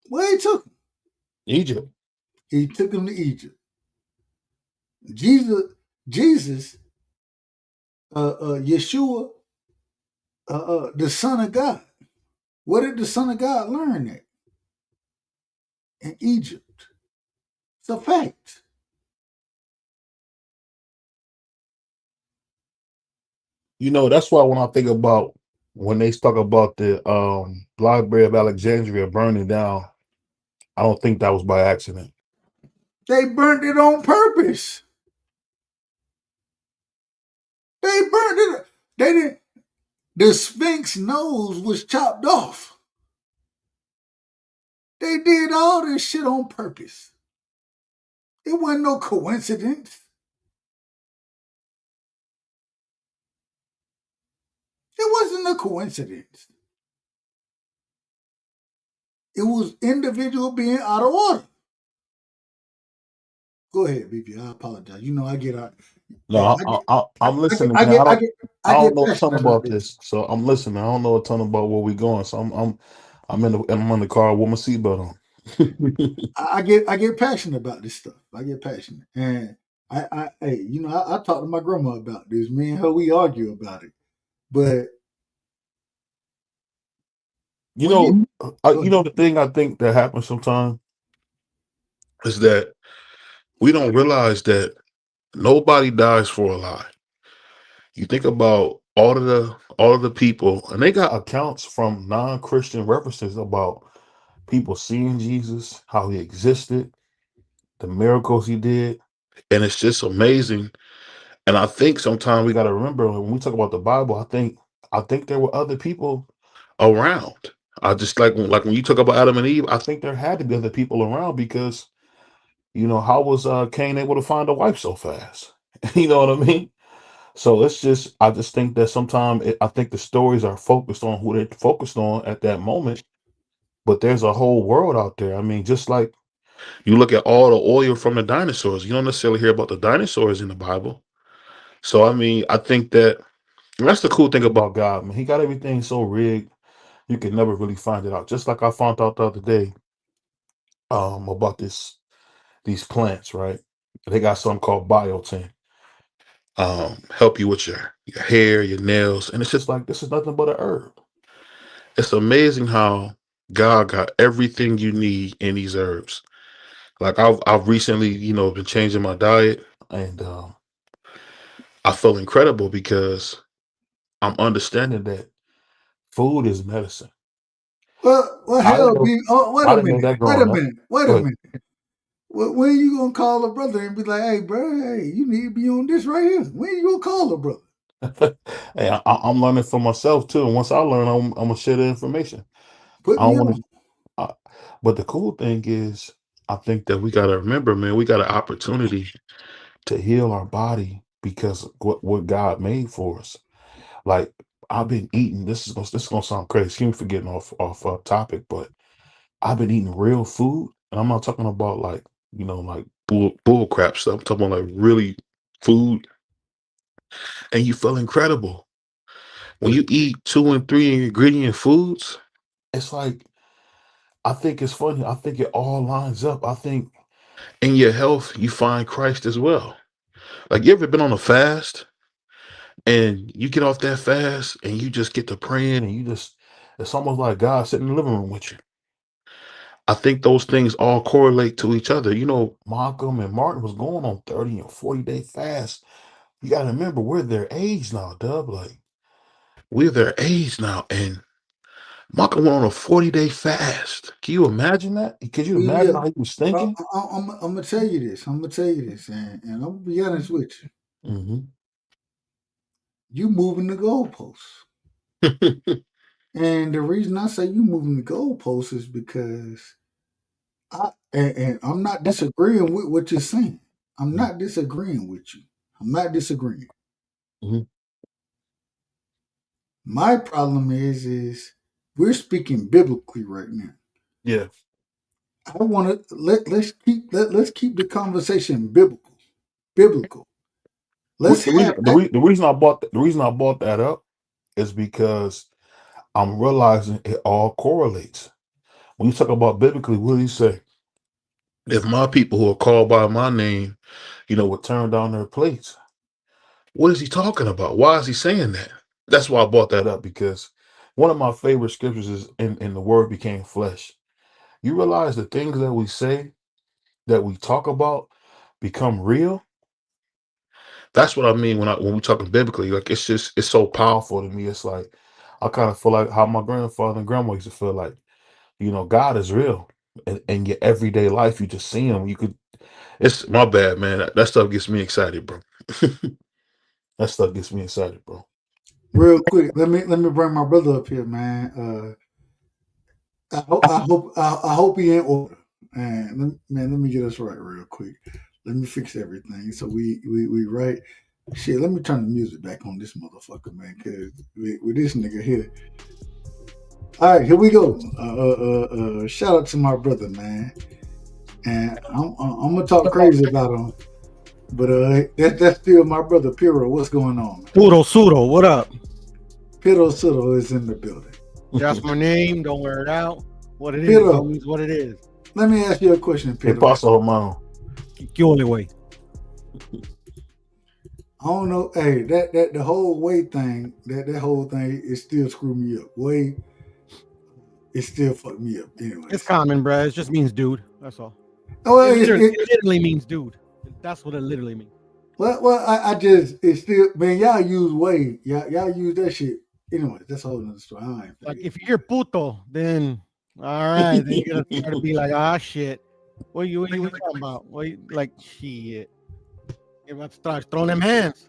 Where he took him? Egypt. He took him to Egypt. Jesus, Yeshua, the Son of God. What did the Son of God learn at? In Egypt. It's a fact. You know, that's why when I think about when they talk about the Library of Alexandria burning down, I don't think that was by accident. They burnt it on purpose. They burnt it. They didn't. The Sphinx nose was chopped off. They did all this shit on purpose. It wasn't no coincidence. It wasn't a coincidence. It was individual being out of order. Go ahead, BB. I apologize. You know I get out. No, I'm listening. I don't know a ton about this, so I'm listening. I don't know a ton about where we're going, so I'm in the car with my seatbelt on. I get passionate about this stuff. I get passionate, and I talk to my grandma about this. Me and her, we argue about it, but You Well, know, go you ahead. know the thing I think that happens sometimes is that we don't realize that nobody dies for a lie. You think about all of the people, and they got accounts from non-Christian references about people seeing Jesus, how he existed, the miracles he did, and it's just amazing. And I think sometimes we got to remember when we talk about the Bible. I think there were other people around. I just like when you talk about Adam and Eve. I think there had to be other people around because how was Cain able to find a wife so fast? You know what I mean? So I just think that sometimes I think the stories are focused on who they're focused on at that moment, but there's a whole world out there. I mean, just like you look at all the oil from the dinosaurs, you don't necessarily hear about the dinosaurs in the Bible. So I mean, I think that's the cool thing about God, man. He got everything so rigged, you can never really find it out. Just like I found out the other day, about these plants, right? They got something called biotin. Help you with your hair, your nails, and it's just like this is nothing but a herb. It's amazing how God got everything you need in these herbs. Like I've recently, been changing my diet, and I feel incredible because I'm understanding that food is medicine. Well, I didn't hell, know wait I a didn't know minute. that Wait a growing up. minute. Wait Go a ahead. minute. When you gonna call a brother and be like, "Hey, bro, hey, you need to be on this right here"? When you gonna call a brother? Hey, I'm learning for myself too, and once I learn, I'm gonna share the information. Put I me don't want on. to. But the cool thing is, I think that we gotta remember, man, we got an opportunity to heal our body because what God made for us. Like I've been eating. This is gonna sound crazy. Keep me for getting off topic, but I've been eating real food, and I'm not talking about like bull crap stuff. I'm talking about like really food, and you feel incredible when you eat 2 and 3 ingredient foods. It's like I think it's funny. I think it all lines up. I think in your health you find Christ as well. Like you ever been on a fast and you get off that fast and you just get to praying and it's almost like God sitting in the living room with you. I think those things all correlate to each other. Malcolm and Martin was going on 30 and 40-day fast. You got to remember, we're their age now, Dub. Like, we're their age now. And Malcolm went on a 40-day fast. Can you imagine that? Could you imagine Yeah, how he was thinking? I'm gonna tell you this. I'm gonna tell you this, and I'm gonna be honest with you. Hmm. You moving the goalposts, and the reason I say you moving the goalposts is because and I'm not disagreeing with what you're saying. I'm not disagreeing with you. I'm not disagreeing. Hmm. My problem is we're speaking biblically right now. Yeah. I want to let's keep the conversation biblical. Biblical. What- Let's The have reason the reason I brought that up is because I'm realizing it all correlates. When you talk about biblically, what do you say? If my people who are called by my name, would turn down their plates, what is he talking about? Why is he saying that? That's why I brought that up because one of my favorite scriptures is in the word became flesh. You realize the things that we say, that we talk about, become real. That's what I mean when we talking biblically. Like it's so powerful to me. It's like I kind of feel like how my grandfather and grandma used to feel like, God is real. In your everyday life, you just see him. It's my bad, man. That stuff gets me excited, bro. That stuff gets me excited, bro. real quick. Let me bring my brother up here, man. I hope he in order. And let me get us right real quick. Let me fix everything so we right. Shit, let me turn the music back on this motherfucker, man. Cause with this nigga here. All right, here we go. Shout out to my brother, man. And I'm gonna talk crazy about him, but that's still my brother Piro. What's going on, man? Pseudo, what up? Piro Sudo is in the building. That's my name. Don't wear it out. What it is, Piro, homies. What it is. let me ask you a question, Hey, Piro. Paso Hermano. Que only way. I don't know. Hey, that the whole way thing, that whole thing is still screwing me up. Way, it still fucked me up. Anyway, It's common, bro. It just means dude. That's all. Oh, it literally means dude. That's what it literally means. Well, I just it's still man. Y'all use way. Y'all use that shit. Anyway, that's a whole nother story. Like if you hear puto, then all right, then you're gonna start to be like, ah, shit. What are you talking about? What you, like shit? You're about to start throwing them hands.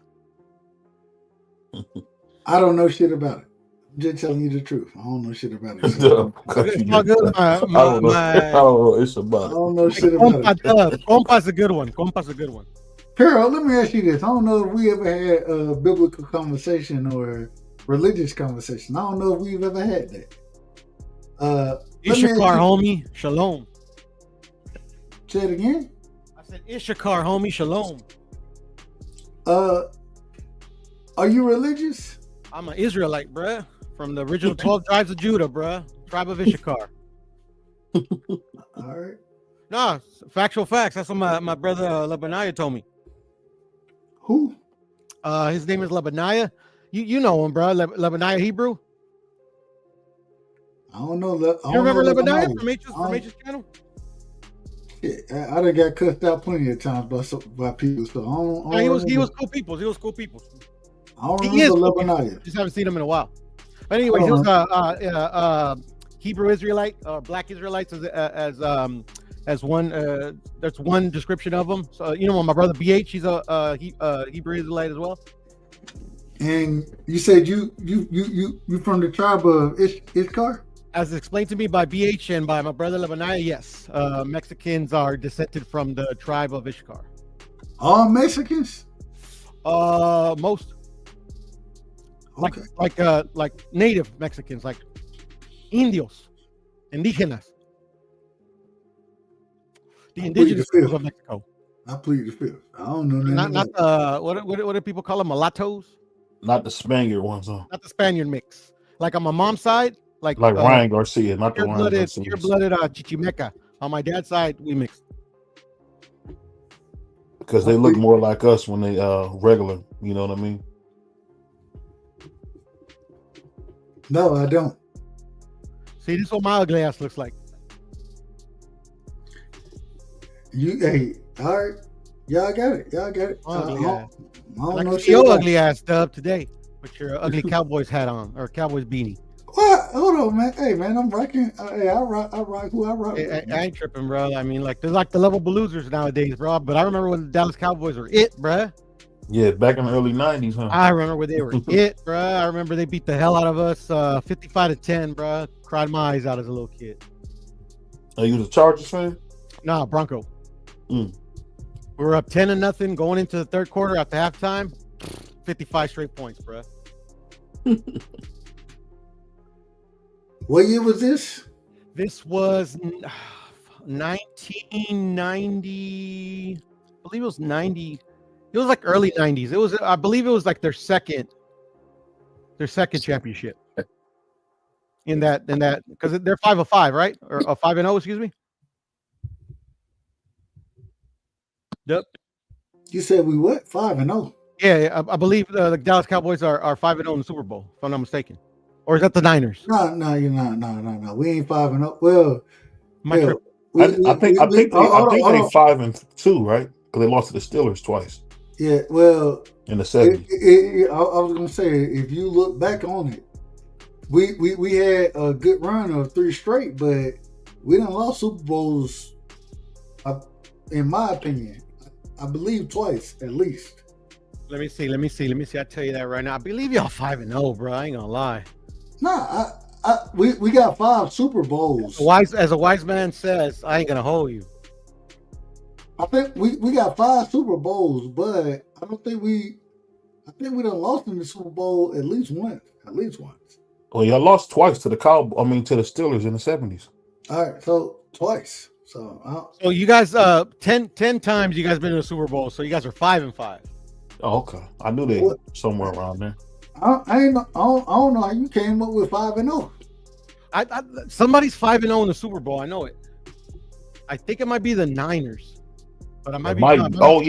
I don't know shit about it. I'm just telling you the truth. I don't know shit about it. It's all good. I don't know. It's about it. I don't know shit about it. Compa's a good one. Compa's a good one. Carol, let me ask you this. I don't know if we ever had a biblical conversation or religious conversation. I don't know if we've ever had that. Issachar, homie, shalom. Say it again. I said Issachar, homie, shalom. Are you religious? I'm an Israelite, bruh. From the original 12 tribes of Judah, bruh. Tribe of Issachar. All right. No, factual facts. That's what my brother Lebaniah told me. Who? His name is Lebaniah. You know him, bro. Lebaniah Hebrew. I don't know. You remember Lebaniah from H's channel? Shit, I done got cussed out plenty of times by people. So I don't he was cool people. He was cool people. I don't remember Lebaniah. Just haven't seen him in a while. But anyway, he was Hebrew Israelite, Black Israelites as one. That's one description of them. So you know, my brother BH, he's a Hebrew Israelite as well. And you said you from the tribe of Issachar? As explained to me by BH and by my brother Lebaniah, yes, Mexicans are descended from the tribe of Issachar. All Mexicans? Most. Okay. Like native Mexicans, like Indios, indígenas. The indigenous people of Mexico. I plead the fifth. I don't know. Not what do people call them? Mulattoes? Not the Spaniard ones, huh? Not the Spaniard mix. Like on my mom's side, like Ryan Garcia, not the Ryan Garcia. Pure-blooded Chichimeca. On my dad's side, we mixed. Because they look more like us when they regular. You know what I mean? No, I don't. See, this is what my ugly ass looks like. Hey, all right. Y'all got it. I don't know shit your ugly ass, Dub, today with your ugly Cowboys hat on or Cowboys beanie. What? Hold on, man. Hey, man, I'm rocking. Hey, I rock who I rock. I ain't tripping, bro. I mean, like, there's like the level losers nowadays, bro. But I remember when the Dallas Cowboys were it, bro. Yeah, back in the early 90s, huh? I remember when they were it, bro. I remember they beat the hell out of us 55-10, bro. Cried my eyes out as a little kid. Are you a Chargers fan? Nah, Bronco. We were up 10-0 going into the third quarter at the halftime. 55 straight points, bro. What year was this? This was 1990. I believe it was 90. It was like early 90s. It was, I believe it was like their second championship. In that, because they're 5-5, right? Or 5-0, excuse me. Yep. You said we what? 5-0. Yeah, I believe the Dallas Cowboys are 5-0 in the Super Bowl, if I'm not mistaken. Or is that the Niners? No, you're not. No. We ain't 5-0. Well, I think they 5-2, right? Because they lost to the Steelers twice. Yeah, well, in the 70s. I was gonna say, if you look back on it, we had a good run of 3 straight, but we done lost Super Bowls. In my opinion, I believe twice at least. Let me see. I tell you that right now. I believe y'all 5-0, bro. I ain't gonna lie. Nah, we got 5 Super Bowls. As a wise man says, I ain't gonna hold you. I think we got 5 Super Bowls, but I think we done lost in the Super Bowl at least once. Well, y'all lost twice to the to the Steelers in the 70s. All right, so twice. So you guys 10 times you guys been in the Super Bowl, so you guys are 5-5. Oh, okay. I knew they somewhere around there. I don't know how you came up with 5-0. Somebody's 5-0 in the Super Bowl. I know it. I think it might be the Niners, but I might be.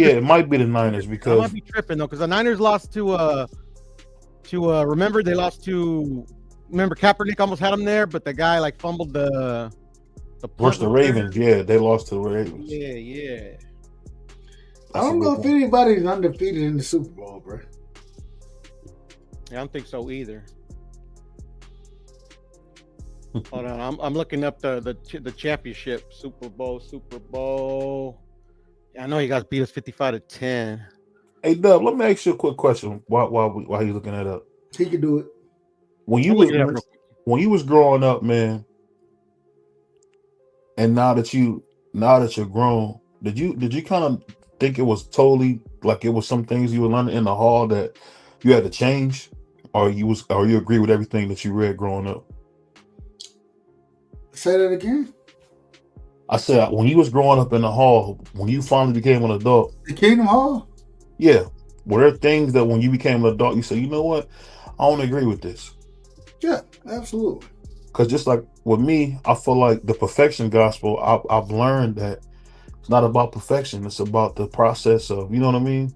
It might be the Niners because I might be tripping though, because the Niners lost to remember they lost to remember Kaepernick almost had him there, but the guy like fumbled the Versus the Ravens, yeah, they lost to the Ravens. Yeah. I don't know if anybody's undefeated in the Super Bowl, bro. I don't think so either. Hold on, I'm looking up the championship Super Bowl. I know you guys beat us 55-10. Hey Dub, let me ask you a quick question. While you looking that up, he could do it. When you was growing up, man, and now that you're grown, did you kind of think it was totally like it was some things you were learning in the hall that you had to change, or you agree with everything that you read growing up? Say that again. I said when you was growing up in the hall, when you finally became an adult, the Kingdom Hall. Yeah, were there things that when you became an adult, you said, you know what, I don't agree with this? Yeah, absolutely. Because just like with me, I feel like the perfection gospel, I've learned that it's not about perfection. It's about the process of, you know what I mean?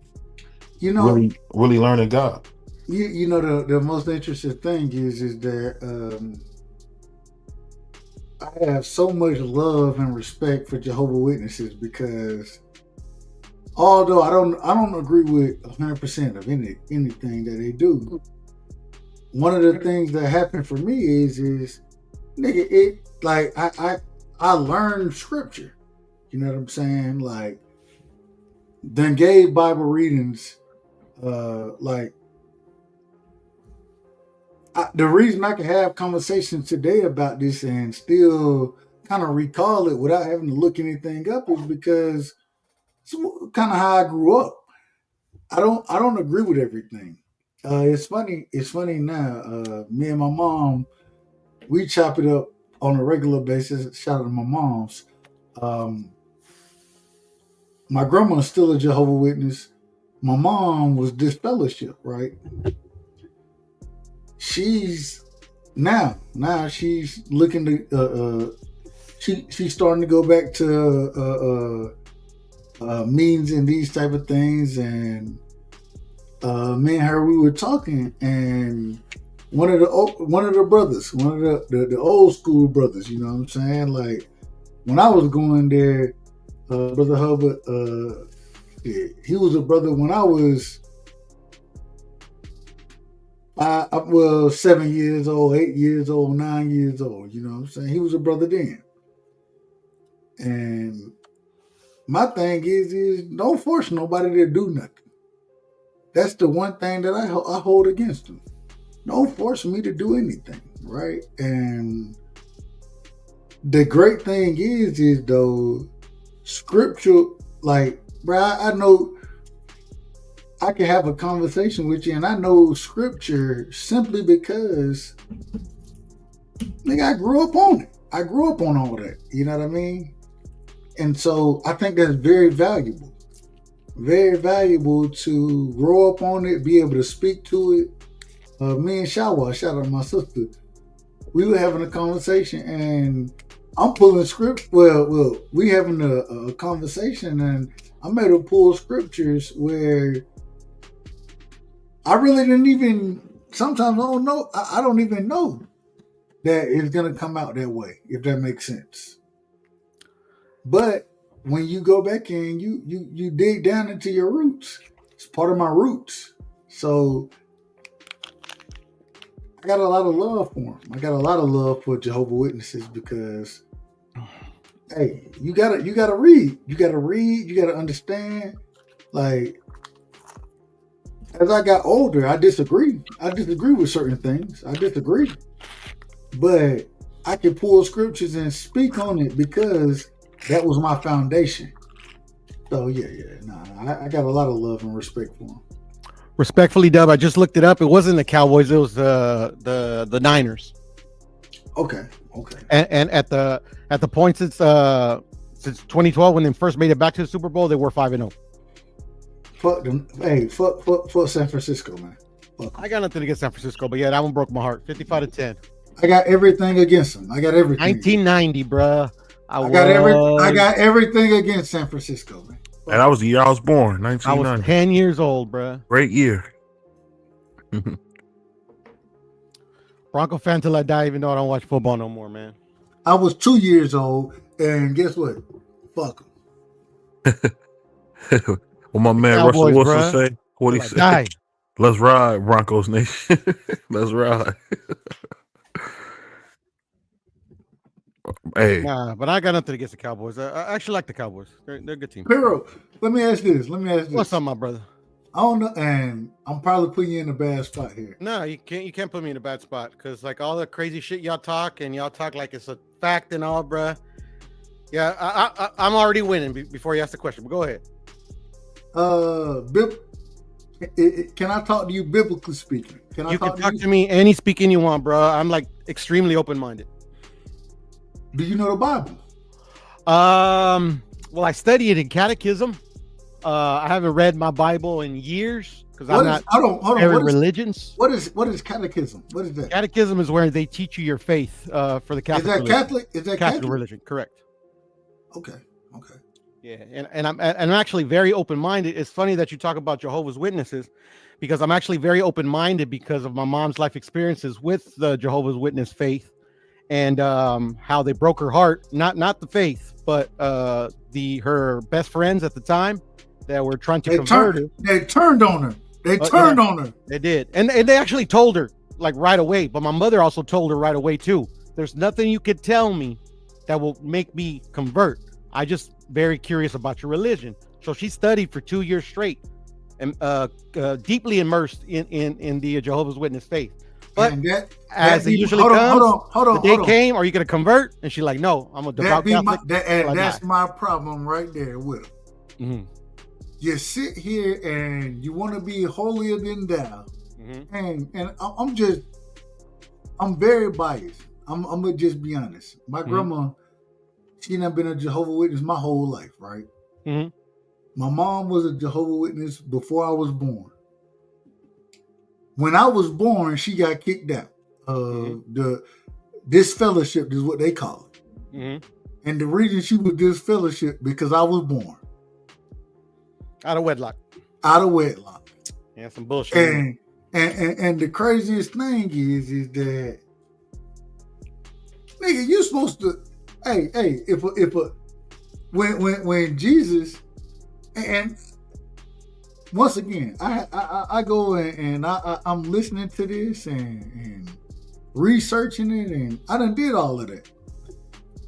You know, really learning God. You know, the most interesting thing is that I have so much love and respect for Jehovah's Witnesses because although I don't agree with 100% of anything that they do, one of the things that happened for me is nigga, it like I learned scripture. You know what I'm saying? Like, then gave Bible readings. The reason I can have conversations today about this and still kind of recall it without having to look anything up is because it's kind of how I grew up. I don't agree with everything. It's funny now. Me and my mom, we chop it up on a regular basis. Shout out to my moms. My grandma's still a Jehovah's Witness. My mom was disfellowship, right? She's now she's looking to she's starting to go back to meetings and these type of things, and me and her, we were talking, and one of the brothers, one of the old school brothers, you know what I'm saying? Like when I was going there, Brother Hubbard, he was a brother when I was 7 years old, 8 years old, 9 years old, you know what I'm saying? He was a brother then. And my thing is don't force nobody to do nothing. That's the one thing that I hold against them. Don't force me to do anything, right? And the great thing is though, scripture, like, bro, I know I can have a conversation with you and I know scripture simply because, nigga, I grew up on it. I grew up on all that. You know what I mean? And so I think that's very valuable. Very valuable to grow up on it, be able to speak to it. Me and Shawa, shout out to my sister, we were having a conversation and I'm pulling script. Well, we having a conversation and I made her pull scriptures where I really didn't even, sometimes I don't know, I don't even know that it's going to come out that way, if that makes sense. But when you go back and you dig down into your roots, it's part of my roots. So I got a lot of love for them. I got a lot of love for Jehovah's Witnesses because, hey, you gotta read. You gotta understand. Like, as I got older, I disagree. I disagree with certain things. I disagree. But I can pull scriptures and speak on it because that was my foundation. So I got a lot of love and respect for them. Respectfully, Dub, I just looked it up. It wasn't the Cowboys. It was the Niners. Okay. And at the point since 2012 when they first made it back to the Super Bowl, they were 5-0. Fuck them. Hey, fuck San Francisco, man. Fuck. I got nothing against San Francisco, but yeah, that one broke my heart. 55-10. I got everything against them. I got everything. 1990, bruh. I got everything against San Francisco, man. And that was the year I was born, 1990. I was 10 years old, bruh. Great year. Bronco fan till I die, even though I don't watch football no more, man. I was 2 years old, and guess what? Fuck What my man Cowboys, Russell Wilson bruh. say? What he Till I say? die. Let's ride, Broncos Nation. Let's ride. Hey, Nah, but I got nothing against the Cowboys. I actually like the Cowboys. They're a good team. Pero, let me ask this. What's up, my brother? I don't know, and I'm probably putting you in a bad spot here. No, you can't put me in a bad spot because like all the crazy shit y'all talk like it's a fact and all, bruh. Yeah, I'm already winning before you ask the question. But go ahead. Can I talk to you biblically speaking? You can talk to me any speaking you want, bro. I'm like extremely open-minded. Do you know the Bible? Well, I study it in catechism. I haven't read my Bible in years because I'm not very religions. What is catechism? What is that? Catechism is where they teach you your faith for the Catholic. Is that religion. Catholic? Is that Catholic Catholic religion? Correct. Okay. Yeah, and I'm actually very open-minded. It's funny that you talk about Jehovah's Witnesses because I'm actually very open-minded because of my mom's life experiences with the Jehovah's Witness faith and how they broke her heart. Not the faith, but her best friends at the time that were trying to convert her. They turned on her. They turned on her. They did, and they actually told her like right away. But my mother also told her right away too. There's nothing you could tell me that will make me convert. I just very curious about your religion. So she studied for 2 years straight and deeply immersed in the Jehovah's Witness faith. But as it usually comes, the day came, are you going to convert? And she's like, no, I'm a devout Catholic. That's my problem right there with her. Mm-hmm. You sit here and you want to be holier than thou. Mm-hmm. And I'm very biased. I'm going to just be honest. My grandma, she done been a Jehovah's Witness my whole life, right? Mm-hmm. My mom was a Jehovah's Witness before I was born. When I was born, she got kicked out. This fellowship is what they call it. Mm-hmm. And the reason she was disfellowship because I was born. Out of wedlock. Yeah, some bullshit. And the craziest thing is that nigga, you supposed to when Jesus, and once again, I go and I'm listening to this and researching it, and I done did all of that.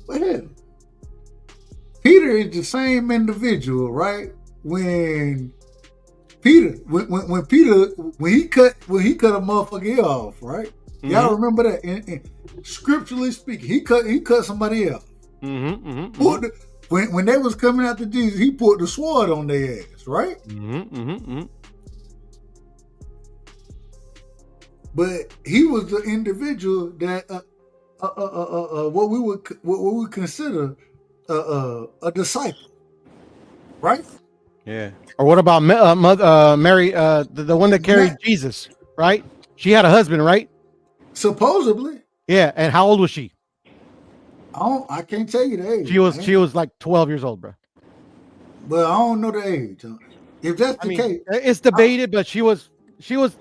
But hell, Peter is the same individual, right? When he cut a motherfucker ear off, right? Mm-hmm. Y'all remember that? And scripturally speaking, he cut somebody else. Mm-hmm. When they was coming after Jesus, he put the sword on their ass, right? But he was the individual that what we would consider a disciple, right? Yeah. Or what about Mary, the one that carried Jesus, right? She had a husband, right? Supposedly. Yeah. And how old was she? I can't tell you the age. She was like 12 years old, bro. But I don't know the age. If that's the case, it's debated. But she was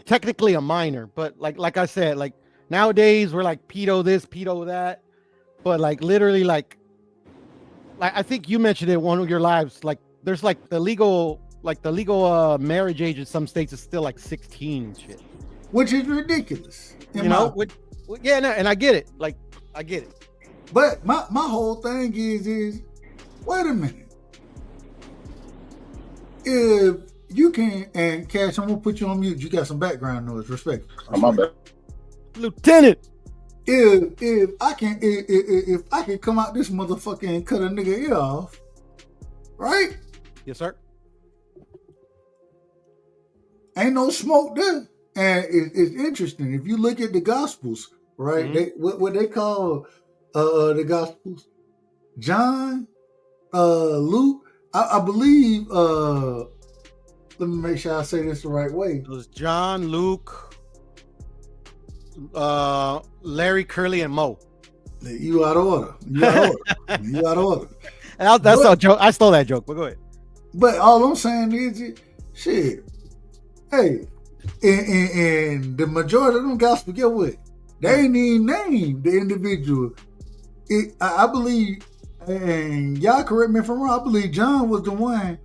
technically a minor. But like I said, like nowadays we're like pedo this, pedo that. But like literally, like I think you mentioned it in one of your lives. Like there's like the legal marriage age in some states is still like 16 and shit, which is ridiculous. You know? Yeah, no, and I get it. Like I get it. But my whole thing is wait a minute. If you can, and Cash, I'm gonna put you on mute. You got some background noise. Respect. My bad. Lieutenant. If I can come out this motherfucker and cut a nigga ear off, right? Yes, sir. Ain't no smoke there. And it's interesting. If you look at the Gospels, right? Mm-hmm. What they call the Gospels, John, Luke, I believe. Let me make sure I say this the right way. It was John, Luke, Larry, Curly, and Mo. You out of order. You out of order. That's a joke. I stole that joke, but go ahead. But all I'm saying is, shit. Hey, and the majority of them gospel, get what? They ain't even named the individual. I believe, and y'all correct me if I'm wrong, I believe John was the one,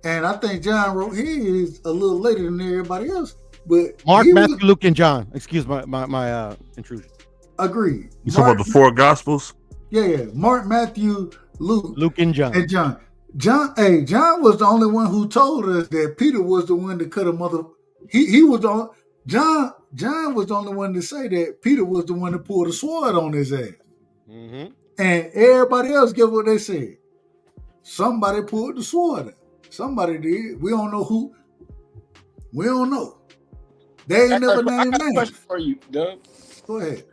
and I think John wrote his a little later than everybody else. But Mark, Matthew, Luke, and John. Excuse my intrusion. Agreed. You talking about the four Gospels? Yeah. Mark, Matthew, Luke, and John. John was the only one who told us that Peter was the one to cut a mother. He was the John was the only one to say that Peter was the one to pull the sword on his ass. Mm-hmm. And everybody else, guess what they said? Somebody pulled the sword out. Somebody did. We don't know who. We don't know. They ain't never named names. I got a question for you, Doug. Go ahead.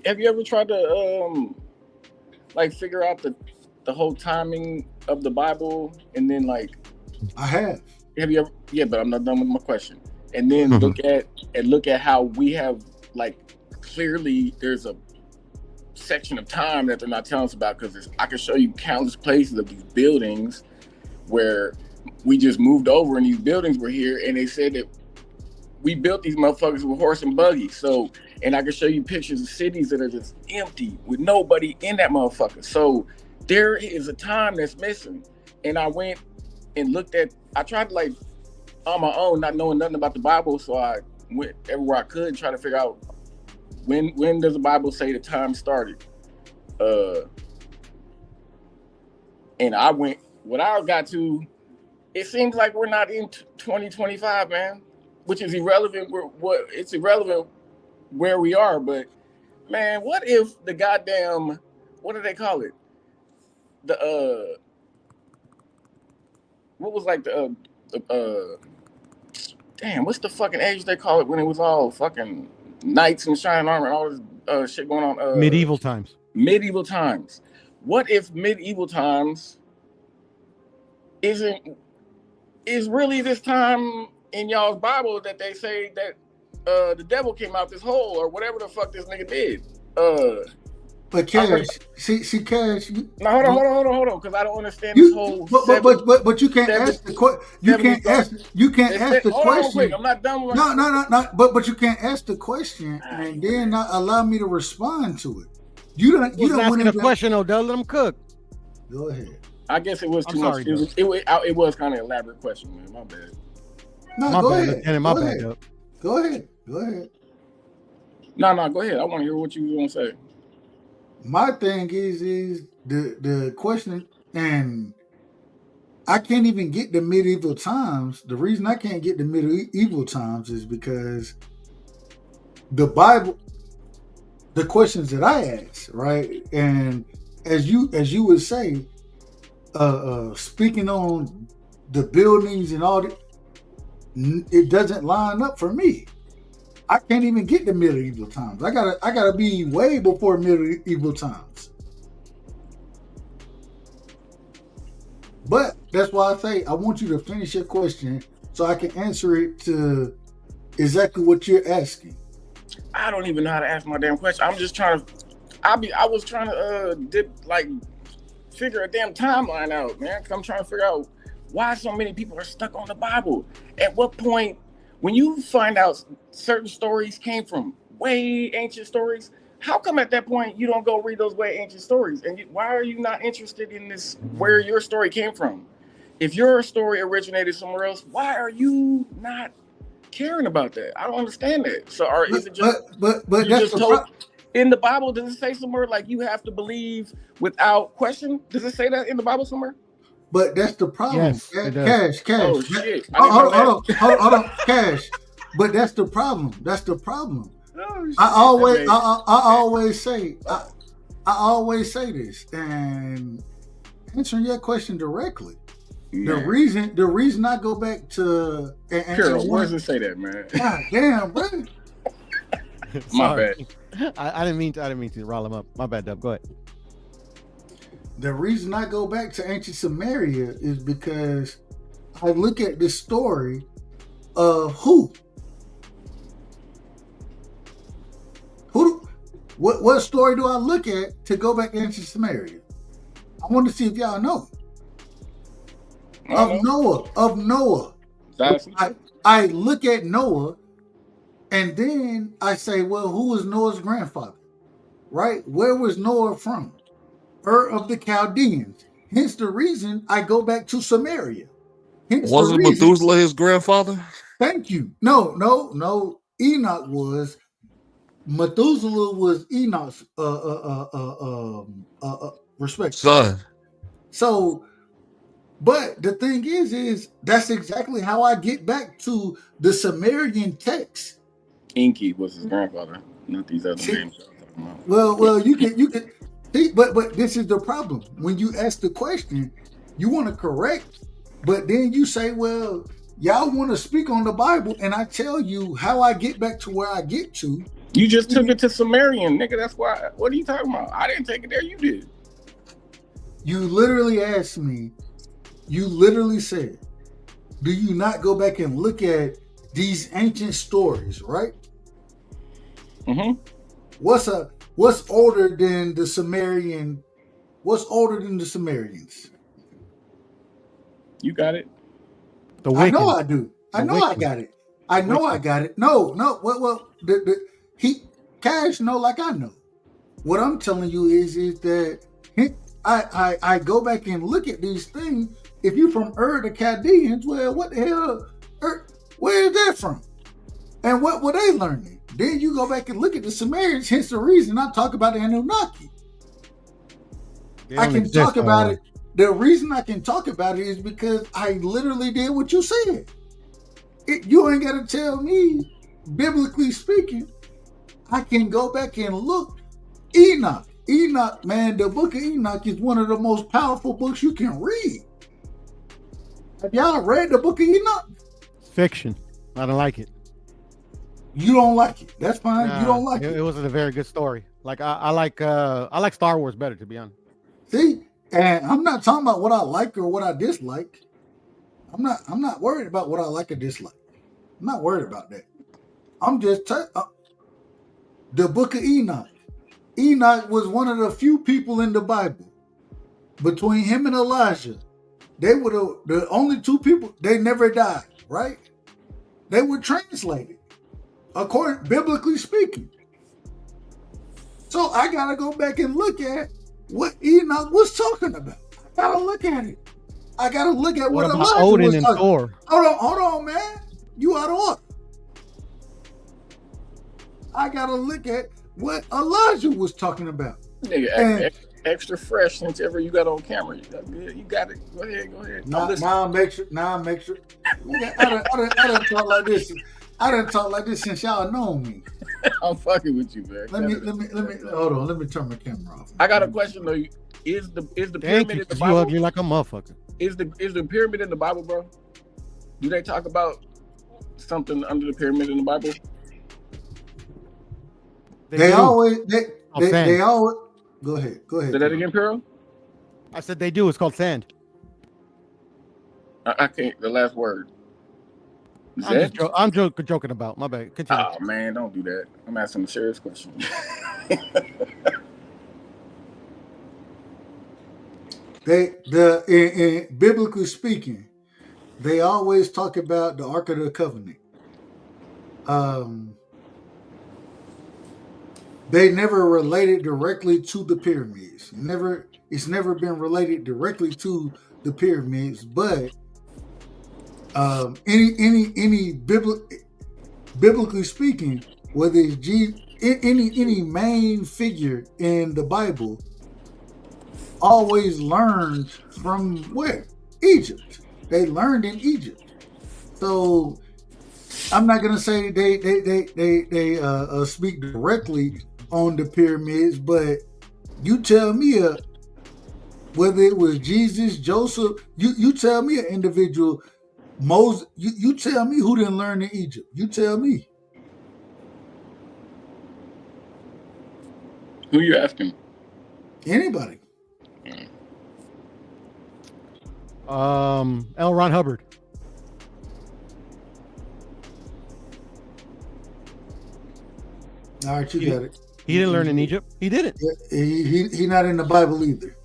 Have you ever tried to like figure out the whole timing of the Bible, and then like I have. Have you ever? Yeah, but I'm not done with my question. And then look at how we have, like, clearly there's a section of time that they're not telling us about, because I can show you countless places of these buildings where we just moved over and these buildings were here, and they said that we built these motherfuckers with horse and buggy. So, and I can show you pictures of cities that are just empty with nobody in that motherfucker. So there is a time that's missing. And I went and I tried to, like, on my own, not knowing nothing about the Bible. So I went everywhere I could and try to figure out when does the Bible say the time started? And what I got to, it seems like we're not in 2025, man, which is irrelevant. It's irrelevant where we are, but man, what if the goddamn, what do they call it? What was like damn, what's the fucking age they call it when it was all fucking knights in shining armor and all this shit going on? Medieval times. Medieval times. What if medieval times is really this time in y'all's Bible that they say that the devil came out this hole or whatever the fuck this nigga did? But Cash, see, Cash. Now hold on, because I don't understand this whole. But you can't ask the question. You can't ask the question. I'm not done with No. But you can't ask the question and then not allow me to respond to it. You don't asking a question, Odell. Let him cook. Go ahead. I guess it was too much. It was kind of an elaborate question, man. My bad. No, go ahead. My bad. Go ahead. No, go ahead. I want to hear what you were gonna say. My thing is the question, and I can't even get the medieval times. The reason I can't get the medieval times is because the Bible, the questions that I ask, right? And as you would say, speaking on the buildings and all that, it doesn't line up for me. I can't even get the medieval times. I gotta be way before medieval times. But that's why I say I want you to finish your question so I can answer it to exactly what you're asking. I don't even know how to ask my damn question. I'm just trying to. I was trying to figure a damn timeline out, man. Because I'm trying to figure out why so many people are stuck on the Bible. At what point? When you find out certain stories came from way ancient stories, how come at that point you don't go read those way ancient stories? And why are you not interested in this, where your story came from? If your story originated somewhere else, why are you not caring about that? I don't understand that. So, or is it just, but that's in the Bible, does it say somewhere like you have to believe without question? Does it say that in the Bible somewhere? But that's the problem. Yes, Cash. Oh shit! Hold on, Cash. But that's the problem. Oh, I always say this, and answering your question directly. Man. The reason I go back to Carol, where does it say that, man? God damn, bro. My bad. I didn't mean to rile him up. My bad, Dub. Go ahead. The reason I go back to ancient Samaria is because I look at the story of what story do I look at to go back to ancient Samaria? I want to see if y'all know. Of Noah. I look at Noah And then I say, well, who was Noah's grandfather? Right? Where was Noah from? Ur of the Chaldeans. Hence the reason I go back to Samaria. Hence the Wasn't reason. Methuselah his grandfather? Thank you. No. Enoch was. Methuselah was Enoch's respect. Son. So, but the thing is that's exactly how I get back to the Sumerian text. Inky was his grandfather, not these other names. Well, you can see, but this is the problem. When you ask the question, you want to correct, but then you say, well, y'all want to speak on the Bible, and I tell you how I get back to where I get to. You just took it to Sumerian, nigga. That's why. What are you talking about? I didn't take it there. You did. You literally asked me. You literally said, do you not go back and look at these ancient stories, right? Mm-hmm. What's older than the Sumerian? What's older than the Sumerians? You got it. I know I do. I know I got it. I know I got it. No. Well, Cash know like I know. What I'm telling you is that I go back and look at these things. If you're from Ur the Chaldeans, well, what the hell? Where is that from? And what were they learning? Then you go back and look at the Sumerians. Hence the reason I talk about the Anunnaki. I can talk about it. The reason I can talk about it is because I literally did what you said. You ain't got to tell me, biblically speaking, I can go back and look. Enoch, man, the book of Enoch is one of the most powerful books you can read. Have y'all read the book of Enoch? Fiction. I don't like it. You don't like it. That's fine. Nah, you don't like it. It wasn't a very good story. Like I like Star Wars better, to be honest. See, and I'm not talking about what I like or what I dislike. I'm not worried about what I like or dislike. I'm not worried about that. I'm just the book of Enoch. Enoch was one of the few people in the Bible. Between him and Elijah, they were the only two people. They never died, right? They were translated, according biblically speaking. So I gotta go back and look at what Enoch was talking about. I gotta look at it. I gotta look at what Elijah Odin was and talking. Thor? Hold on, man. You out of order. I gotta look at what Elijah was talking about. Nigga, extra fresh since ever you got on camera. You got it. Go ahead. Now make sure. Nigga, I done talk like this. I done talk like this since y'all know me. I'm fucking with you, man. Let me hold on. Let me turn my camera off. I got a question though. Is the pyramid in the You Bible? ugly like a motherfucker. Is the pyramid in the Bible, bro? Do they talk about something under the pyramid in the Bible? They always go ahead. Say that again, Piro? I said they do. It's called sand. I can't. The last word. I'm joking about. My bad. Continue. Oh man, don't do that. I'm asking a serious question. In biblically speaking, they always talk about the Ark of the Covenant. They never related directly to the pyramids. It's never been related directly to the pyramids, but any biblically speaking, whether it's any main figure in the Bible always learned from where? Egypt. They learned in Egypt. So I'm not gonna say they speak directly on the pyramids, but you tell me whether it was Jesus, Joseph, you tell me an individual, Moses, you tell me who didn't learn in Egypt. You tell me. Who you asking? Anybody. L. Ron Hubbard. All right, you got it. He didn't learn in Egypt. He didn't. He not in the Bible either.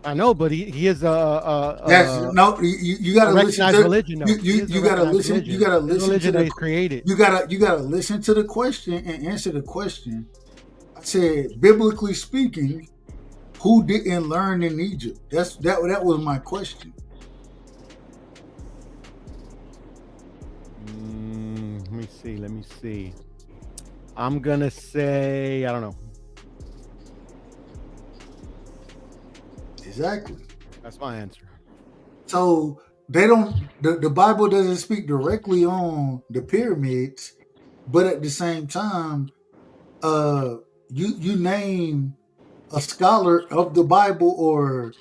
I know, but he is no. You got to listen to religion. Though. You got to listen. Religion. You got to listen to that he's created. You got to listen to the question and answer the question. I said, biblically speaking, who didn't learn in Egypt? That was my question. Let me see. I'm gonna say I don't know. Exactly. That's my answer. So they don't. The Bible doesn't speak directly on the pyramids, but at the same time, you name a scholar of the Bible or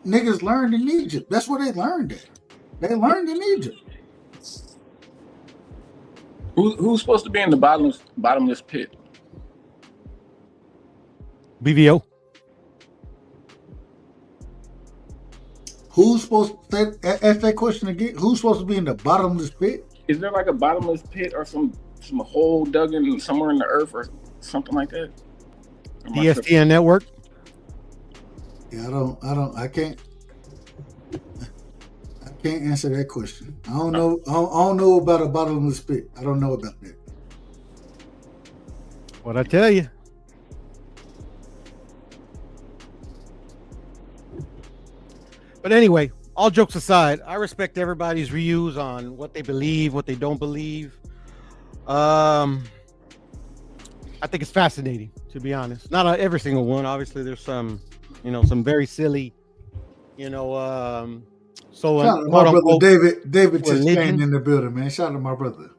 niggas learned in Egypt. That's where they learned it. They learned in Egypt. Who's supposed to be in the bottomless pit? BVO. Who's supposed to ask that question again? Who's supposed to be in the bottomless pit? Is there like a bottomless pit or some hole dug in somewhere in the earth or something like that? DSTN network? Yeah, I can't answer that question. I don't know. I don't know about a bottomless pit. I don't know about that. What I tell you. But anyway, all jokes aside, I respect everybody's views on what they believe, what they don't believe. I think it's fascinating, to be honest. Not every single one. Obviously, there's some very silly, so shout out to my brother David Chastain in the building, man. Shout out to my brother.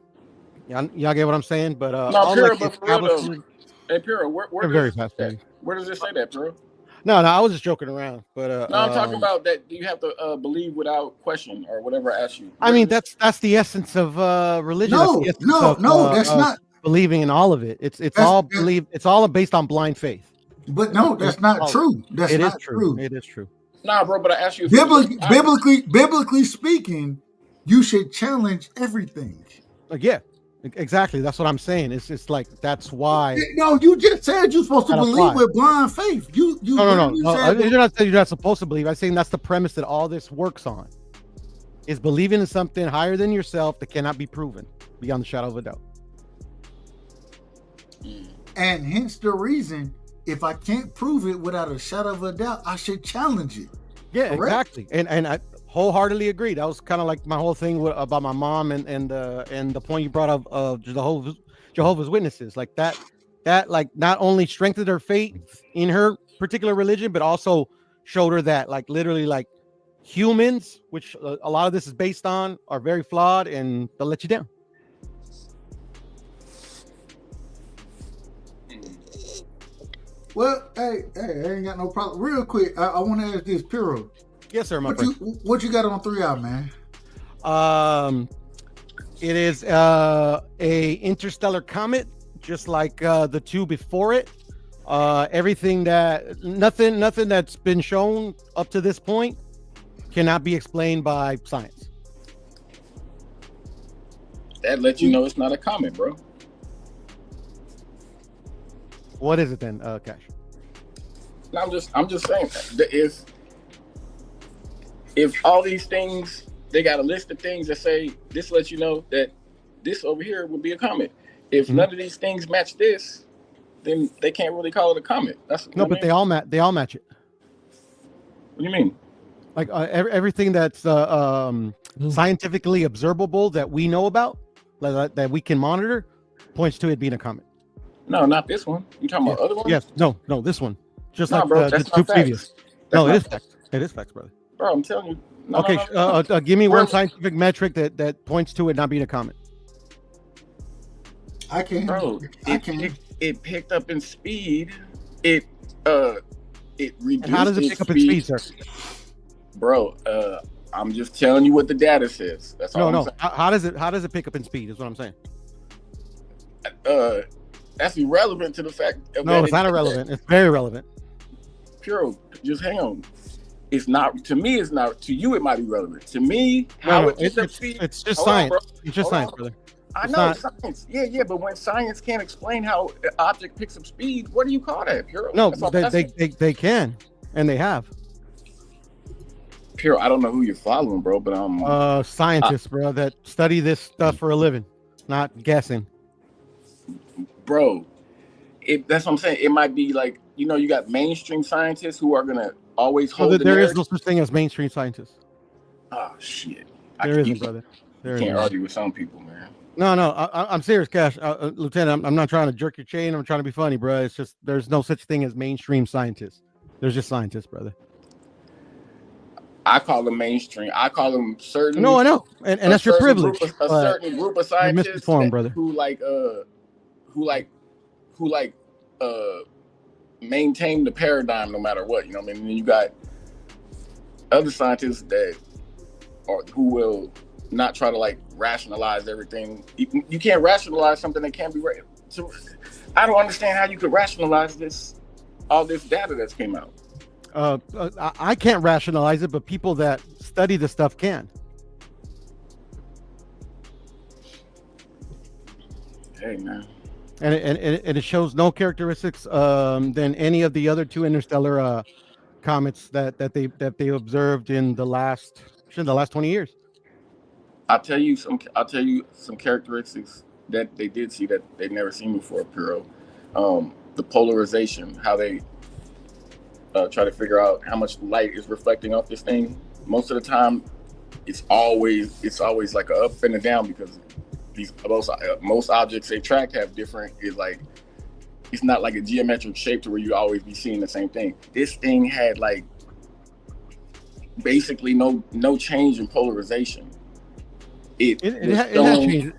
Y'all get what I'm saying? But Pura, but for real though. Hey, Pura, where very fascinating. Where does it say that, Pura? No, I was just joking around. But no, I'm talking about that you have to believe without question or whatever I ask you. I mean, that's the essence of religion. No, that's not believing in all of it. It's all based on blind faith. But no, that's not true. That's not true. It is true. Nah, bro, but I asked you. Biblically speaking, you should challenge everything. Yeah, exactly. That's what I'm saying. It's like that's why. No, you just said you're supposed to believe with blind faith. No. You're not saying you're not supposed to believe. I'm saying that's the premise that all this works on. Is believing in something higher than yourself that cannot be proven beyond the shadow of a doubt. And hence the reason. If I can't prove it without a shadow of a doubt, I should challenge it. Yeah, correct? Exactly. And I wholeheartedly agree. That was kind of like my whole thing about my mom and the point you brought up of Jehovah's Witnesses. Like that like not only strengthened her faith in her particular religion, but also showed her that like literally like humans, which a lot of this is based on, are very flawed and they'll let you down. Well, hey, I ain't got no problem. Real quick, I want to ask this, Piro. Yes, sir, my friend. What you got on 3i, man? It is a interstellar comet, just like the two before it. Nothing that's been shown up to this point cannot be explained by science. That lets you know it's not a comet, bro. What is it then, Cash? No, I'm just saying that if all these things, they got a list of things that say this lets you know that this over here would be a comet. If none of these things match this, then they can't really call it a comet. But they all match it. What do you mean? Like everything that's scientifically observable that we know about, that we can monitor, points to it being a comet. No, not this one. You talking about other ones? Yes. No, this one. Just like the two previous. No, it is facts. It is facts, brother. Bro, I'm telling you. No. Give me one scientific metric that points to it not being a comet. I can. Bro, it picked up in speed. It reduced. And how does it pick up in speed, sir? Bro, I'm just telling you what the data says. That's all. I'm saying. How does it pick up in speed? Is what I'm saying. That's irrelevant to the fact. No, it's not irrelevant. It's very relevant. Pure, just hang on. It's not to me. It's not to you. It might be relevant to me. It's just science. It's just science, brother. I know science. Yeah. But when science can't explain how an object picks up speed, what do you call that? Pure. No, they can, and they have. Pure, I don't know who you're following, bro, but scientists, bro, that study this stuff for a living, not guessing. Bro, that's what I'm saying. It might be like, you know, you got mainstream scientists who are gonna always hold the There is narrative. no such thing as mainstream scientists. Oh shit. There isn't, brother. You can't argue with some people, man. No, I'm serious, Cash. Lieutenant, I'm not trying to jerk your chain. I'm trying to be funny, bro. It's just there's no such thing as mainstream scientists. There's just scientists, brother. I call them mainstream. I call them certain. No, I know, and that's your privilege. A certain group of scientists brother. who maintain the paradigm no matter what. You know what I mean? And then you got other scientists who will not try to like rationalize everything. You can't rationalize something that can't be right. So I don't understand how you could rationalize all this data that's came out. I can't rationalize it, but people that study the stuff can. Hey, man. And it shows no characteristics than any of the other two interstellar comets that they observed in the last 20 years. I'll tell you some characteristics that they did see that they'd never seen before, Puro. The polarization, how they try to figure out how much light is reflecting off this thing. Most of the time, it's always like a up and a down, because most objects they track have different. It's not like a geometric shape to where you always be seeing the same thing. This thing had like basically no change in polarization. It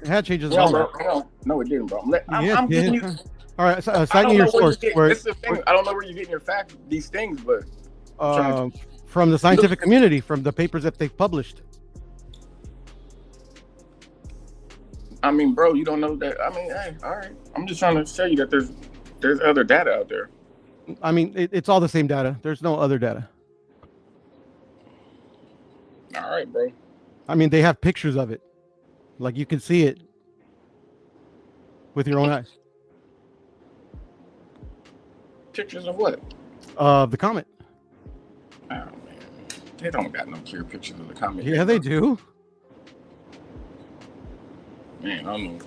had changes. No, it didn't, bro. I'm giving you. All right, cite me your source. This is the thing. I don't know where you're getting these things, but from the scientific community, from the papers that they've published. I mean, bro, you don't know that. I mean, hey, all right. I'm just trying to tell you that there's other data out there. I mean, it's all the same data. There's no other data. All right, bro. I mean, they have pictures of it. Like, you can see it with your own eyes. Pictures of what? Of the comet. Oh, man. They don't got no clear pictures of the comet. Yeah, they do. Man, I don't know.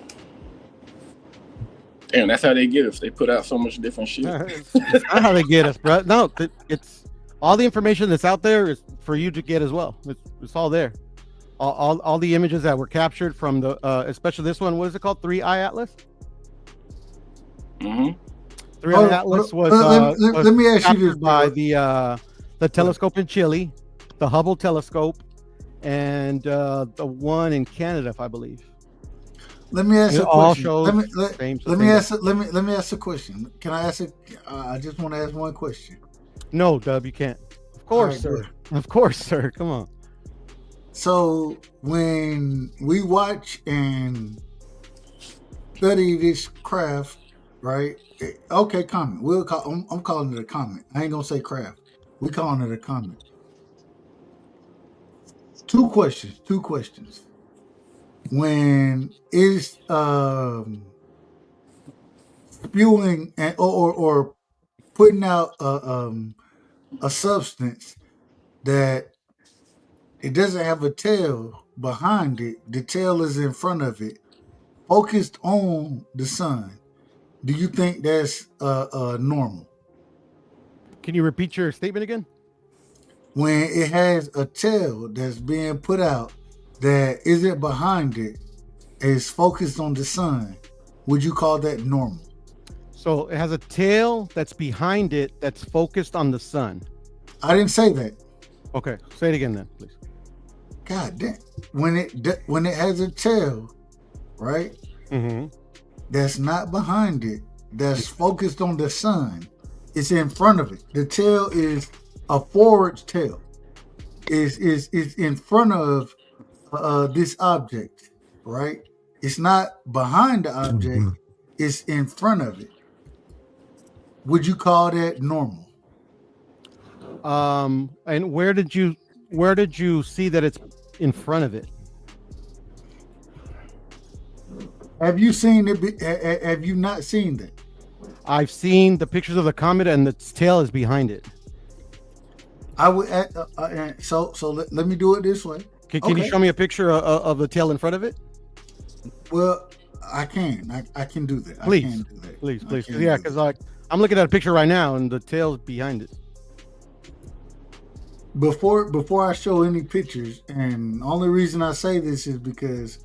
Damn, that's how they get us. They put out so much different shit. It's not how they get us, bro. No, it's all the information that's out there is for you to get as well. It's all there. All the images that were captured from the, especially this one, what is it called? 3i Atlas? Mm-hmm. 3i Atlas was let me ask you this, by the telescope in Chile, the Hubble telescope, and the one in Canada, if I believe. Let me ask a question. Let me ask a question. Can I ask it? I just want to ask one question. No, Dub, you can't. Of course, right, sir. Good. Of course, sir. Come on. So when we watch and study this craft, right? Okay, comet. I'm calling it a comet. I ain't gonna say craft. We're calling it a comet. Two questions. When it's spewing or putting out a substance that it doesn't have a tail behind it, the tail is in front of it, focused on the sun, do you think that's normal? Can you repeat your statement again? When it has a tail that's being put out that isn't behind it, is focused on the sun, would you call that normal? So it has a tail that's behind it that's focused on the sun. I didn't say that. Okay, say it again then, please. God damn. When it has a tail, right? Mm-hmm. That's not behind it, that's focused on the sun, it's in front of it. The tail is a forward tail. Is in front of this object, right? It's not behind the object, it's in front of it. Would you call that normal? And where did you see that it's in front of it? Have you seen it? Have you not seen that? I've seen the pictures of the comet and its tail is behind it. I would. So let me do it this way. Can you show me a picture of the tail in front of it? Well, I can. I can do that. Please, I can do that. please. Yeah, because I'm looking at a picture right now, and the tail's behind it. Before I show any pictures, and the only reason I say this is because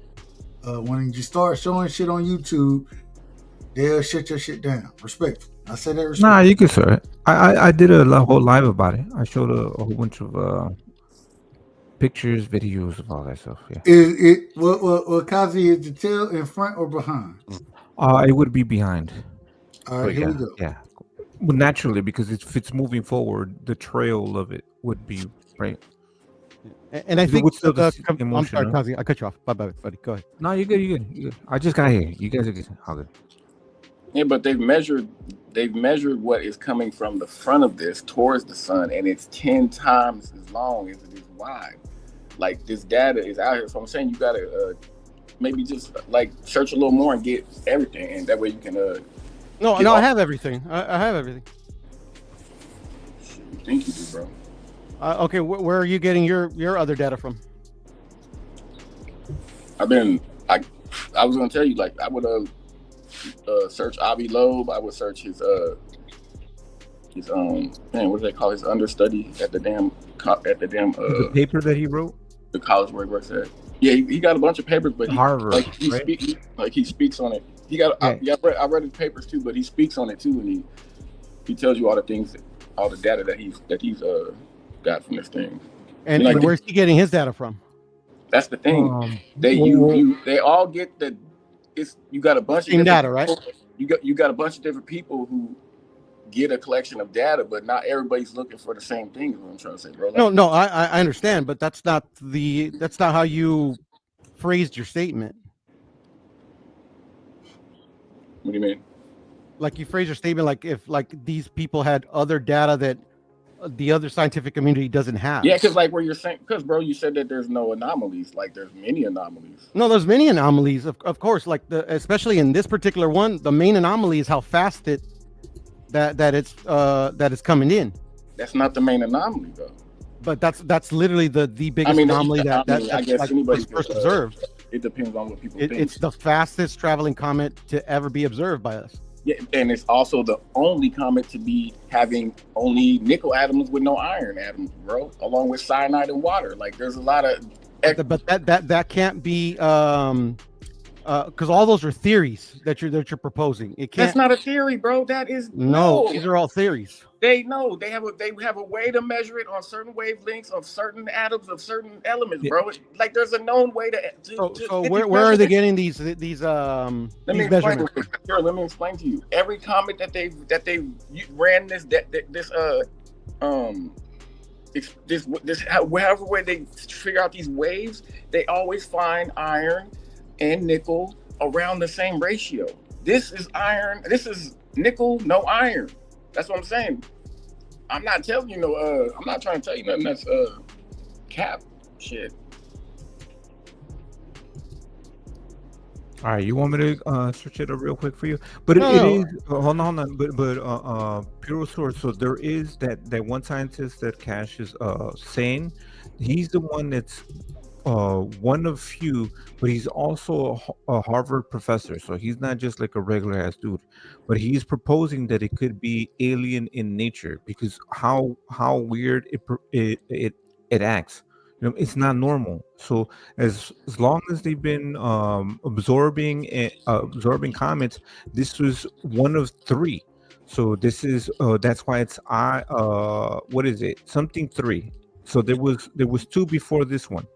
when you start showing shit on YouTube, they'll shut your shit down. Respectfully, I say that respectfully. Nah, you can say it. I did a whole live about it. I showed a whole bunch of pictures, videos of all that stuff. Yeah. Well, Kazi, is the tail in front or behind? It would be behind. All right, here we go. Yeah. Well, naturally, because if it's moving forward, the trail of it would be right. And I think I'm sorry, Kazi, I cut you off. Bye, buddy. Go ahead. No, you're good. You're good. I just got here. You guys are good. All good. Yeah, but they've measured what is coming from the front of this towards the sun, and it's 10 times as long as it is wide. Like, this data is out here, so I'm saying you gotta maybe just like search a little more and get everything, and that way you can No, I have everything. I have everything. You think you do, bro? Okay, where are you getting your other data from? I was gonna tell you, like, I would search Avi Loeb. I would search his what do they call his understudy at the damn the paper that he wrote, the college where he works at. Yeah, he got a bunch of papers, but Harvard, he speaks on it. He got I read his papers too, but he speaks on it too, and he tells you all the things, all the data that he's got from this thing. And where's he getting his data from? That's the thing. They all get the. You got a bunch of data, right? You got a bunch of different people who get a collection of data, but not everybody's looking for the same thing. Is what I'm trying to say, bro. Like, No, I understand, but that's not how you phrased your statement. What do you mean? Like, you phrased your statement like if these people had other data that the other scientific community doesn't have. Yeah, because like where you're saying, because bro, you said that there's no anomalies. Like, there's many anomalies. No, there's many anomalies, of course. Like especially in this particular one, the main anomaly is how fast that it's coming in. That's not the main anomaly, though. But that's literally the biggest anomaly that I guess like, anybody was first observed. It depends on what people think. It's the fastest traveling comet to ever be observed by us. Yeah, and it's also the only comet to be having only nickel atoms with no iron atoms, bro, along with cyanide and water. Like, there's a lot of. But that can't be because all those are theories that you're proposing. It can't. That's not a theory, bro. That is no. These are all theories. They have a way to measure it on certain wavelengths of certain atoms of certain elements, bro. Like, there's a known way to. So where are they getting these measurements? Let me explain to you. Every comet that they ran this however way they figure out these waves, they always find iron and nickel around the same ratio. This is iron. This is nickel, no iron. That's what I'm saying. I'm not telling you I'm not trying to tell you nothing that's cap shit. All right, you want me to search it up real quick for you? But it is hold on. But pure source. So there is that one scientist that Cash is saying. He's the one that's one of few, but he's also a Harvard professor, so he's not just like a regular ass dude. But he's proposing that it could be alien in nature because how weird it acts. You know, it's not normal. So as long as they've been absorbing comets, this was one of three. So this is that's why it's what is it? Something 3. So there was 2 before this one.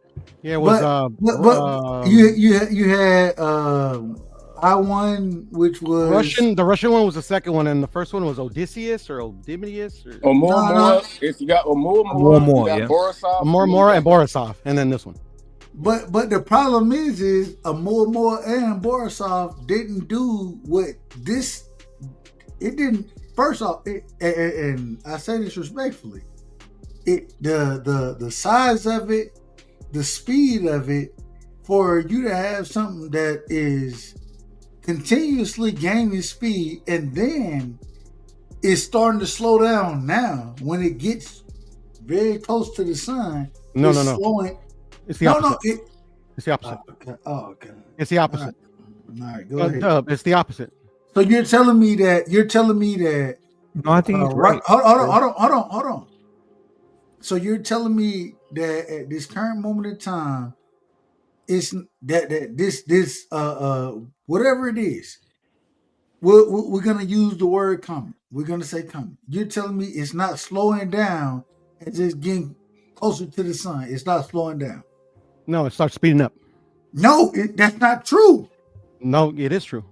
Yeah, it was. But you had I-1, which was Russian. The Russian one was the second one, and the first one was Odysseus or Odymius. Or Oumuamua. If you got Oumuamua, you got Borisov, Oumuamua and Borisov, and then this one. But the problem is Oumuamua and Borisov didn't do what this. It didn't. First off, and I say this respectfully, the size of it, the speed of it, for you to have something that is continuously gaining speed and then it's starting to slow down now when it gets very close to the sun, No. slowing. It's the opposite. No, it's the opposite. Okay. It's the opposite. All right, go ahead. It's the opposite. So you're telling me that No, I think he's right. Hold on. So you're telling me that at this current moment in time, it's that this whatever it is, we're gonna use the word comet. We're gonna say comet. You're telling me it's not slowing down and just getting closer to the sun. It's not slowing down. No, it starts speeding up. No, that's not true. No, it is true.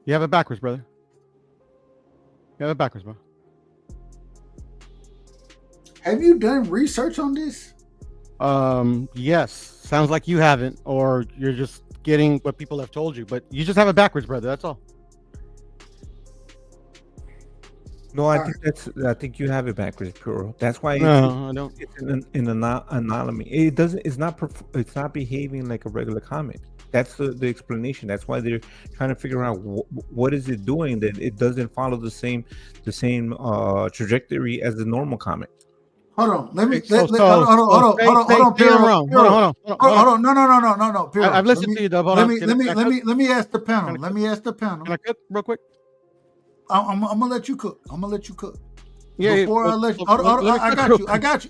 You have it backwards, brother. You have it backwards, bro. Have you done research on this? Yes. Sounds like you haven't, or you're just getting what people have told you. But you just have it backwards, brother. That's all. No, I think you have it backwards, Puro. That's why I don't. It's an anomaly. It doesn't. It's not behaving like a regular comet. That's the explanation. That's why they're trying to figure out what is it doing that it doesn't follow the same trajectory as the normal comet. Hold on. Hold on. No. I've listened to you, Dub. Let me ask the panel. Can I cook real quick? I'm gonna let you cook. Yeah. Before I let you, I got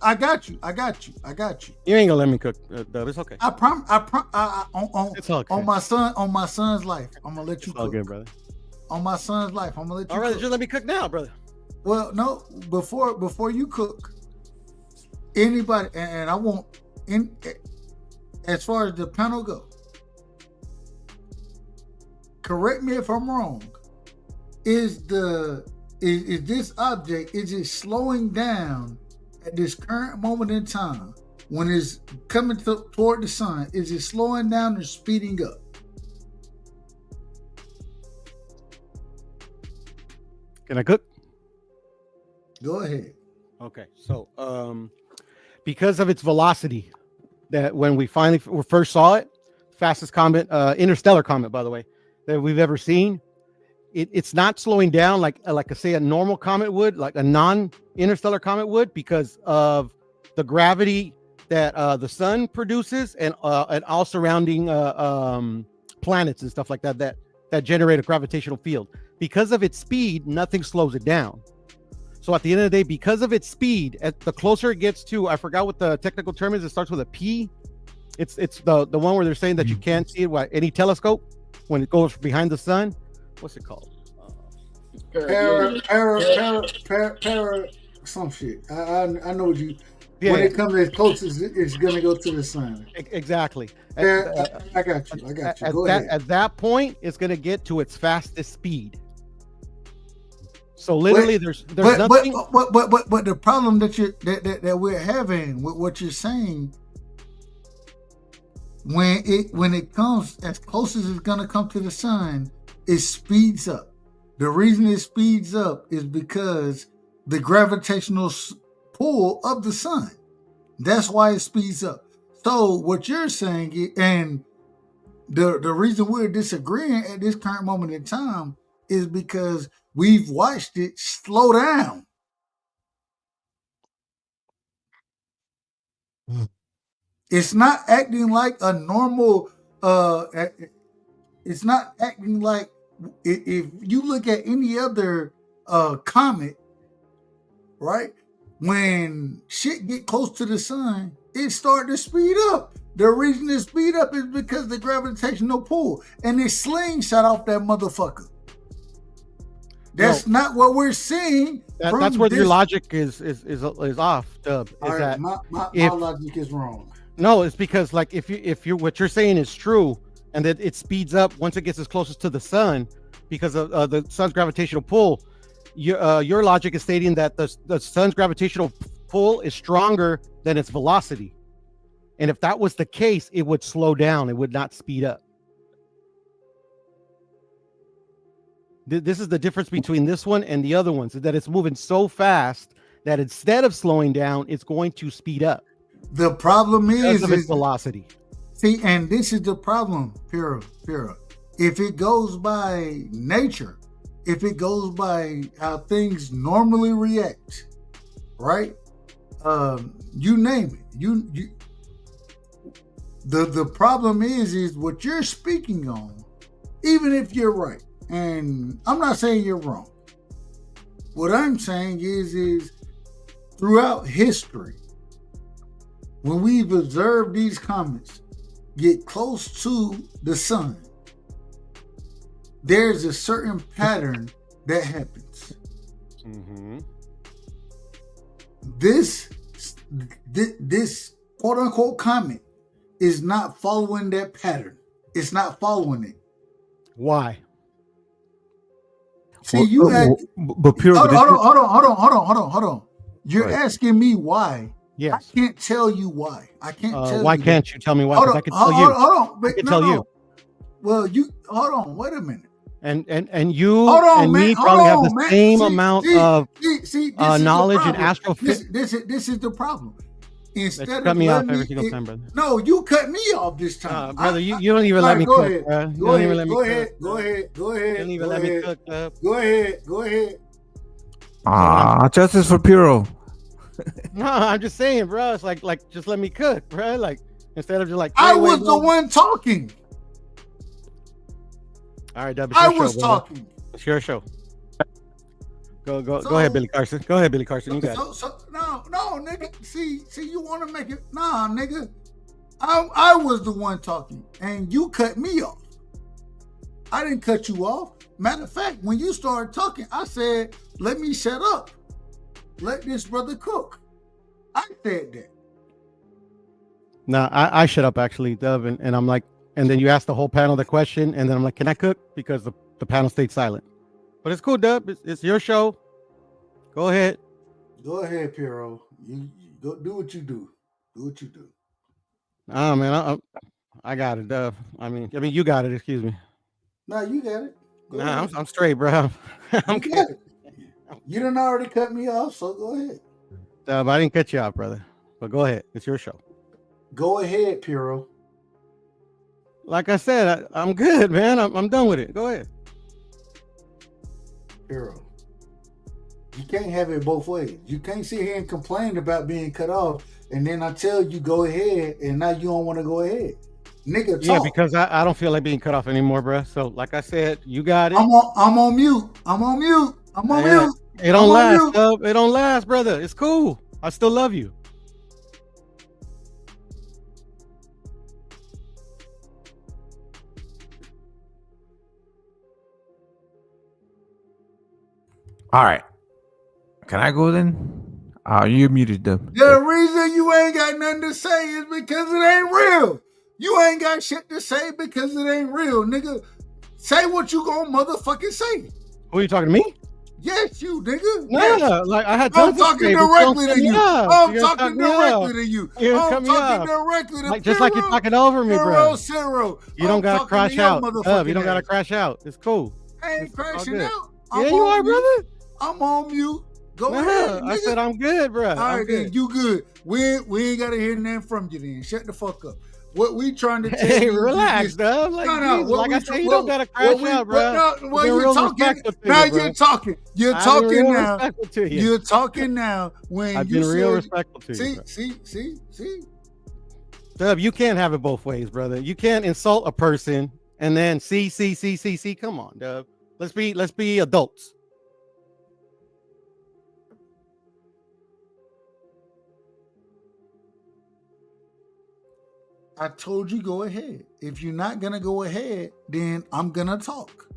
you. You ain't gonna let me cook, Dub. It's okay. On my son's life, I'm gonna let you cook. All good, brother. On my son's life, I'm gonna let you. All right, cook. just let me cook now, brother. Well, no. Before you cook, anybody, and I won't. As far as the panel go, correct me if I'm wrong. Is this object, is it slowing down at this current moment in time when it's coming toward the sun? Is it slowing down or speeding up? Can I cook? Go ahead. Okay, so because of its velocity, that when we first saw it, fastest comet, interstellar comet, by the way, that we've ever seen. It's not slowing down like say a normal comet would, like a non-interstellar comet would, because of the gravity that the sun produces and all surrounding planets and stuff like that generate a gravitational field. Because of its speed, nothing slows it down. So at the end of the day, because of its speed, the closer it gets to, I forgot what the technical term is. It starts with a P. It's the one where they're saying that you can't see it. Any telescope when it goes behind the sun. What's it called? Some shit. I know what you. Yeah, when it comes as close as it's gonna go to the sun. Exactly. I got you. Go ahead. At that point, it's gonna get to its fastest speed. So literally, there's nothing. But the problem that we're having with what you're saying, when it comes as close as it's gonna come to the sun, it speeds up. The reason it speeds up is because the gravitational pull of the sun. That's why it speeds up. So what you're saying, and the reason we're disagreeing at this current moment in time is because we've watched it slow down. It's not acting like a normal, it's not acting like, if you look at any other comet, right? When shit get close to the sun, it start to speed up. The reason it speed up is because the gravitational pull, and it slingshot off that motherfucker. That's not what we're seeing. That's where your logic is off. My logic is wrong. No, it's because like if you what you're saying is true, and that it speeds up once it gets as closest to the sun because of the sun's gravitational pull. Your logic is stating that the sun's gravitational pull is stronger than its velocity, and if that was the case, it would slow down. It would not speed up. This is the difference between this one and the other ones, is that it's moving so fast that instead of slowing down, it's going to speed up. The problem is its velocity. See, and this is the problem, Pira. If it goes by nature, if it goes by how things normally react, right? You name it. You. The problem is what you're speaking on. Even if you're right, and I'm not saying you're wrong. What I'm saying is throughout history, when we've observed these comets get close to the sun, there's a certain pattern that happens. Mm-hmm. This quote unquote comet is not following that pattern. It's not following it. Why? See, you but pure. Hold on. You're asking me why. Yes. I can't tell you why. I can't tell you. Why can't you tell me why? Because I can tell you. Hold on. I can tell you. Well, you hold on. Wait a minute. And you and me probably have the same amount of knowledge in astrophysics. This is the problem. Instead of cut me off every single time, brother. No, you cut me off this time, brother. You don't even let me cook, bro. You don't even let me cook. Go ahead. You don't even let me cook. Go ahead. Justice for Puro. No, I'm just saying, bro. It's like just let me cook, bro. Like instead of just like I was the one talking. All right, Dub, I was talking. It's your show. Go ahead, Billy Carson. Go ahead, Billy Carson. You got it. No, nigga. See, you want to make it? Nah, nigga. I was the one talking, and you cut me off. I didn't cut you off. Matter of fact, when you started talking, I said, "Let me shut up. Let this brother cook." I said that. No, I shut up actually, Dub, and I'm like, and then you asked the whole panel the question, and then I'm like, "Can I cook?" Because the panel stayed silent. But it's cool, Dub. It's your show. Go ahead. Go ahead, Piero. You go do what you do. Do what you do. Oh man, I got it, Dub. I mean, you got it. Excuse me. No, you got it. I'm straight, bro. I'm good. You done already cut me off, so go ahead. Dub, I didn't cut you off, brother. But go ahead. It's your show. Go ahead, Piero. Like I said, I'm good, man. I'm done with it. Go ahead. Piero. You can't have it both ways. You can't sit here and complain about being cut off, and then I tell you go ahead, and now you don't want to go ahead. Nigga, talk. Yeah, because I don't feel like being cut off anymore, bro. So, like I said, you got it. I'm on mute. It don't last, Dub. It don't last, brother. It's cool. I still love you. All right. Can I go then? You're muted, Dub. The reason you ain't got nothing to say is because it ain't real. You ain't got shit to say because it ain't real, nigga. Say what you gonna motherfucking say. Who are you talking to me? Yes, you, nigga. No, yes. Like I had. I'm talking directly to you. I'm talking directly to you. I'm talking directly to you. Just like you're talking over me, bro. Zero. You don't gotta crash out. You don't gotta crash out. It's cool. I ain't crashing out. Yeah, you are, brother. I'm on mute. Go ahead. I said I'm good, bro. All right, then you good. We ain't gotta hear nothing from you then. Shut the fuck up. What we trying to tell you? Hey, relax, dog. Like I said, you don't gotta crash out, bro. Well, you're talking. Now you're talking. You're talking now. You're talking now. When I've been real respectful to you. See. Dub, you can't have it both ways, brother. You can't insult a person and then see. Come on, Dub. Let's be adults. I told you go ahead. If you're not gonna go ahead, then I'm gonna talk.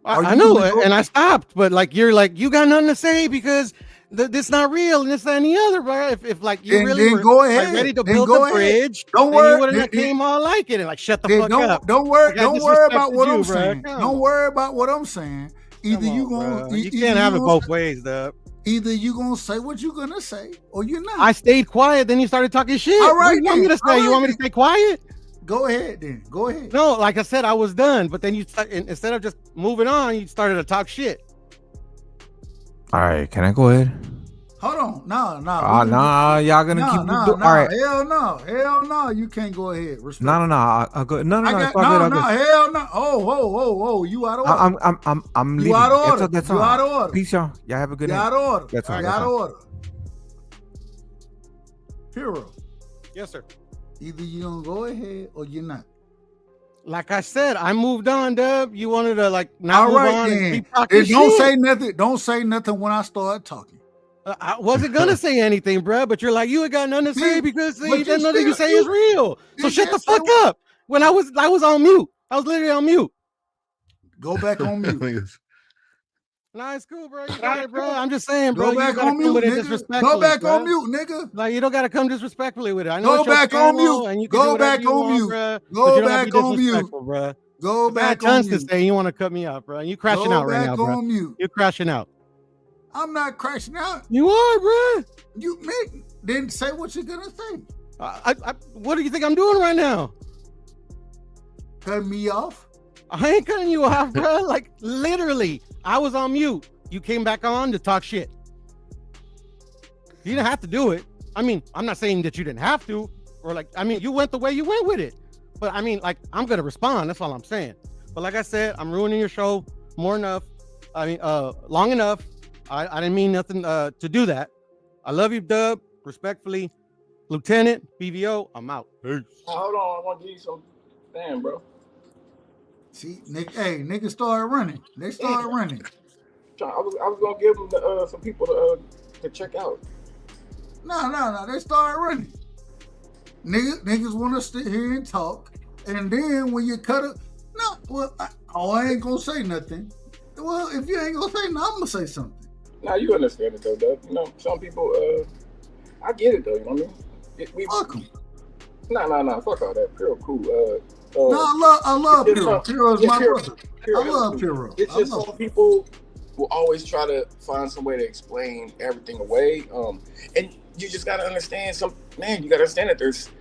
I know, and I stopped. But you're you got nothing to say because this not real and this that, and the other, bro. If you really were go ahead. Ready to build a bridge, don't worry. You wouldn't have came all like it and shut the fuck up. Don't worry about what I'm saying. Don't worry about what I'm saying. Either you gonna you can't have it both ways, Dub. Either you gonna say what you're gonna say or you're not. I stayed quiet, then you started talking shit. All right, what do you want me to say? You want me to stay quiet? Go ahead then. Go ahead. No, like I said, I was done. But then instead of just moving on, you started to talk shit. All right, can I go ahead? Hold on. No. Nah, y'all gonna keep all right. Hell no. You can't go ahead. Respect. No. I'll go. No. Hell no. Oh. You out of order. I'm leaving. You out of order. That's you out of order. Peace, y'all. Y'all have a good night. You out of order. That's all. You out of order. Piro. Yes, sir. Either you're gonna go ahead or you're not. Like I said, I moved on, Dub. You wanted to like not All move right, on and then. keep talking shit. Don't say nothing. Don't say nothing when I start talking. I wasn't gonna say anything, bro. But you're like, you ain't got nothing to say because nothing you say is real. So shut the fuck up. When I was on mute. I was literally on mute. Go back on mute. Nah, it's cool, bro. You got it, bro. I'm just saying, bro. Go you back gotta on come with mute, it nigga. disrespectfully. Go back bro. on mute, nigga. Like you don't gotta come disrespectfully with it. I know Go it's your back on channel, mute. and you can do Go whatever back you on want, mute. bro. But Go you don't back gotta on be mute. disrespectful, bro. Go I back had on tons to mute. say. You want to cut me out, bro? You crashing out right now, bro. Go back on mute. You're crashing out. I'm not crashing out. You are, bro. You then say what you're gonna say. What do you think I'm doing right now? Cut me off? I ain't cutting you off, bro. Like literally, I was on mute. You came back on to talk shit. You didn't have to do it. I mean, I'm not saying that you didn't have to, or like, I mean, you went the way you went with it. But I mean, like, I'm gonna respond. That's all I'm saying. But like I said, I'm ruining your show more enough. I mean, long enough. I didn't mean nothing to do that. I love you, Dub. Respectfully, Lieutenant BVO. I'm out. Peace. Hold on, I want to give you some. Damn, bro. See, niggas started running. They started running. I was gonna give them some people to check out. No. They started running. Niggas want to sit here and talk, and then when you cut it, I ain't gonna say nothing. Well, if you ain't gonna say nothing, I'm gonna say something. Now you understand it though, Doug. You know, some people. I get it though. You know what I mean? Fuck them. No. Fuck all that. Pure cool. I love Piro. Piro's my brother. I love Piro. It's just some people will always try to find some way to explain everything away. And you just gotta understand you gotta understand that there's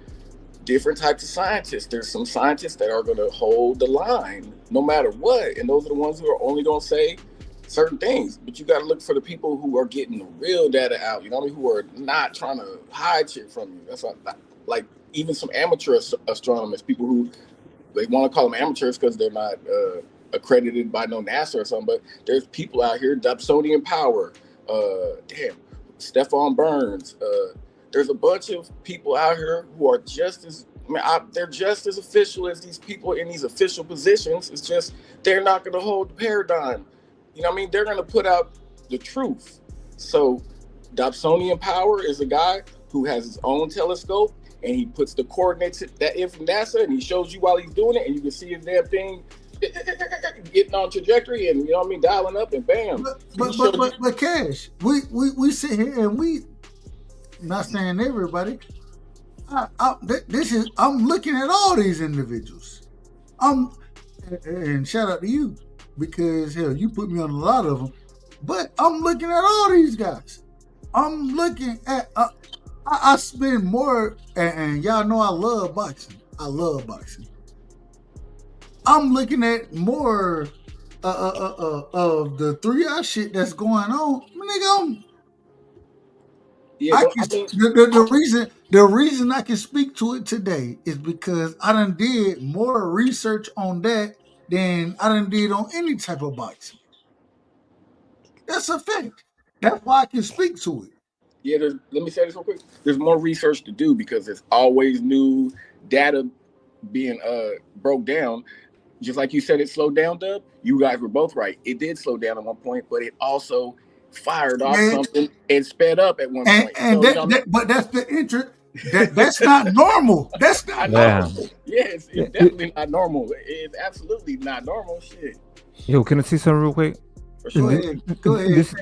different types of scientists. There's some scientists that are gonna hold the line no matter what. And those are the ones who are only gonna say certain things. But you gotta look for the people who are getting the real data out, you know what I mean? Who are not trying to hide shit from you. That's like even some amateur astronomers, people who they want to call them amateurs because they're not accredited by no NASA or something, but there's people out here, Dobsonian Power, Stephon Burns. There's a bunch of people out here who are just as, they're just as official as these people in these official positions. It's just they're not going to hold the paradigm. You know what I mean? They're going to put out the truth. So Dobsonian Power is a guy who has his own telescope, and he puts the coordinates that in from NASA, and he shows you while he's doing it, and you can see his damn thing getting on trajectory, and you know what I mean, dialing up, and bam. But Cash, we sit here and we, not saying everybody. I'm looking at all these individuals. And shout out to you because hell, you put me on a lot of them. But I'm looking at all these guys. I'm looking at. I spend more, and y'all know I love boxing. I'm looking at more of the 3R shit that's going on. Nigga, the reason I can speak to it today is because I done did more research on that than I done did on any type of boxing. That's a fact. That's why I can speak to it. Yeah, let me say this real quick. There's more research to do because there's always new data being broke down. Just like you said, it slowed down, Dub. You guys were both right. It did slow down at one point, but it also fired off something and sped up at one point. But that's the interest. That's not normal. That's not normal. Yes, it's definitely not normal. It's absolutely not normal. Shit. Yo, can I see something real quick? Go ahead.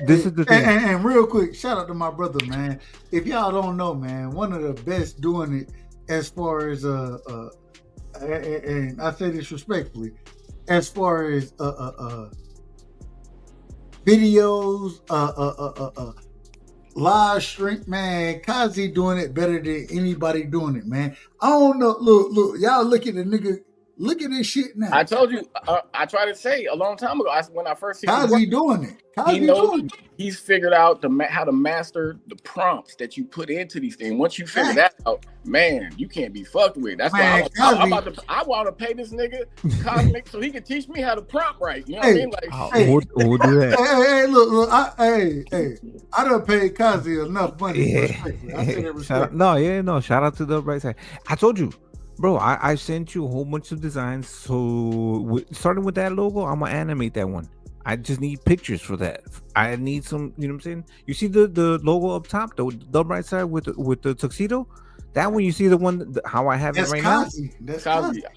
This is the thing. And real quick, shout out to my brother, man. If y'all don't know, man, one of the best doing it as far as and I say this respectfully, as far as videos, live stream, man, Kazi doing it better than anybody doing it, man. I don't know. Look, y'all look at the nigga Look at this shit now. I told you. I tried to say a long time ago. When I first seen Kazi doing it. He knows. He's figured out how to master the prompts that you put into these things. Once you figure that out, man, you can't be fucked with. That's why I want to pay this nigga Cosmic so he can teach me how to prompt right. You know what I mean? Like, we'll do that. Hey, look, I done paid Kazi enough money. Respectfully. I said it respectfully. Shout out to the right side. I told you, bro. I sent you a whole bunch of designs. So starting with that logo, I'm gonna animate that one. I just need pictures for that. I need some, you know what I'm saying? You see the logo up top, the right side with the tuxedo? That one, you see the one, how I have it right now? That's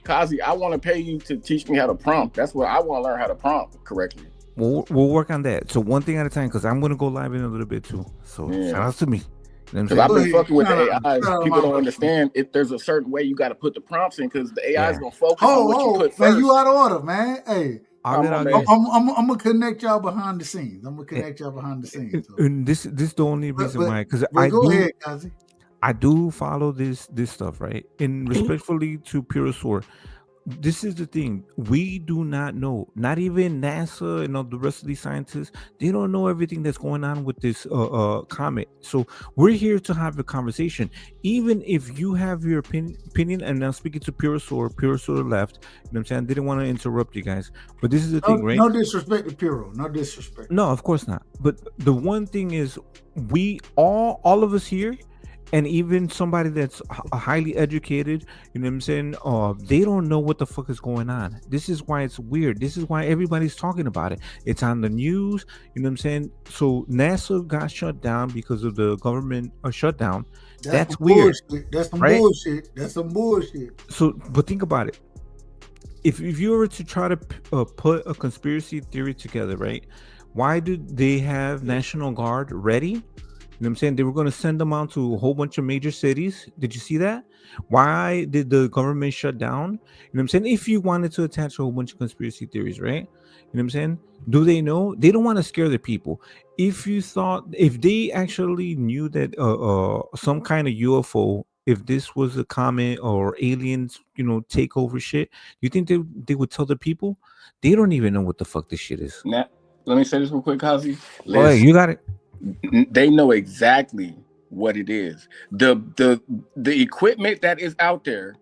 Kazi, I want to pay you to teach me how to prompt. That's what I want to learn how to prompt correctly. We'll work on that. So one thing at a time, because I'm going to go live in a little bit too. So shout out to me. Because I've been fucking with the AI. People don't understand if there's a certain way you got to put the prompts in because the AI is going to focus on what you put first. Man, you out of order, man. Hey. I'm gonna connect y'all behind the scenes. And this is the only reason why, because I do follow this stuff, right? And respectfully to Purosaur, this is the thing. We do not know. Not even NASA and all the rest of these scientists. They don't know everything that's going on with this comet. So we're here to have a conversation. Even if you have your opinion, and I'm speaking to Purosaur left. You know what I'm saying? I didn't want to interrupt you guys, but this is the thing, right? No disrespect to Puro. No disrespect. No, of course not. But the one thing is, we all of us here. And even somebody that's highly educated, you know what I'm saying? They don't know what the fuck is going on. This is why it's weird. This is why everybody's talking about it. It's on the news, you know what I'm saying? So NASA got shut down because of the government shutdown. That's weird. Bullshit. That's some bullshit. That's some bullshit. So, but think about it. If you were to try to put a conspiracy theory together, right? Why did they have National Guard ready? You know what I'm saying? They were going to send them out to a whole bunch of major cities. Did you see that? Why did the government shut down? You know what I'm saying? If you wanted to attach a whole bunch of conspiracy theories, right? You know what I'm saying? Do they know? They don't want to scare the people. If they actually knew that some kind of UFO, if this was a comet or aliens, take over shit, you think they would tell the people? They don't even know what the fuck this shit is. Now, let me say this real quick, Kazi. Oh, hey, you got it. They know exactly what it is. The equipment that is out there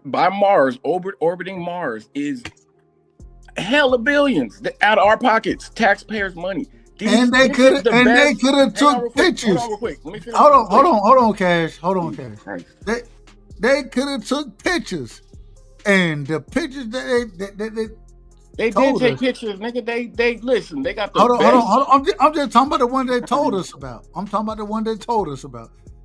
by Mars, orbiting Mars, is hella billions out of our pockets, taxpayers' money. They could have took pictures. Hold on, Cash. They could have took pictures, and the pictures that they did take pictures, nigga. They listen. They got the hold on. I'm just talking about the one they told us about.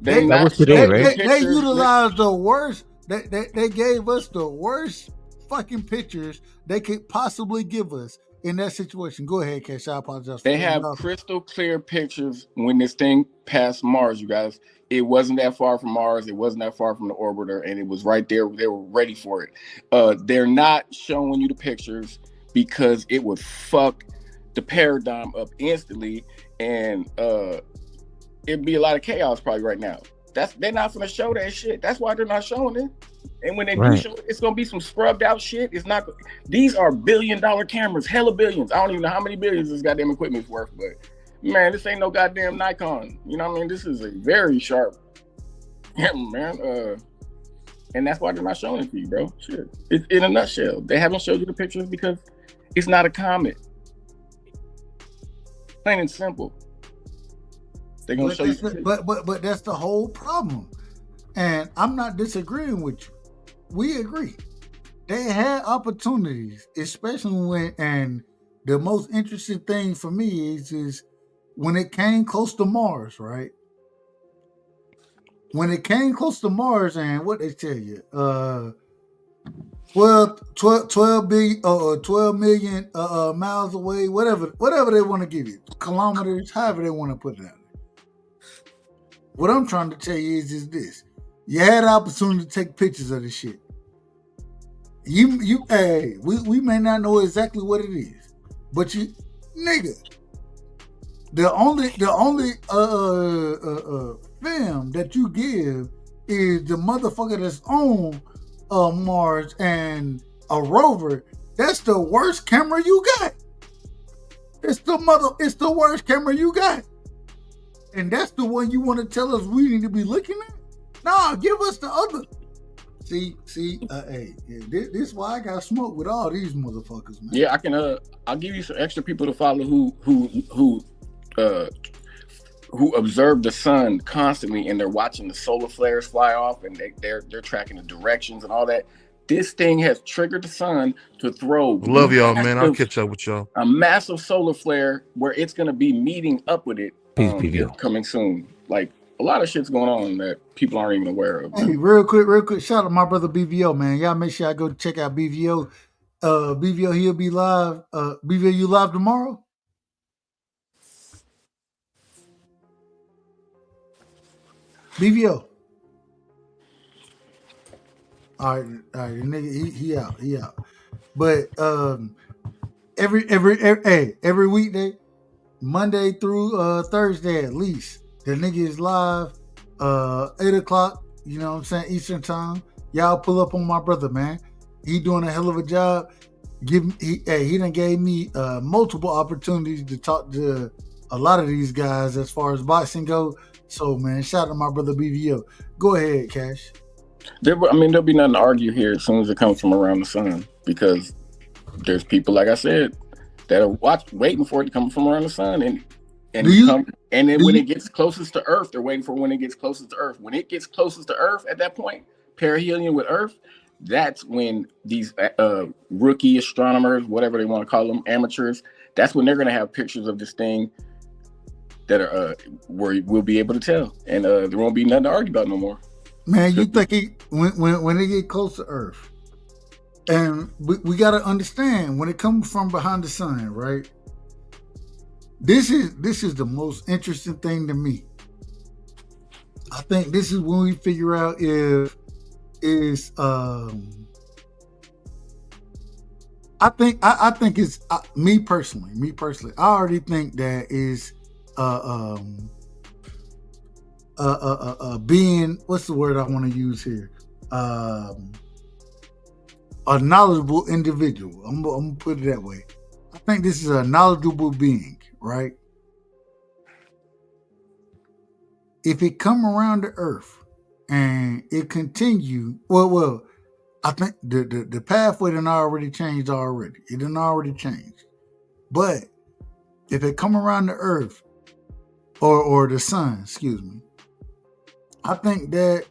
That was today, right? They utilized the worst. They gave us the worst fucking pictures they could possibly give us in that situation. Go ahead, Cash. I apologize. They have crystal clear pictures when this thing passed Mars, you guys. It wasn't that far from Mars. It wasn't that far from the orbiter, and it was right there. They were ready for it. They're not showing you the pictures because it would fuck the paradigm up instantly, and it'd be a lot of chaos probably right now. They're not gonna show that shit. That's why they're not showing it. And when they do show it, it's gonna be some scrubbed out shit. It's not. These are $1 billion cameras, hella billions. I don't even know how many billions this goddamn equipment's worth, but man, this ain't no goddamn Nikon. You know what I mean? This is a very sharp man. And that's why they're not showing it to you, bro. Shit. It's in a nutshell. They haven't showed you the pictures because it's not a comet. Plain and simple. They're gonna show you. But that's the whole problem. And I'm not disagreeing with you. We agree. They had opportunities, especially when, and the most interesting thing for me is when it came close to Mars, right? When it came close to Mars, and what they tell you, 12 million miles away, whatever they want to give you, kilometers, however they want to put it out. What I'm trying to tell you is this: you had the opportunity to take pictures of this shit. We may not know exactly what it is, but the only film that you give is the motherfucker that's on Mars and a rover, that's the worst camera you got. It's the worst camera you got. And that's the one you want to tell us we need to be looking at? Nah, give us the other. See, hey, this is why I got smoke with all these motherfuckers, man. Yeah, I can. I'll give you some extra people to follow who observe the sun constantly, and they're watching the solar flares fly off, and they're tracking the directions and all that. This thing has triggered the sun to throw. Love y'all, man. I'll catch up with y'all. A massive solar flare where it's going to be meeting up with it coming soon. Like, a lot of shit's going on that people aren't even aware of. Hey, real quick, shout out to my brother BVO, man. Y'all make sure I go check out BVO. BVO, he'll be live. BVO, you live tomorrow? BVO. All right, the nigga, he out. But every weekday, Monday through Thursday at least, the nigga is live 8 o'clock, you know what I'm saying, Eastern time. Y'all pull up on my brother, man. He doing a hell of a job. He done gave me multiple opportunities to talk to a lot of these guys as far as boxing go. So, man, shout out to my brother BVO. Go ahead, Cash. There'll be nothing to argue here as soon as it comes from around the sun, because there's people, like I said, that are waiting for it to come from around the sun, and then when it gets closest to Earth, they're waiting for when it gets closest to Earth. When it gets closest to Earth, at that point, perihelion with Earth, that's when these rookie astronomers, whatever they want to call them, amateurs, that's when they're going to have pictures of this thing that are where we'll be able to tell, and there won't be nothing to argue about no more. Man, you think when they get close to Earth, and we got to understand when it comes from behind the sun, right? This is the most interesting thing to me. I think this is when we figure out if is I think it's me personally. I already think that is being, what's the word I want to use here? A knowledgeable individual. I'm gonna put it that way. I think this is a knowledgeable being, right? If it come around the Earth and it continue, well, I think the pathway done already changed already. It done already changed. But if it come around the Earth or the sun, excuse me, I think that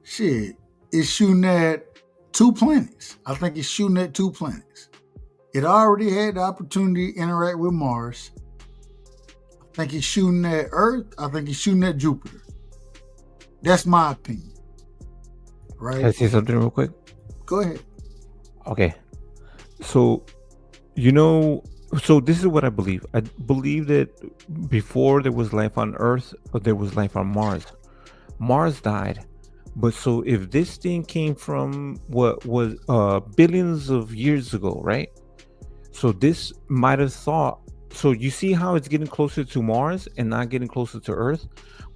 shit is shooting at 2 planets. I think it's shooting at 2 planets. It already had the opportunity to interact with Mars. I think it's shooting at Earth. I think it's shooting at Jupiter. That's my opinion. Right? Can I say something real quick? Go ahead. Okay. So, so this is what I believe. I believe that before there was life on Earth, there was life on Mars. Mars died. But so if this thing came from what was billions of years ago, right? So this might have thought, so you see how it's getting closer to Mars and not getting closer to Earth?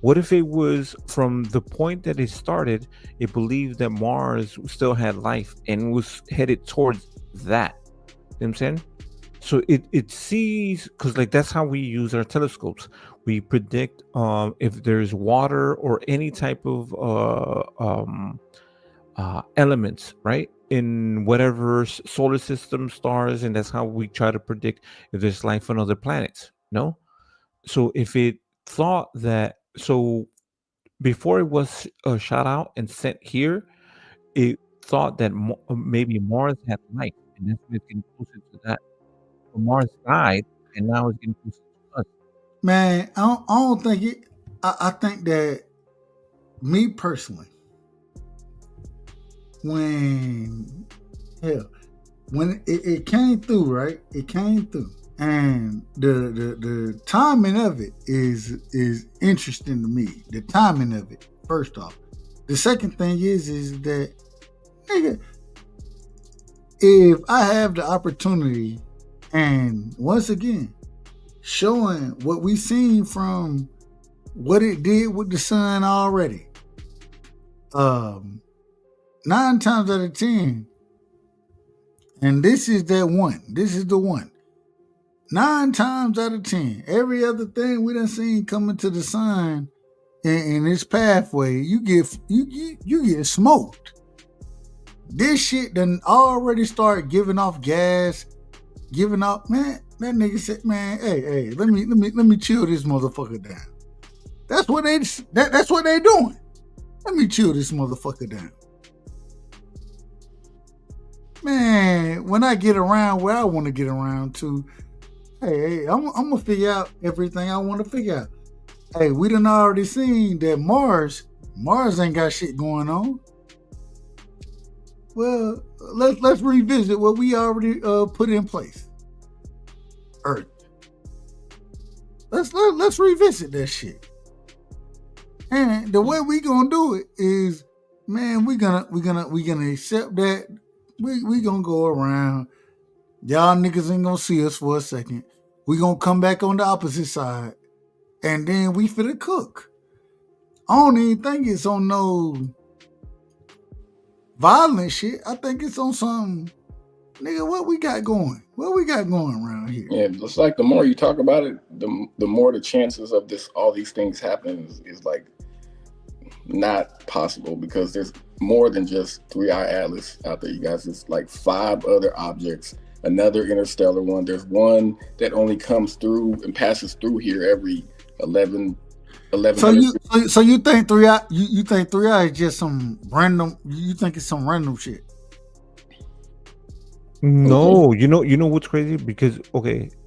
What if it was from the point that it started, it believed that Mars still had life and was headed towards that? You know what I'm saying? So it sees, because like that's how we use our telescopes. We predict if there's water or any type of elements, right, in whatever solar system, stars, and that's how we try to predict if there's life on other planets. No, so if it thought that, so before it was shot out and sent here, it thought that maybe Mars had life, and that's why it's getting closer to that. But Mars died, and now it's getting closer to us. Man, I don't think it. I think that me personally, when it came through, right? It came through, and the timing of it is interesting to me. The timing of it, first off. The second thing is that, nigga, if I have the opportunity, and once again, showing what we seen from what it did with the sun already, 9 times out of 10, And this is that one. This is the one. 9 times out of 10, every other thing we done seen coming to the sun in this pathway, you get smoked. This shit done already started giving off gas, giving off, man. That nigga said, man, hey, let me chill this motherfucker down. That's what they doing. Let me chill this motherfucker down. Man, when I get around where I want to get around to, hey, I'm gonna figure out everything I want to figure out. Hey, we done already seen that Mars ain't got shit going on. Well, let's revisit what we already put in place. Earth. Let's revisit that shit. And the way we gonna do it is, man, we gonna accept that. We gonna go around. Y'all niggas ain't gonna see us for a second. We gonna come back on the opposite side, and then we finna cook. I don't even think it's on no violent shit. I think it's on some, nigga, what we got going? What we got going around here? Yeah, it's like the more you talk about it, the more the chances of all these things happening is like not possible, because there's more than just 3i Atlas out there, you guys. It's like 5 other objects, another interstellar one. There's one that only comes through and passes through here every 11. So you think 3i you think 3i is just some random? You think it's some random shit? No, you know what's crazy? Because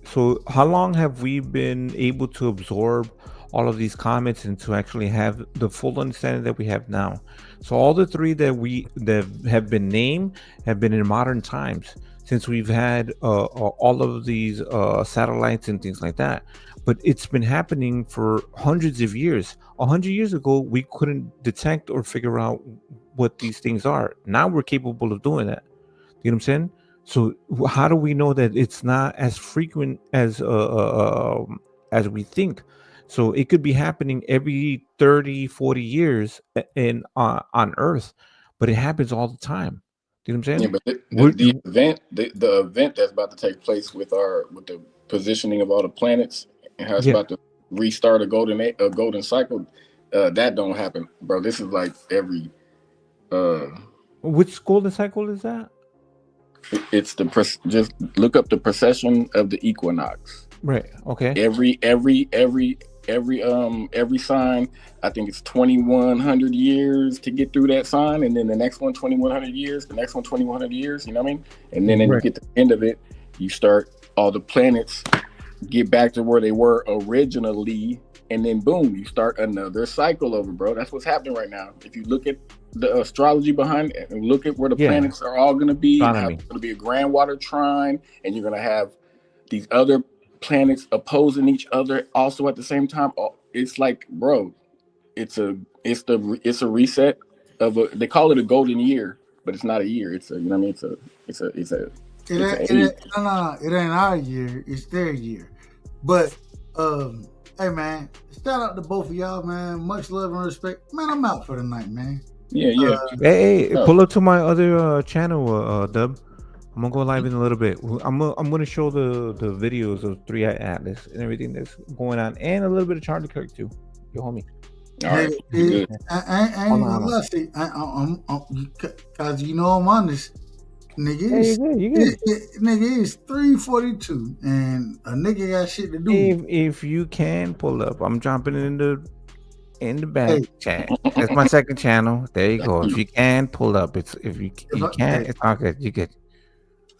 so how long have we been able to absorb all of these comments and to actually have the full understanding that we have now? So all the 3 that have been named have been in modern times, since we've had all of these satellites and things like that. But it's been happening for hundreds of years. 100 years ago, we couldn't detect or figure out what these things are. Now we're capable of doing that. You know what I'm saying? So how do we know that it's not as frequent as we think? So it could be happening every 30, 40 years on Earth, but it happens all the time. You know what I'm saying? Yeah, but the event that's about to take place with the positioning of all the planets and how it's about to restart a golden cycle, that don't happen, bro. This is like every which golden cycle is that? It's just look up the precession of the equinox. Right. Okay. Every sign, I think it's 2100 years to get through that sign, and then the next one 2100 years, the next one 2100 years. You know what I mean? And then you get to the end of it, you start all the planets get back to where they were originally, and then boom, you start another cycle over, bro. That's what's happening right now. If you look at the astrology behind it and look at where the planets are all going to be, it's going to be a grand water trine, and you're going to have these other planets opposing each other also at the same time. It's like, bro, it's a reset of they call it a golden year, but it's not a year. It's a, you know what I mean? It ain't our year, it's their year. But hey man, shout out to both of y'all, man. Much love and respect. Man, I'm out for the night, man. Yeah. Hey, pull up to my other channel, Dub. I'm gonna go live in a little bit. I'm gonna show the videos of 3i Atlas and everything that's going on, and a little bit of Charlie Kirk too. Yo, homie. All right. I ain't gonna lie, see, cause you know I'm honest. Nigga, nigga, it's 3:42, and a nigga got shit to do. If you can pull up, I'm jumping in the back chat. That's my second channel. There you go. If you can pull up, it's if you can't, it's all good. You good.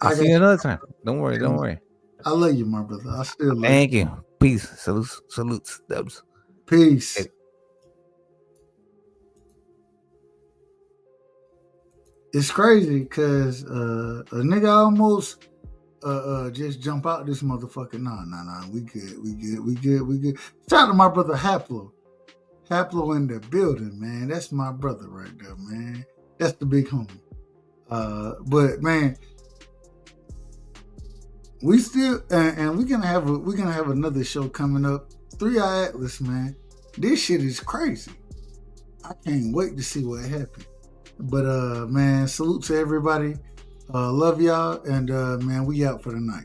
I'll see you another time. Don't worry. I love you, my brother. I still love you. Thank you. Peace. Salutes, Dubs. Peace. Hey. It's crazy because a nigga almost just jump out this motherfucker. Nah. We good. Shout out to my brother Haplo. Haplo in the building, man. That's my brother right there, man. That's the big homie. But man, we still and we're gonna have another show coming up. 3i Atlas, man. This shit is crazy. I can't wait to see what happens. But man, salute to everybody. Love y'all, and man, we out for the night.